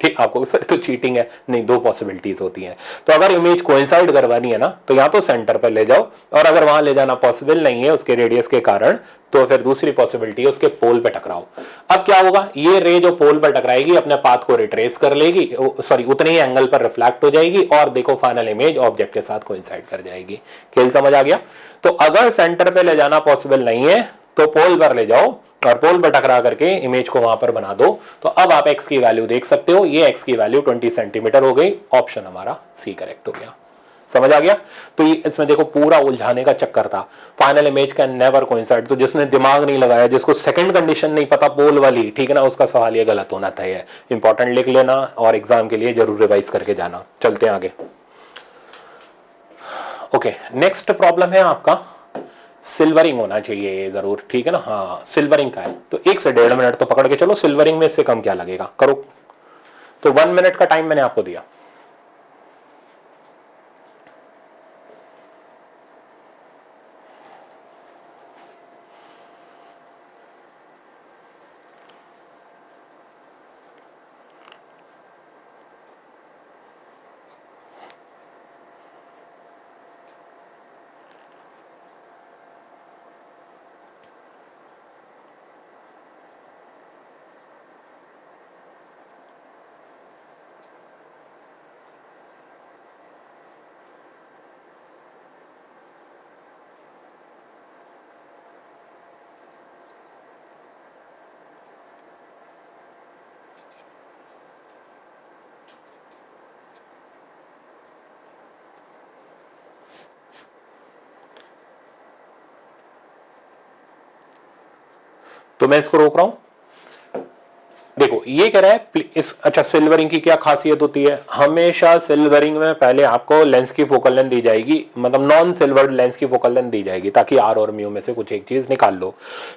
ठीक, आपको सर तो चीटिंग है, नहीं, दो पॉसिबिलिटीज होती हैं। तो अगर इमेज कोइंसाइड करवानी है ना, तो या तो सेंटर पर ले जाओ, और अगर वहां ले जाना पॉसिबल नहीं है उसके रेडियस के कारण, तो फिर दूसरी पॉसिबिलिटी है उसके पोल पे टकराओ। अब क्या होगा, ये रे जो पोल पर टकराएगी अपने पाथ को रिट्रेस कर लेगी, सॉरी उतने ही एंगल पर रिफ्लेक्ट हो जाएगी, और देखो फाइनल इमेज ऑब्जेक्ट के साथ कोइंसाइड कर जाएगी। खेल समझ आ गया। तो अगर सेंटर पे ले जाना पॉसिबल नहीं है तो पोल पर ले जाओ, और पोल पर टकरा करके इमेज को वहां पर बना दो। तो अब आप x की वैल्यू देख सकते हो, ये x की वैल्यू 20 सेंटीमीटर हो गई। ऑप्शन हमारा सी करेक्ट हो गया। समझ आ गया। तो ये इसमें देखो पूरा उलझाने का चक्कर था, final image can never coincide. तो जिसने दिमाग नहीं लगाया, जिसको सेकंड कंडीशन नहीं पता पोल वाली, ठीक है ना, उसका सवाल ये गलत होना था। ये इंपॉर्टेंट लिख लेना और एग्जाम के लिए जरूर रिवाइज करके जाना। चलते हैं आगे। ओके, नेक्स्ट प्रॉब्लम है आपका सिल्वरिंग होना चाहिए जरूर, ठीक है ना। हाँ, सिल्वरिंग का है, तो 1 से 1.5 मिनट तो पकड़ के चलो। सिल्वरिंग में इससे कम क्या लगेगा, करो। तो 1 मिनट का टाइम मैंने आपको दिया। तो मैं इसको रोक रहा हूं। देखो ये कह रहा है इस, अच्छा सिल्वरिंग की क्या खासियत होती है, हमेशा सिल्वरिंग में पहले आपको लेंस की फोकल लेंथ दी जाएगी, मतलब नॉन सिल्वर्ड लेंस की फोकल लेंथ दी जाएगी, ताकि आर और म्यू में से कुछ एक चीज निकाल लो।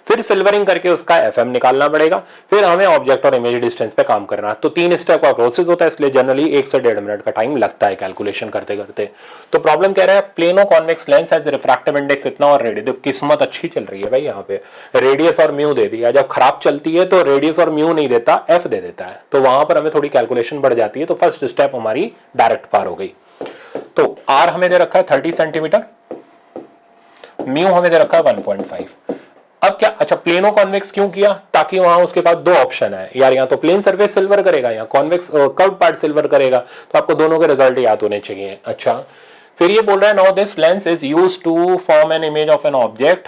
फिर सिल्वरिंग करके उसका एफएम निकालना पड़ेगा, फिर हमें ऑब्जेक्ट और इमेज डिस्टेंस पे काम करना है। तो 3 स्टेप का प्रोसेस होता है, इसलिए जनरली 1 से 1.5 मिनट का टाइम लगता है कैलकुलेशन करते करते। तो प्रॉब्लम कह रहा है plano convex lens has refractive index इतना और रेडियस, किस्मत अच्छी चल रही है भाई, यहाँ पे रेडियस और म्यू दे दिया। जब खराब चलती है तो रेडियस और म्यू नहीं देता, एफ दे देता है, तो वहां पर हमें थोड़ी कैलकुलेशन बढ़ जाती है। तो फर्स्ट स्टेप हमारी डायरेक्ट पार हो गई। तो आर हमें दे रखा है 30 सेंटीमीटर, म्यू हमें दे रखा है 1.5। अब क्या, अच्छा प्लेनो कॉन्वेक्स क्यों किया, ताकि वहां उसके पास 2 ऑप्शन है यार, या तो प्लेन सर्फेस सिल्वर करेगा या कॉन्वेक्स कर्व पार्ट सिल्वर करेगा। तो आपको दोनों के रिजल्ट याद होने चाहिए। अच्छा, फिर ये बोल रहा है now this lens is used to form an image of an object,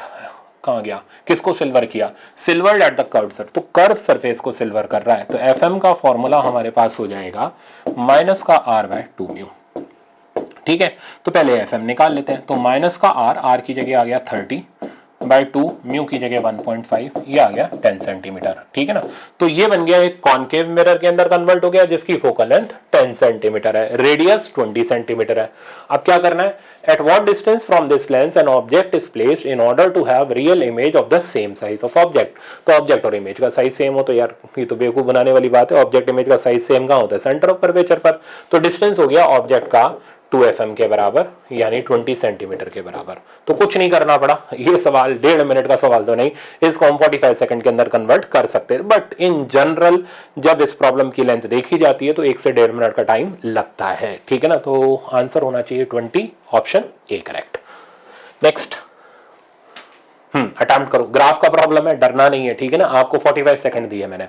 कहां गया, किसको सिल्वर किया, silver at the curve sir, तो कर्व सरफेस को सिल्वर कर रहा है। तो एफ एम का फॉर्मूला हमारे पास हो जाएगा माइनस का आर बाय 2 म्यू। ठीक है, तो पहले एफ एम निकाल लेते हैं। तो माइनस का आर की जगह आ गया 30 बाय 2, म्यू की जगह 1.5, ये आ गया 10 सेंटीमीटर। ठीक है ना, तो ये बन गया एक कॉन्केव मिरर के अंदर कन्वर्ट हो गया, जिसकी फोकल लेंथ 10 सेंटीमीटर है, रेडियस 20 सेंटीमीटर है। अब क्या करना है, At what distance from this lens an object is placed in order to have real image of the same size of object? तो ऑब्जेक्ट और इमेज का साइज सेम हो तो यार ये तो बेवकूफ बनाने वाली बात है, ऑब्जेक्ट इमेज का साइज सेम कहाँ होता है? सेंटर ऑफ कर्वेचर पर। तो डिस्टेंस हो गया ऑब्जेक्ट का 2 के बराबर यानी 20 सेंटीमीटर के बराबर। तो कुछ नहीं करना पड़ा, ये सवाल 1.5 मिनट का सवाल तो नहीं, इसको हम 45 सेकंड के अंदर कन्वर्ट कर सकते हैं। बट इन जनरल जब इस प्रॉब्लम की लेंथ देखी जाती है तो 1 से 1.5 मिनट का टाइम लगता है, ठीक है ना। तो आंसर होना चाहिए 20, option A correct. Next attempt करो, ग्राफ का प्रॉब्लम है, डरना नहीं है, ठीक है ना। आपको 45 सेकंड दिए मैंने।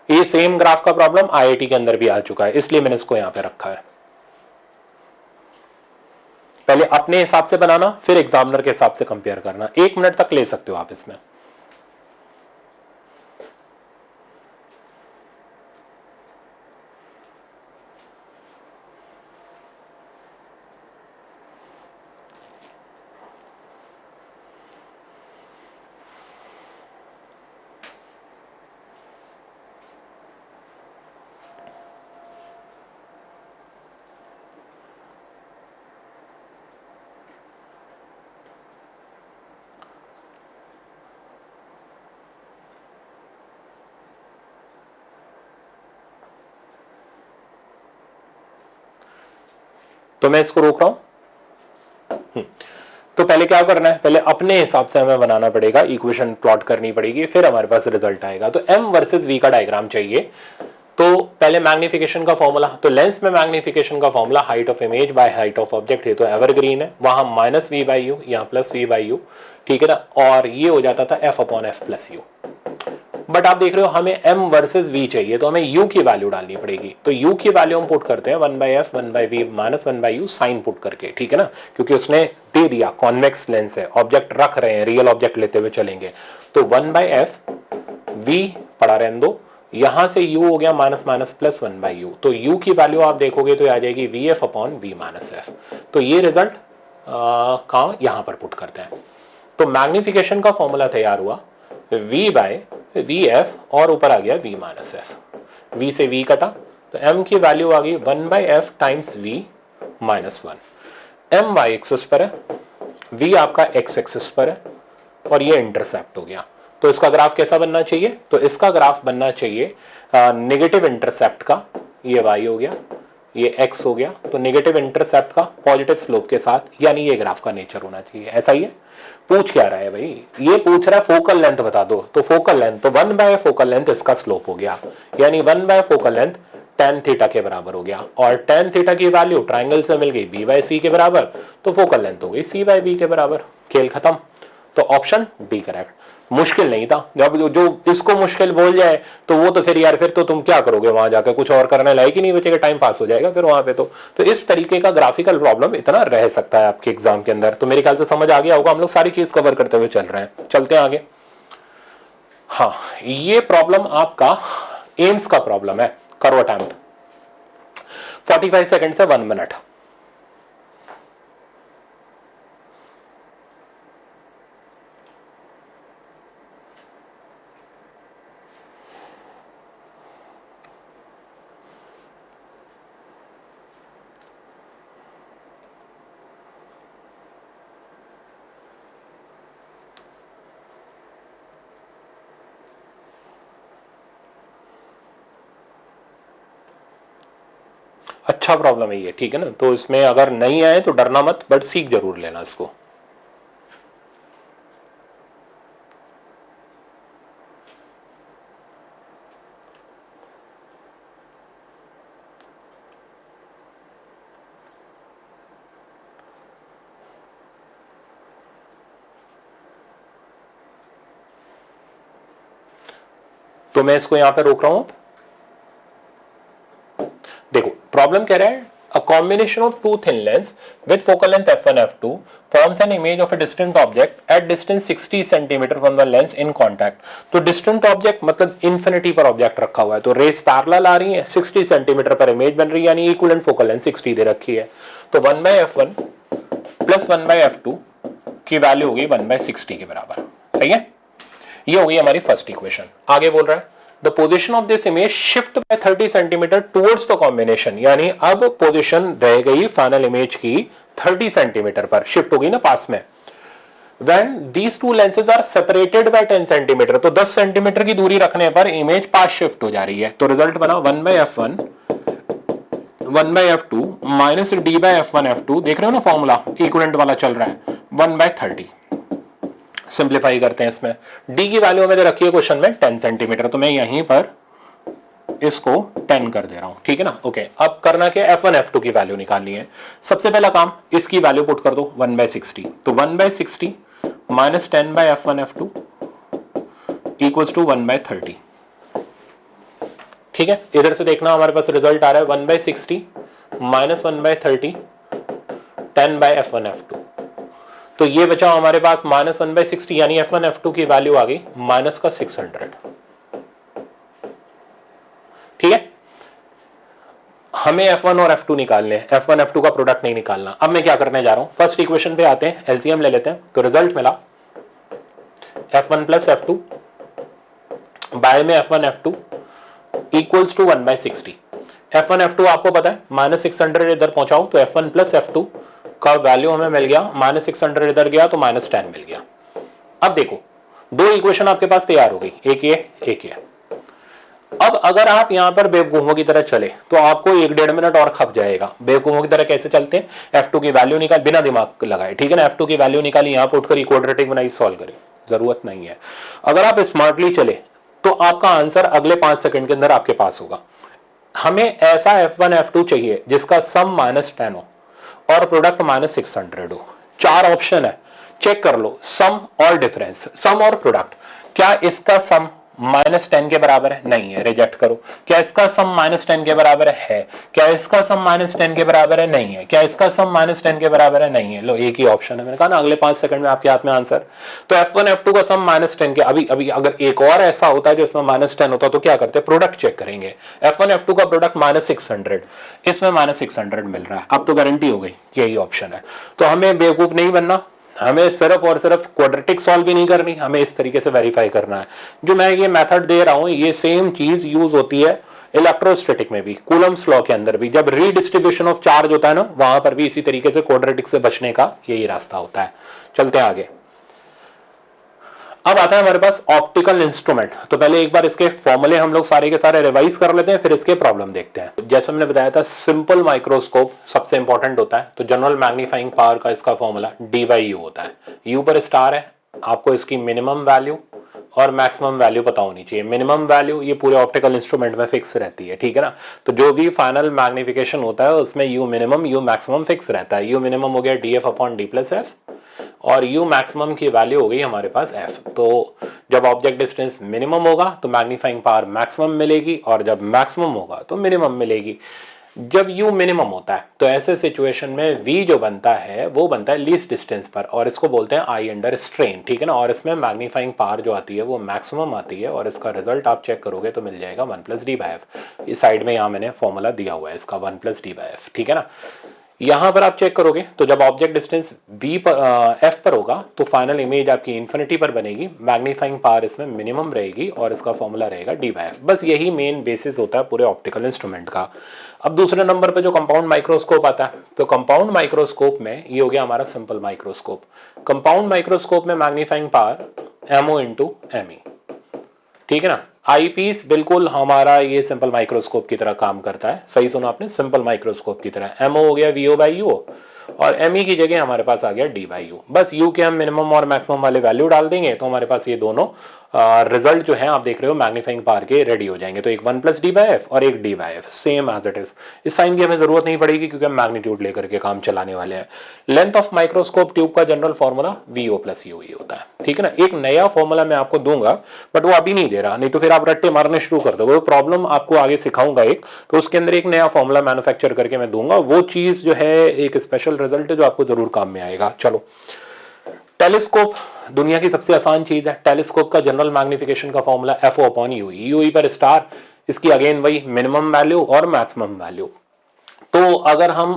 ये सेम ग्राफ का प्रॉब्लम आईआईटी के अंदर भी आ चुका है, इसलिए मैंने इसको यहां पे रखा है। पहले अपने हिसाब से बनाना, फिर एग्जामिनर के हिसाब से कंपेयर करना। 1 मिनट तक ले सकते हो आप इसमें। तो मैं इसको रोक रहा हूं। तो पहले क्या करना है, पहले अपने हिसाब से हमें बनाना पड़ेगा, इक्वेशन प्लॉट करनी पड़ेगी, फिर हमारे पास रिजल्ट आएगा। तो m वर्सेस v का डायग्राम चाहिए। तो पहले मैग्निफिकेशन का फॉर्मूला, तो लेंस में मैग्निफिकेशन का formula height of image by height of object है, तो एवरग्रीन है, वहां -v/u, यहाँ +v/u, ठीक है ना। और ये हो जाता था f/f+u। बट आप देख रहे हो हमें m वर्सेस v चाहिए, तो हमें u की वैल्यू डालनी पड़ेगी। तो u की वैल्यू हम पुट करते हैं 1/f 1/v -1/u sign put करके, ठीक है ना, क्योंकि उसने दे दिया कॉन्वेक्स लेंस है, ऑब्जेक्ट रख रहे हैं, रियल ऑब्जेक्ट लेते हुए चलेंगे। तो 1/f v पड़ा रहने दो, यहां से u हो गया -+1/u। तो u की वैल्यू आप देखोगे तो आ जाएगी vf/v-f। तो ये रिजल्ट कहाँ, यहां पर पुट करते हैं। तो मैग्निफिकेशन का फॉर्मूला तैयार हुआ v/vf और ऊपर आ गया v-f। v से v कटा तो m की वैल्यू आ गई 1/f times v-1। m y axis पर है, v आपका x एक्सिस पर है, और ये इंटरसेप्ट हो गया। तो इसका ग्राफ कैसा बनना चाहिए, तो इसका ग्राफ बनना चाहिए नेगेटिव इंटरसेप्ट का, ये y हो गया, ये x हो गया, तो नेगेटिव इंटरसेप्ट का पॉजिटिव स्लोप के साथ, यानी ये ग्राफ का नेचर होना चाहिए। ऐसा ही है। पूछ क्या रहा है भाई, ये पूछ रहा है फोकल लेंथ बता दो। तो फोकल लेंथ, तो 1/f फोकल लेंथ इसका स्लोप हो गया, यानी 1/f focal length tan theta के बराबर हो गया, और tan थीटा की वैल्यू ट्राइंगल से मिल गई b/c के बराबर, तो फोकल लेंथ हो गई c/b के बराबर। खेल खत्म। तो ऑप्शन डी करेक्ट। मुश्किल नहीं था, जब जो इसको मुश्किल बोल जाए तो वो तो फिर यार फिर तो तुम क्या करोगे वहां जाकर, कुछ और करने लायक ही नहीं बचेगा, टाइम पास हो जाएगा फिर वहां पे। तो इस तरीके का ग्राफिकल प्रॉब्लम इतना रह सकता है आपके एग्जाम के अंदर। तो मेरे ख्याल से समझ आ गया होगा, हम लोग सारी चीज कवर करते हुए चल रहे हैं। चलते हैं आगे। हाँ, ये प्रॉब्लम आपका एम्स का प्रॉब्लम है। करो अटेम्प्ट। 45 सेकंड से 1 मिनट। अच्छा प्रॉब्लम है ये, ठीक है ना। तो इसमें अगर नहीं आए तो डरना मत, बट सीख जरूर लेना इसको। तो मैं इसको यहां पे रोक रहा हूं। देखो प्रॉब्लम कह रहा है a combination of two thin lens with focal length f1 f2 forms an image of a distant object at distance 60 cm from the lens in contact। तो distant object मतलब infinity पर ऑब्जेक्ट रखा हुआ है, तो रेस पैरेलल आ रही है, 60 centimetre पर इमेज बन रही है, यानी इक्विवेलेंट फोकल लेंथ 60 दे रखी है। तो 1/f1 प्लस 1/f2 की वैल्यू होगी 1/60 के बराबर। सही है, ये होगी हमारी फर्स्ट इक्वेशन। आगे बोल रहा है the position of this image shift by 30 centimetre towards the combination, यानी अब पोजिशन रह गई फाइनल इमेज की 30 सेंटीमीटर पर, शिफ्ट होगी ना पास में। When these two lenses are separated by 10 centimetre, तो 10 सेंटीमीटर की दूरी रखने पर इमेज पास शिफ्ट हो जा रही है। तो रिजल्ट बना 1/f1 1/f2 minus D bye f1 f2, देख रहे हो ना फॉर्मूला इक्विवेलेंट वाला चल रहा है, 1/30। सिंप्लीफाई करते हैं इसमें, डी की वैल्यू मैंने रखी है क्वेश्चन में 10 सेंटीमीटर, तो मैं यहीं पर इसको 10 कर दे रहा हूं, ठीक है ना। ओके, अब करना क्या, f1 f2 की वैल्यू निकालनी है। सबसे पहला काम, इसकी वैल्यू पुट कर दो 1/60, तो 1/60 minus 10/f1 f2 equals to 1/30। ठीक है, इधर से देखना हमारे पास रिजल्ट आ रहा है 1/60 माइनस 1/30 10/f1 f2, तो ये बचा हमारे पास माइनस 1/60, यानी f1 f2 की वैल्यू आ गई माइनस का 600। ठीक है, हमें f1 और f2 निकालने हैं, f1 f2 का प्रोडक्ट नहीं निकालना। अब मैं क्या करने जा रहा हूं, फर्स्ट इक्वेशन पे आते हैं, एलसीएम ले लेते हैं। तो रिजल्ट मिला f1 प्लस f2 बाय में f1 f2 equals to 1/60। f1 f2 आपको पता है माइनस 600 इधर पहुंचाओ तो f1 प्लस f2 का वैल्यू हमें मिल गया, माइनस 600 इधर गया तो माइनस 10 मिल गया। अब देखो, दो इक्वेशन आपके पास तैयार हो गई, एक ये एक ये। अब अगर आप यहां पर बेवकूफों की तरह चले तो आपको 1-1.5 मिनट और खप जाएगा। बेवकूफों की तरह कैसे चलते हैं, f2 की वैल्यू निकाल, बिना दिमाग लगाए, ठीक है ना, f2 की वैल्यू निकाली, यहां पुट कर क्वाड्रेटिक बनाई, सॉल्व करें, जरूरत नहीं है। अगर आप स्मार्टली चले तो आपका आंसर अगले 5 सेकंड के अंदर आपके पास होगा। हमें ऐसा f1 f2 चाहिए जिसका सम -10 हो और प्रोडक्ट -600 हो। 4 ऑप्शन है, चेक कर लो, सम और डिफरेंस, सम और प्रोडक्ट। क्या इसका सम -10 के बराबर है, नहीं है, रिजेक्ट करो। क्या इसका सम -10 के बराबर है, क्या इसका सम -10 के बराबर है, नहीं है। क्या इसका सम -10 के बराबर है, नहीं है। लो, एक ही ऑप्शन है, मैंने कहा ना अगले 5 सेकंड में आपके हाथ में आंसर। तो f1 f2 का सम -10 के, अभी अगर एक और ऐसा होता है जो इसमें -10 होता तो क्या करते, प्रोडक्ट चेक करेंगे। f1 f2 का प्रोडक्ट -600, इसमें -600 मिल रहा है, अब तो गारंटी हो गई यही ऑप्शन है। तो हमें बेवकूफ नहीं बनना, हमें सिर्फ और सिर्फ क्वाड्रेटिक सॉल्व भी नहीं करनी, हमें इस तरीके से वेरीफाई करना है। जो मैं ये मेथड दे रहा हूं, ये सेम चीज यूज होती है इलेक्ट्रोस्टैटिक में भी, कूलम्स लॉ के अंदर भी, जब रीडिस्ट्रीब्यूशन ऑफ चार्ज होता है ना, वहां पर भी इसी तरीके से क्वाड्रेटिक से बचने का यही रास्ता होता है। चलते हैं आगे। अब आता है हमारे पास ऑप्टिकल इंस्ट्रूमेंट। तो पहले एक बार इसके फॉर्मूले हम लोग सारे के सारे रिवाइज कर लेते हैं, फिर इसके प्रॉब्लम देखते हैं। जैसे मैंने बताया था, सिंपल माइक्रोस्कोप सबसे इंपॉर्टेंट होता है, तो जनरल मैग्नीफाइंग पावर का इसका फॉर्मूला dy/u होता है। u पर स्टार है, आपको इसकी मिनिमम वैल्यू और मैक्सिमम वैल्यू पता होनी चाहिए। मिनिमम वैल्यू ये पूरे ऑप्टिकल इंस्ट्रूमेंट में फिक्स रहती है, ठीक है ना। तो जो भी फाइनल मैग्निफिकेशन होता है उसमें u minimum u maximum fix रहता है। u मिनिमम हो गया df/d+f और u मैक्सिमम की वैल्यू हो गई हमारे पास f। तो जब ऑब्जेक्ट डिस्टेंस मिनिमम होगा तो मैग्नीफाइंग पावर मैक्सिमम मिलेगी, और जब मैक्सिमम होगा तो मिनिमम मिलेगी। जब u मिनिमम होता है तो ऐसे सिचुएशन में v जो बनता है वो बनता है लीस्ट डिस्टेंस पर, और इसको बोलते हैं आई अंडर स्ट्रेन, ठीक है ना। और इसमें मैग्नीफाइंग पावर जो आती है वो मैक्सिमम आती है, और इसका रिजल्ट आप चेक करोगे तो मिल जाएगा 1 + d/f। इस साइड में यहाँ मैंने फॉर्मूला दिया हुआ है इसका 1 + d/f, ठीक है ना। यहां पर आप चेक करोगे तो जब ऑब्जेक्ट डिस्टेंस v पर f पर होगा तो फाइनल इमेज आपकी इन्फिनिटी पर बनेगी, मैग्नीफाइंग पावर इसमें मिनिमम रहेगी, और इसका फॉर्मूला रहेगा d/f। बस यही मेन बेसिस होता है पूरे ऑप्टिकल इंस्ट्रूमेंट का। अब दूसरे नंबर पे जो कंपाउंड माइक्रोस्कोप आता है, तो कंपाउंड माइक्रोस्कोप में ये हो गया हमारा सिंपल माइक्रोस्कोप। कंपाउंड माइक्रोस्कोप में मैग्नीफाइंग पावर MO × ME, ठीक है ना। आईपीस बिल्कुल हमारा ये सिंपल माइक्रोस्कोप की तरह काम करता है, सही सुना आपने, सिंपल माइक्रोस्कोप की तरह। MO हो गया VO/U और ME की जगह हमारे पास आ गया d/u। बस u के हम मिनिमम और मैक्सिमम वाले वैल्यू डाल देंगे तो हमारे पास ये दोनों रिजल्ट जो है आप देख रहे हो मैग्नीफाइंग पावर के रेडी हो जाएंगे। तो एक 1 + d/f और एक d/f, same as it is. इस साइन की हमें जरूरत नहीं पड़ेगी क्योंकि हम मैग्नीट्यूड लेकर के काम चलाने वाले हैं। लेंथ ऑफ माइक्रोस्कोप ट्यूब का जनरल फॉर्मूला VO + UE होता है, ठीक है ना। एक नया फॉर्मूला मैं आपको दूंगा बट वो अभी नहीं दे रहा, नहीं तो फिर आप रट्टे मारने शुरू कर दो। वो प्रॉब्लम आपको आगे सिखाऊंगा एक, तो उसके अंदर एक नया फॉर्मूला मैन्युफैक्चर करके मैं दूंगा। वो चीज जो है एक स्पेशल रिजल्ट है जो आपको जरूर काम में आएगा। चलो, टेलीस्कोप दुनिया की सबसे आसान चीज है। टेलीस्कोप का जनरल मैग्निफिकेशन का फॉर्मूला FO/UE। UE पर स्टार, इसकी अगेन वही मिनिमम वैल्यू और मैक्सिमम वैल्यू। तो अगर हम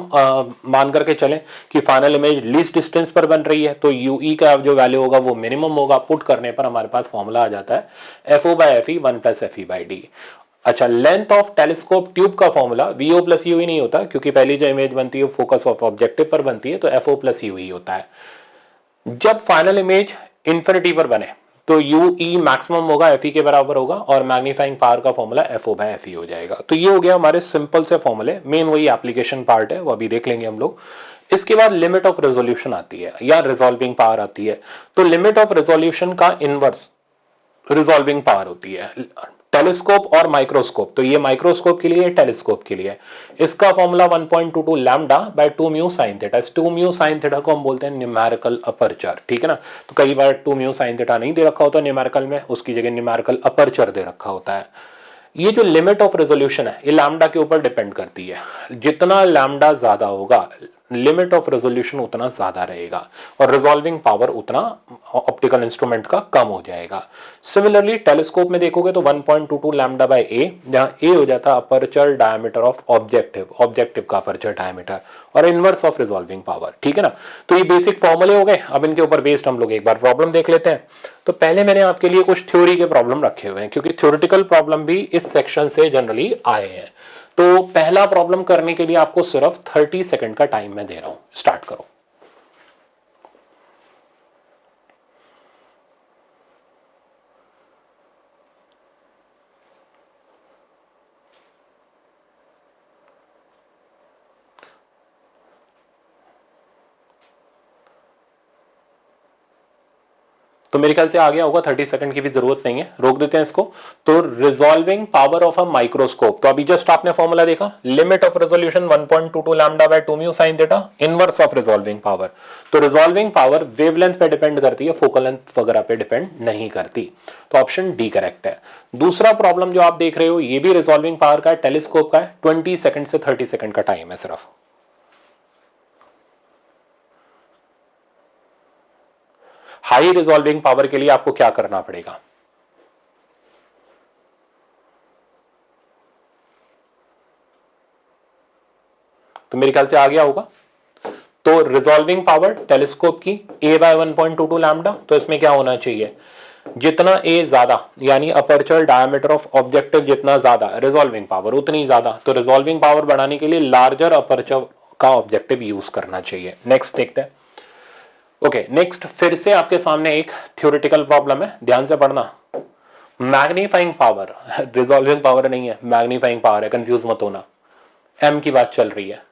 मान करके चलें कि फाइनल इमेज लीस्ट डिस्टेंस पर बन रही है तो यूई का जो वैल्यू होगा वो मिनिमम होगा। पुट करने पर हमारे पास फॉर्मूला आ जाता है F O by F E 1 plus F E by D. अच्छा, लेंथ ऑफ टेलीस्कोप ट्यूब का formula V O plus U ही नहीं होता, क्योंकि पहली जो इमेज बनती है फोकस ऑफ ऑब्जेक्टिव पर बनती है, तो एफ ओ प्लस यू ही होता है। जब फाइनल इमेज इंफिनिटी पर बने तो यू ई मैक्सिमम होगा, एफ ई के बराबर होगा, और मैग्नीफाइंग पावर का formula F O by F E हो जाएगा। तो ये हो गया हमारे सिंपल से फॉर्मूले, मेन वही एप्लीकेशन पार्ट है, वो अभी देख लेंगे हम लोग। इसके बाद लिमिट ऑफ रेजोल्यूशन आती है या रिजॉल्विंग पावर आती है। तो लिमिट ऑफ रेजोल्यूशन का इनवर्स रिजॉल्विंग पावर होती है। टेलीस्कोप और माइक्रोस्कोप, तो ये माइक्रोस्कोप के लिए, टेलीस्कोप के लिए, इसका formula 1.22 lambda by 2 mu sine theta. इस 2 म्यू साइन थीटा को हम बोलते हैं न्यूमेरिकल अपर्चर, ठीक है ना। तो कई बार 2 म्यू साइन थीटा नहीं दे रखा होता न्यूमेरिकल में, उसकी जगह न्यूमेरिकल अपर्चर दे रखा होता है। ये जो लिमिट ऑफ रेजोल्यूशन है ये लैम्डा के ऊपर डिपेंड करती है। जितना लैम्डा ज्यादा होगा लिमिट ऑफ रेजोल्यूशन उतना ज्यादा रहेगा और रिजॉल्विंग पावर उतना ऑप्टिकल इंस्ट्रूमेंट का कम हो जाएगा। सिमिलरली टेलीस्कोप में देखोगे तो 1.22 लैम्डा बाय ए, जहां ए हो जाता है aperture diameter of objective, objective का अपर्चर डायमीटर, और इनवर्स ऑफ रिजॉल्विंग पावर, ठीक है ना। तो ये बेसिक फॉर्मूले हो गए। अब इनके ऊपर बेस्ड हम लोग एक बार प्रॉब्लम देख लेते हैं। तो पहले मैंने आपके लिए कुछ थ्योरी के प्रॉब्लम रखे हुए हैं, क्योंकि थ्योरेटिकल प्रॉब्लम भी इस सेक्शन से जनरली आए हैं। तो पहला प्रॉब्लम करने के लिए आपको सिर्फ 30 सेकंड का टाइम मैं दे रहा हूं, स्टार्ट करो। तो मेरे ख्याल से आ गया होगा, 30 सेकंड की भी जरूरत नहीं है, रोक देते हैं इसको। तो resolving power of a microscope, तो अभी जस्ट आपने फॉर्मूला देखा, limit of resolution 1.22 lambda by 2 mu sine theta, inverse of resolving power. तो रिजॉल्विंग पावर वेवलेंथ पे डिपेंड करती है, फोकल लेंथ वगैरह पे डिपेंड नहीं करती। तो ऑप्शन डी करेक्ट है। दूसरा प्रॉब्लम जो आप देख रहे हो ये भी रिजॉल्विंग पावर का है, टेलीस्कोप का है, 20 सेकंड से 30 सेकंड का टाइम है सिर्फ। हाई रिजॉल्विंग पावर के लिए आपको क्या करना पड़ेगा? तो मेरे ख्याल से आ गया होगा। तो रिजॉल्विंग पावर टेलीस्कोप की a बाय 1.22 लैम्डा, तो इसमें क्या होना चाहिए, जितना a ज्यादा यानी अपर्चर डायमीटर ऑफ ऑब्जेक्टिव जितना ज्यादा, रिजॉल्विंग पावर उतनी ज्यादा। तो रिजॉल्विंग पावर बढ़ाने के लिए लार्जर अपर्चर का ऑब्जेक्टिव यूज करना चाहिए। नेक्स्ट देखते हैं। ओके, नेक्स्ट फिर से आपके सामने एक थ्योरेटिकल प्रॉब्लम है, ध्यान से पढ़ना। मैग्नीफाइंग पावर, रिजॉल्विंग पावर नहीं है, मैग्नीफाइंग पावर है, कंफ्यूज मत होना, m की बात चल रही है।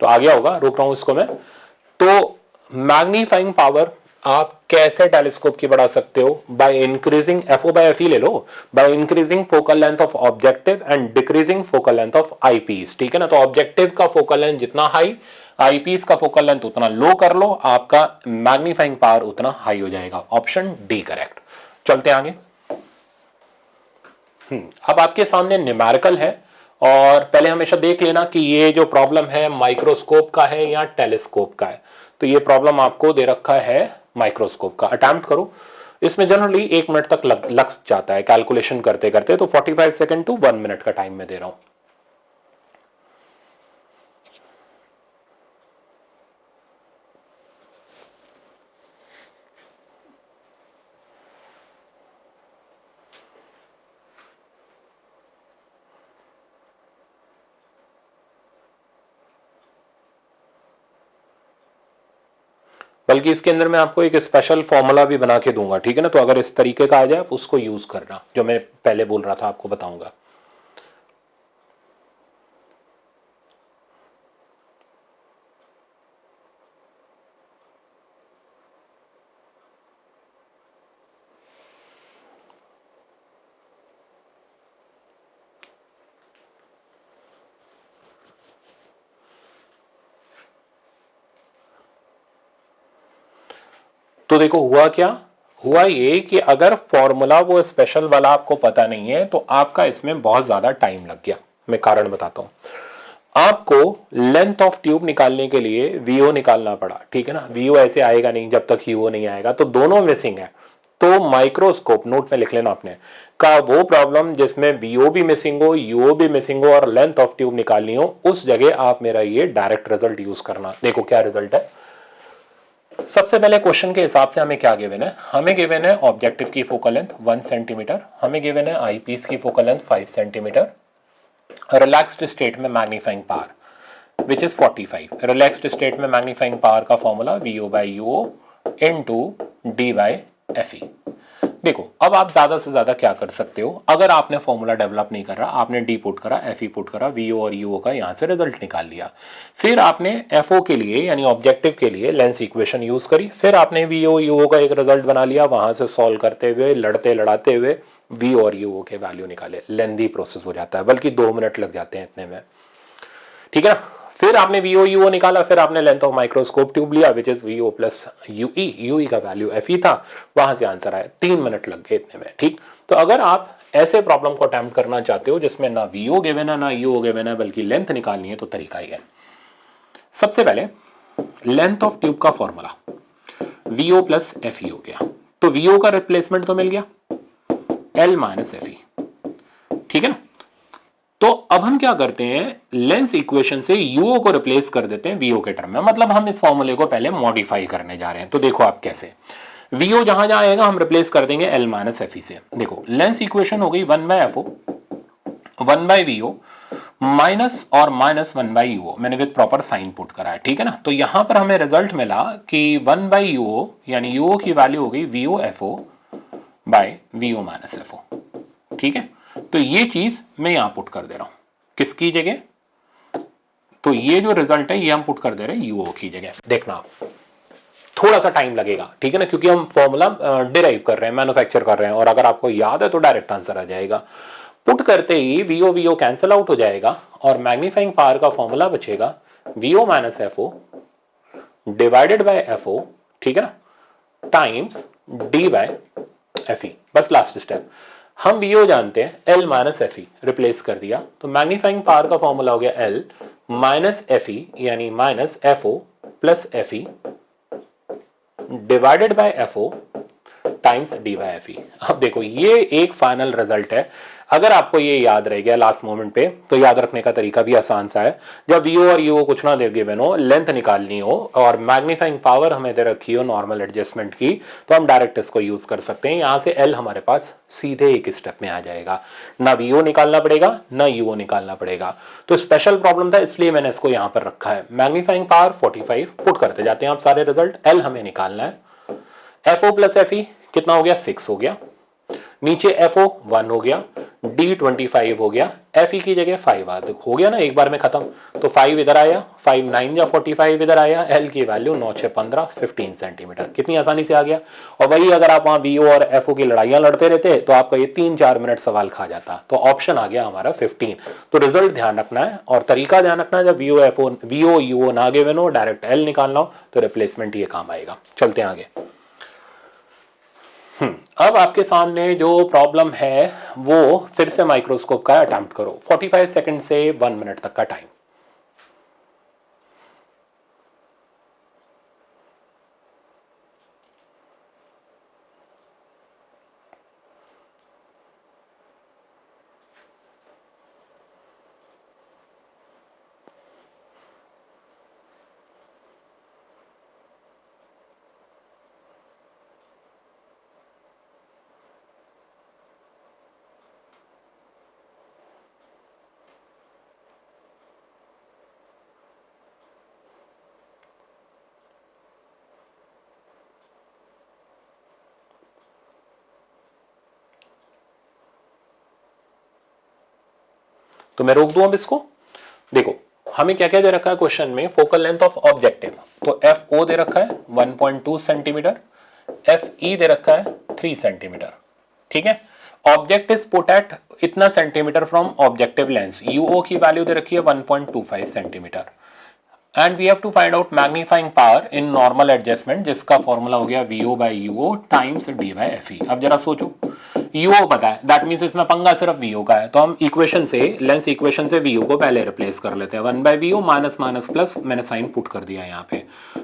तो आ गया होगा, रोक रहा हूं इसको मैं। तो मैग्नीफाइंग पावर आप कैसे टेलीस्कोप की बढ़ा सकते हो? By increasing F O by F E ले लो, by increasing focal length of objective and decreasing focal length of eyepiece, ठीक है ना। तो ऑब्जेक्टिव का फोकल लेंथ जितना हाई, आईपीस का फोकल लेंथ उतना लो कर लो, आपका मैग्नीफाइंग पावर उतना हाई हो जाएगा। Option D correct. चलते आगे। अब आपके सामने न्यूमेरिकल है, और पहले हमेशा देख लेना कि ये जो प्रॉब्लम है माइक्रोस्कोप का है या टेलीस्कोप का है। तो ये प्रॉब्लम आपको दे रखा है माइक्रोस्कोप का, अटेम्प्ट करो। इसमें जनरली 1 मिनट तक लग जाता है कैलकुलेशन करते करते, तो 45 सेकंड टू 1 मिनट का टाइम मैं दे रहा हूं। बल्कि इसके अंदर मैं आपको एक स्पेशल फॉर्मूला भी बना के दूंगा, ठीक है ना। तो अगर इस तरीके का आ जाए आप उसको यूज करना, जो मैं पहले बोल रहा था आपको बताऊंगा। तो देखो हुआ क्या, हुआ ये कि अगर फॉर्मूला वो स्पेशल वाला आपको पता नहीं है तो आपका इसमें बहुत ज्यादा टाइम लग गया। मैं कारण बताता हूं। आपको लेंथ ऑफ ट्यूब निकालने के लिए वीओ निकालना पड़ा, ठीक है ना। वीओ ऐसे आएगा नहीं जब तक यूओ नहीं आएगा, तो दोनों मिसिंग है। तो माइक्रोस्कोप नोट में लिख लेना आपने का वो प्रॉब्लम जिसमें वीओ भी मिसिंग हो, यूओ भी मिसिंग हो और लेंथ ऑफ ट्यूब निकालनी हो, उस जगह आप मेरा ये डायरेक्ट रिजल्ट यूज करना। देखो क्या रिजल्ट है। सबसे पहले क्वेश्चन के हिसाब से हमें क्या गिवन है, हमें गिवन है ऑब्जेक्टिव की फोकल लेंथ 1 सेंटीमीटर, हमें गिवन है आईपीस की focal length 5 centimetre, relaxed state में magnifying power which is 45। Relaxed state में मैग्नीफाइंग पावर का formula V O by U O into D by F. देखो अब आप ज्यादा से ज्यादा क्या कर सकते हो, अगर आपने फॉर्मूला डेवलप नहीं कर रहा, आपने डी पुट करा, एफ ई पुट करा, वीओ और यूओ का यहां से रिजल्ट निकाल लिया, फिर आपने एफओ के लिए यानी ऑब्जेक्टिव के लिए लेंस इक्वेशन यूज करी, फिर आपने वीओ यूओ का एक रिजल्ट बना लिया, वहां से सॉल्व करते हुए लड़ते लड़ाते हुए वी और यूओ के वैल्यू निकाले। लेंदी प्रोसेस हो जाता है, बल्कि 2 मिनट लग जाते हैं इतने में, ठीक है ना। फिर आपने वीओ यूओ निकाला, फिर आपने लेंथ ऑफ माइक्रोस्कोप ट्यूब लिया which is VO plus UE, UE का वैल्यू एफ ई था, वहां से आंसर आया। 3 मिनट लग गए इतने में, ठीक। तो अगर आप ऐसे प्रॉब्लम को अटेम्प्ट करना चाहते हो जिसमें ना वीओ गिवन है ना यूओ गिवन है, बल्कि लेंथ निकालनी है, तो तरीका ही है। सबसे पहले लेंथ ऑफ ट्यूब का formula VO plus F E हो गया, तो वीओ का रिप्लेसमेंट तो मिल गया एल माइनस एफ ई, ठीक है ना। तो अब हम क्या करते हैं, लेंस इक्वेशन से यूओ को रिप्लेस कर देते हैं वीओ के टर्म में, मतलब हम इस फॉर्मूले को पहले मॉडिफाई करने जा रहे हैं। तो देखो आप कैसे, वीओ जहां जहां आएगा हम रिप्लेस कर देंगे एल माइनस एफ ई से। देखो लेंस इक्वेशन हो गई 1 by F O 1 by VO minus और माइनस 1 बाय यूओ, मैंने विद प्रॉपर साइन पुट करा है, ठीक है ना। तो यहां पर हमें रिजल्ट मिला कि 1 बाय यूओ यानी यूओ की वैल्यू हो गई VO F O by VO minus F O, ठीक है। तो ये चीज मैं यहां पुट कर दे रहा हूं किसकी जगह, तो ये जो रिजल्ट है ये हम पुट कर दे रहे हैं यूओ की जगह। देखना आप थोड़ा सा टाइम लगेगा, ठीक है ना, क्योंकि हम फॉर्मूला डिराइव कर रहे हैं, मैन्युफैक्चर कर रहे हैं, और अगर आपको याद है तो डायरेक्ट आंसर आ जाएगा। पुट करते ही वीओ वीओ कैंसिल आउट हो जाएगा और मैग्नीफाइंग पावर का फॉर्मूला बचेगा VO minus F O divided by F O, ठीक है ना, times D by F E. बस लास्ट स्टेप, हम वीओ जानते हैं L minus F E, replace कर दिया, तो मैग्नीफाइंग पावर का फॉर्मूला हो गया एल माइनस एफ ई यानी minus F O plus F E divided by F O times D by F E. अब देखो ये एक फाइनल रिजल्ट है। अगर आपको ये याद रह गया लास्ट मोमेंट पे, तो याद रखने का तरीका भी आसान सा है। जब वीओ और यूओ कुछ ना दे गिवन हो, लेंथ निकालनी हो और मैग्नीफाइंग पावर हमें दे रखी हो नॉर्मल एडजस्टमेंट की, तो हम डायरेक्ट इसको यूज कर सकते हैं। यहां से एल हमारे पास सीधे एक स्टेप में आ जाएगा, ना वीओ निकालना पड़ेगा ना यूओ निकालना पड़ेगा। तो स्पेशल प्रॉब्लम था इसलिए मैंने इसको यहां पर रखा है। मैग्नीफाइंग पावर 45 पुट करते जाते हैं आप सारे रिजल्ट, एल हमें निकालना है, F O plus F E कितना हो गया 6 हो गया, नीचे एफ ओ 1 हो गया, डी 25 हो गया, एफ ई की जगह 5 हो गया ना एक बार में खत्म। तो 5 इधर आया, 5 9 या 45 इधर आया, एल की वैल्यू 9 6 15 15 सेंटीमीटर, कितनी आसानी से आ गया। और वही अगर आप वहां वीओ और एफ ओ की लड़ाइयां लड़ते रहते तो आपका ये 3-4 मिनट सवाल खा जाता। तो ऑप्शन आ गया हमारा 15। तो रिजल्ट ध्यान रखना है और तरीका ध्यान रखना है, जब वीओ यूओ ना गिवन हो, डायरेक्ट एल निकालना हो, तो रिप्लेसमेंट ये काम आएगा। चलते हैं आगे। अब आपके सामने जो प्रॉब्लम है वो फिर से माइक्रोस्कोप का अटेम्प्ट करो। 45 सेकंड से 1 मिनट तक का टाइम। तो मैं रोक दूं अब इसको। देखो हमें क्या क्या दे रखा है क्वेश्चन में, फोकल लेंथ ऑफ ऑब्जेक्टिव, तो एफ ओ दे रखा है 1.2 सेंटीमीटर, एफ ई दे रखा है 3 सेंटीमीटर, ठीक है। ऑब्जेक्ट इज पुट एट इतना centimetre from objective lens, UO की वैल्यू दे रखी है 1.25 centimetre, and we have to find out magnifying power in normal adjustment, जिसका फॉर्मूला हो गया VO by UO times D by F E. अब जरा सोचो, यूओ पता है, दैट मीन्स इसमें पंगा सिर्फ वीओ का है, तो हम इक्वेशन से लेंस इक्वेशन से वीओ को पहले रिप्लेस कर लेते हैं। 1 by VO minus minus plus, मैंने साइन पुट कर दिया यहाँ पे,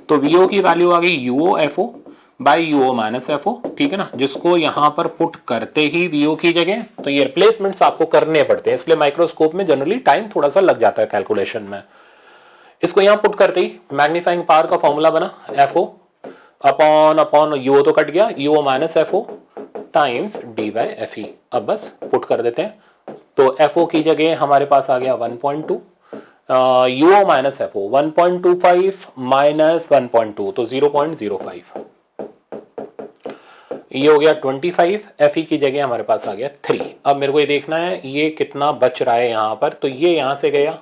तो वीओ की वैल्यू आ गई यूओ एफओ बाई यूओ माइनस एफओ, ठीक है ना, जिसको यहाँ पर पुट करते ही वीओ की जगह, तो ये रिप्लेसमेंट्स आपको करने पड़ते हैं, इसलिए माइक्रोस्कोप में जनरली टाइम थोड़ा सा लग जाता है कैलकुलेशन में। इसको यहाँ पुट करते ही मैग्नीफाइंग पावर का फॉर्मूला बना एफओ अपॉन अपॉन यूओ तो कट गया, यूओ minus FO times D by F E. अब बस पुट कर देते हैं, तो एफओ की जगह हमारे पास आ गया 1.2, यूओ माइनस एफओ 1.25 माइनस 1.2 तो 0.05, ये हो गया 25, एफ ई की जगह हमारे पास आ गया 3। अब मेरे को ये देखना है ये कितना बच रहा है यहाँ पर, तो ये यहाँ से गया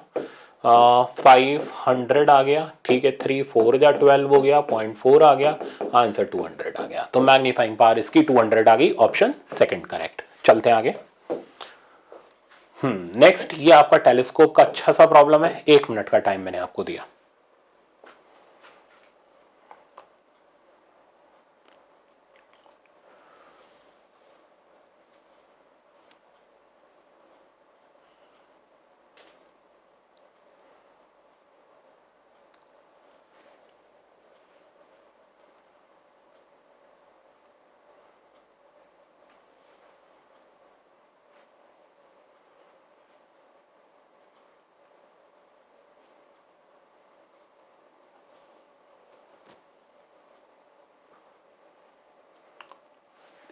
500 आ गया, ठीक है, 3 4 जा 12 हो गया, 0.4 आ गया, आंसर 200 आ गया, तो मैग्नीफाइंग पावर इसकी 200 आ गई, ऑप्शन सेकंड करेक्ट। चलते हैं आगे। नेक्स्ट, ये आपका टेलीस्कोप का अच्छा सा प्रॉब्लम है, 1 मिनट का टाइम मैंने आपको दिया।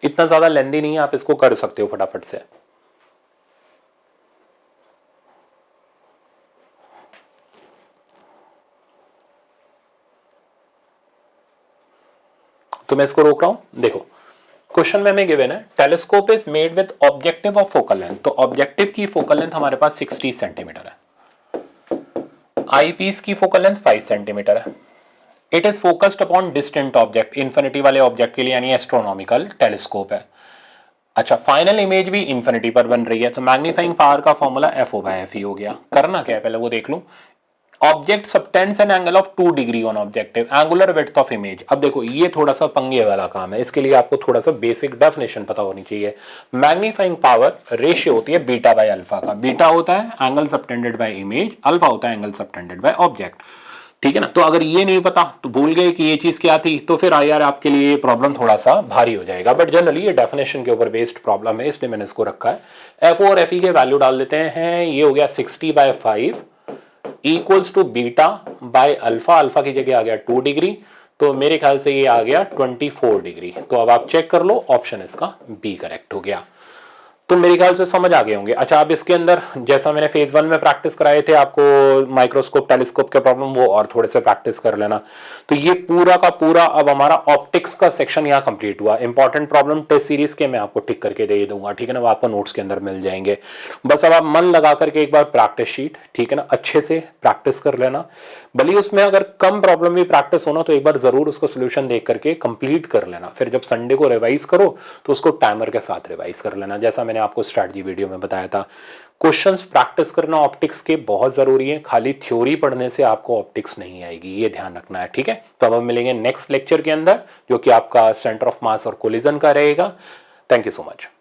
इतना ज्यादा लेंदी नहीं है, आप इसको कर सकते हो फटाफट से। तो मैं इसको रोक रहा हूं। देखो क्वेश्चन में हमें गिवन है telescope is made with objective of focal length, तो ऑब्जेक्टिव की फोकल लेंथ हमारे पास 60 सेंटीमीटर है, आई पीस की फोकल लेंथ 5 सेंटीमीटर है। It is focused upon distant object, infinity वाले ऑब्जेक्ट के लिए यानी एस्ट्रोनॉमिकल टेलीस्कोप है। अच्छा, फाइनल इमेज भी इन्फिनिटी पर बन रही है, तो मैग्नीफाइंग पावर का formula F O by F E हो गया। करना क्या है पहले वो देख लूं। Object subtends an angle of 2 degree on objective, angular width of image. अब देखो ये थोड़ा सा पंगे वाला काम है, इसके लिए आपको थोड़ा सा बेसिक डेफिनेशन पता होनी चाहिए। मैग्नीफाइंग पावर रेशियो होती है बीटा बाय अल्फा का, बीटा होता है angle subtended bye image, alpha होता है एंगल सबटेंडेड बाय ऑब्जेक्ट, ठीक है ना। तो अगर ये नहीं पता तो भूल गए कि ये चीज क्या थी, तो फिर यार आपके लिए ये प्रॉब्लम थोड़ा सा भारी हो जाएगा, बट जनरली ये डेफिनेशन के ऊपर बेस्ड प्रॉब्लम है, इसलिए मैंने इसको रखा है। एफ और एफ ई के वैल्यू डाल देते हैं, ये हो गया 60/5 equals to beta by alpha, alpha की जगह आ गया 2 डिग्री, तो मेरे ख्याल से ये आ गया 24 डिग्री। तो अब आप चेक कर लो, ऑप्शन इसका बी करेक्ट हो गया। तो मेरे ख्याल से समझ आ गए होंगे। अच्छा, अब इसके अंदर जैसा मैंने फेज 1 में प्रैक्टिस कराए थे आपको माइक्रोस्कोप टेलीस्कोप के प्रॉब्लम, वो और थोड़े से प्रैक्टिस कर लेना। तो ये पूरा का पूरा अब हमारा ऑप्टिक्स का सेक्शन यहाँ कंप्लीट हुआ। इंपॉर्टेंट प्रॉब्लम टेस्ट सीरीज के मैं आपको टिक करके दे दूंगा, ठीक है ना, वो आपको नोट्स के अंदर मिल जाएंगे। बस अब आप मन लगा करके एक बार प्रैक्टिस शीट, ठीक है ना, अच्छे से प्रैक्टिस कर लेना। भले उसमें अगर कम प्रॉब्लम भी प्रैक्टिस होना तो एक बार जरूर उसका सोल्यूशन देख करके कंप्लीट कर लेना, फिर जब संडे को रिवाइज करो तो उसको टाइमर के साथ रिवाइज कर लेना, जैसा मैंने आपको स्ट्रैटेजी वीडियो में बताया था। क्वेश्चंस प्रैक्टिस करना ऑप्टिक्स के बहुत जरूरी है, खाली थ्योरी पढ़ने से आपको ऑप्टिक्स नहीं आएगी, ये ध्यान रखना है, ठीक है। तो अब हम मिलेंगे नेक्स्ट लेक्चर के अंदर, जो कि आपका सेंटर ऑफ मास और कोलिजन का रहेगा। Thank you so much.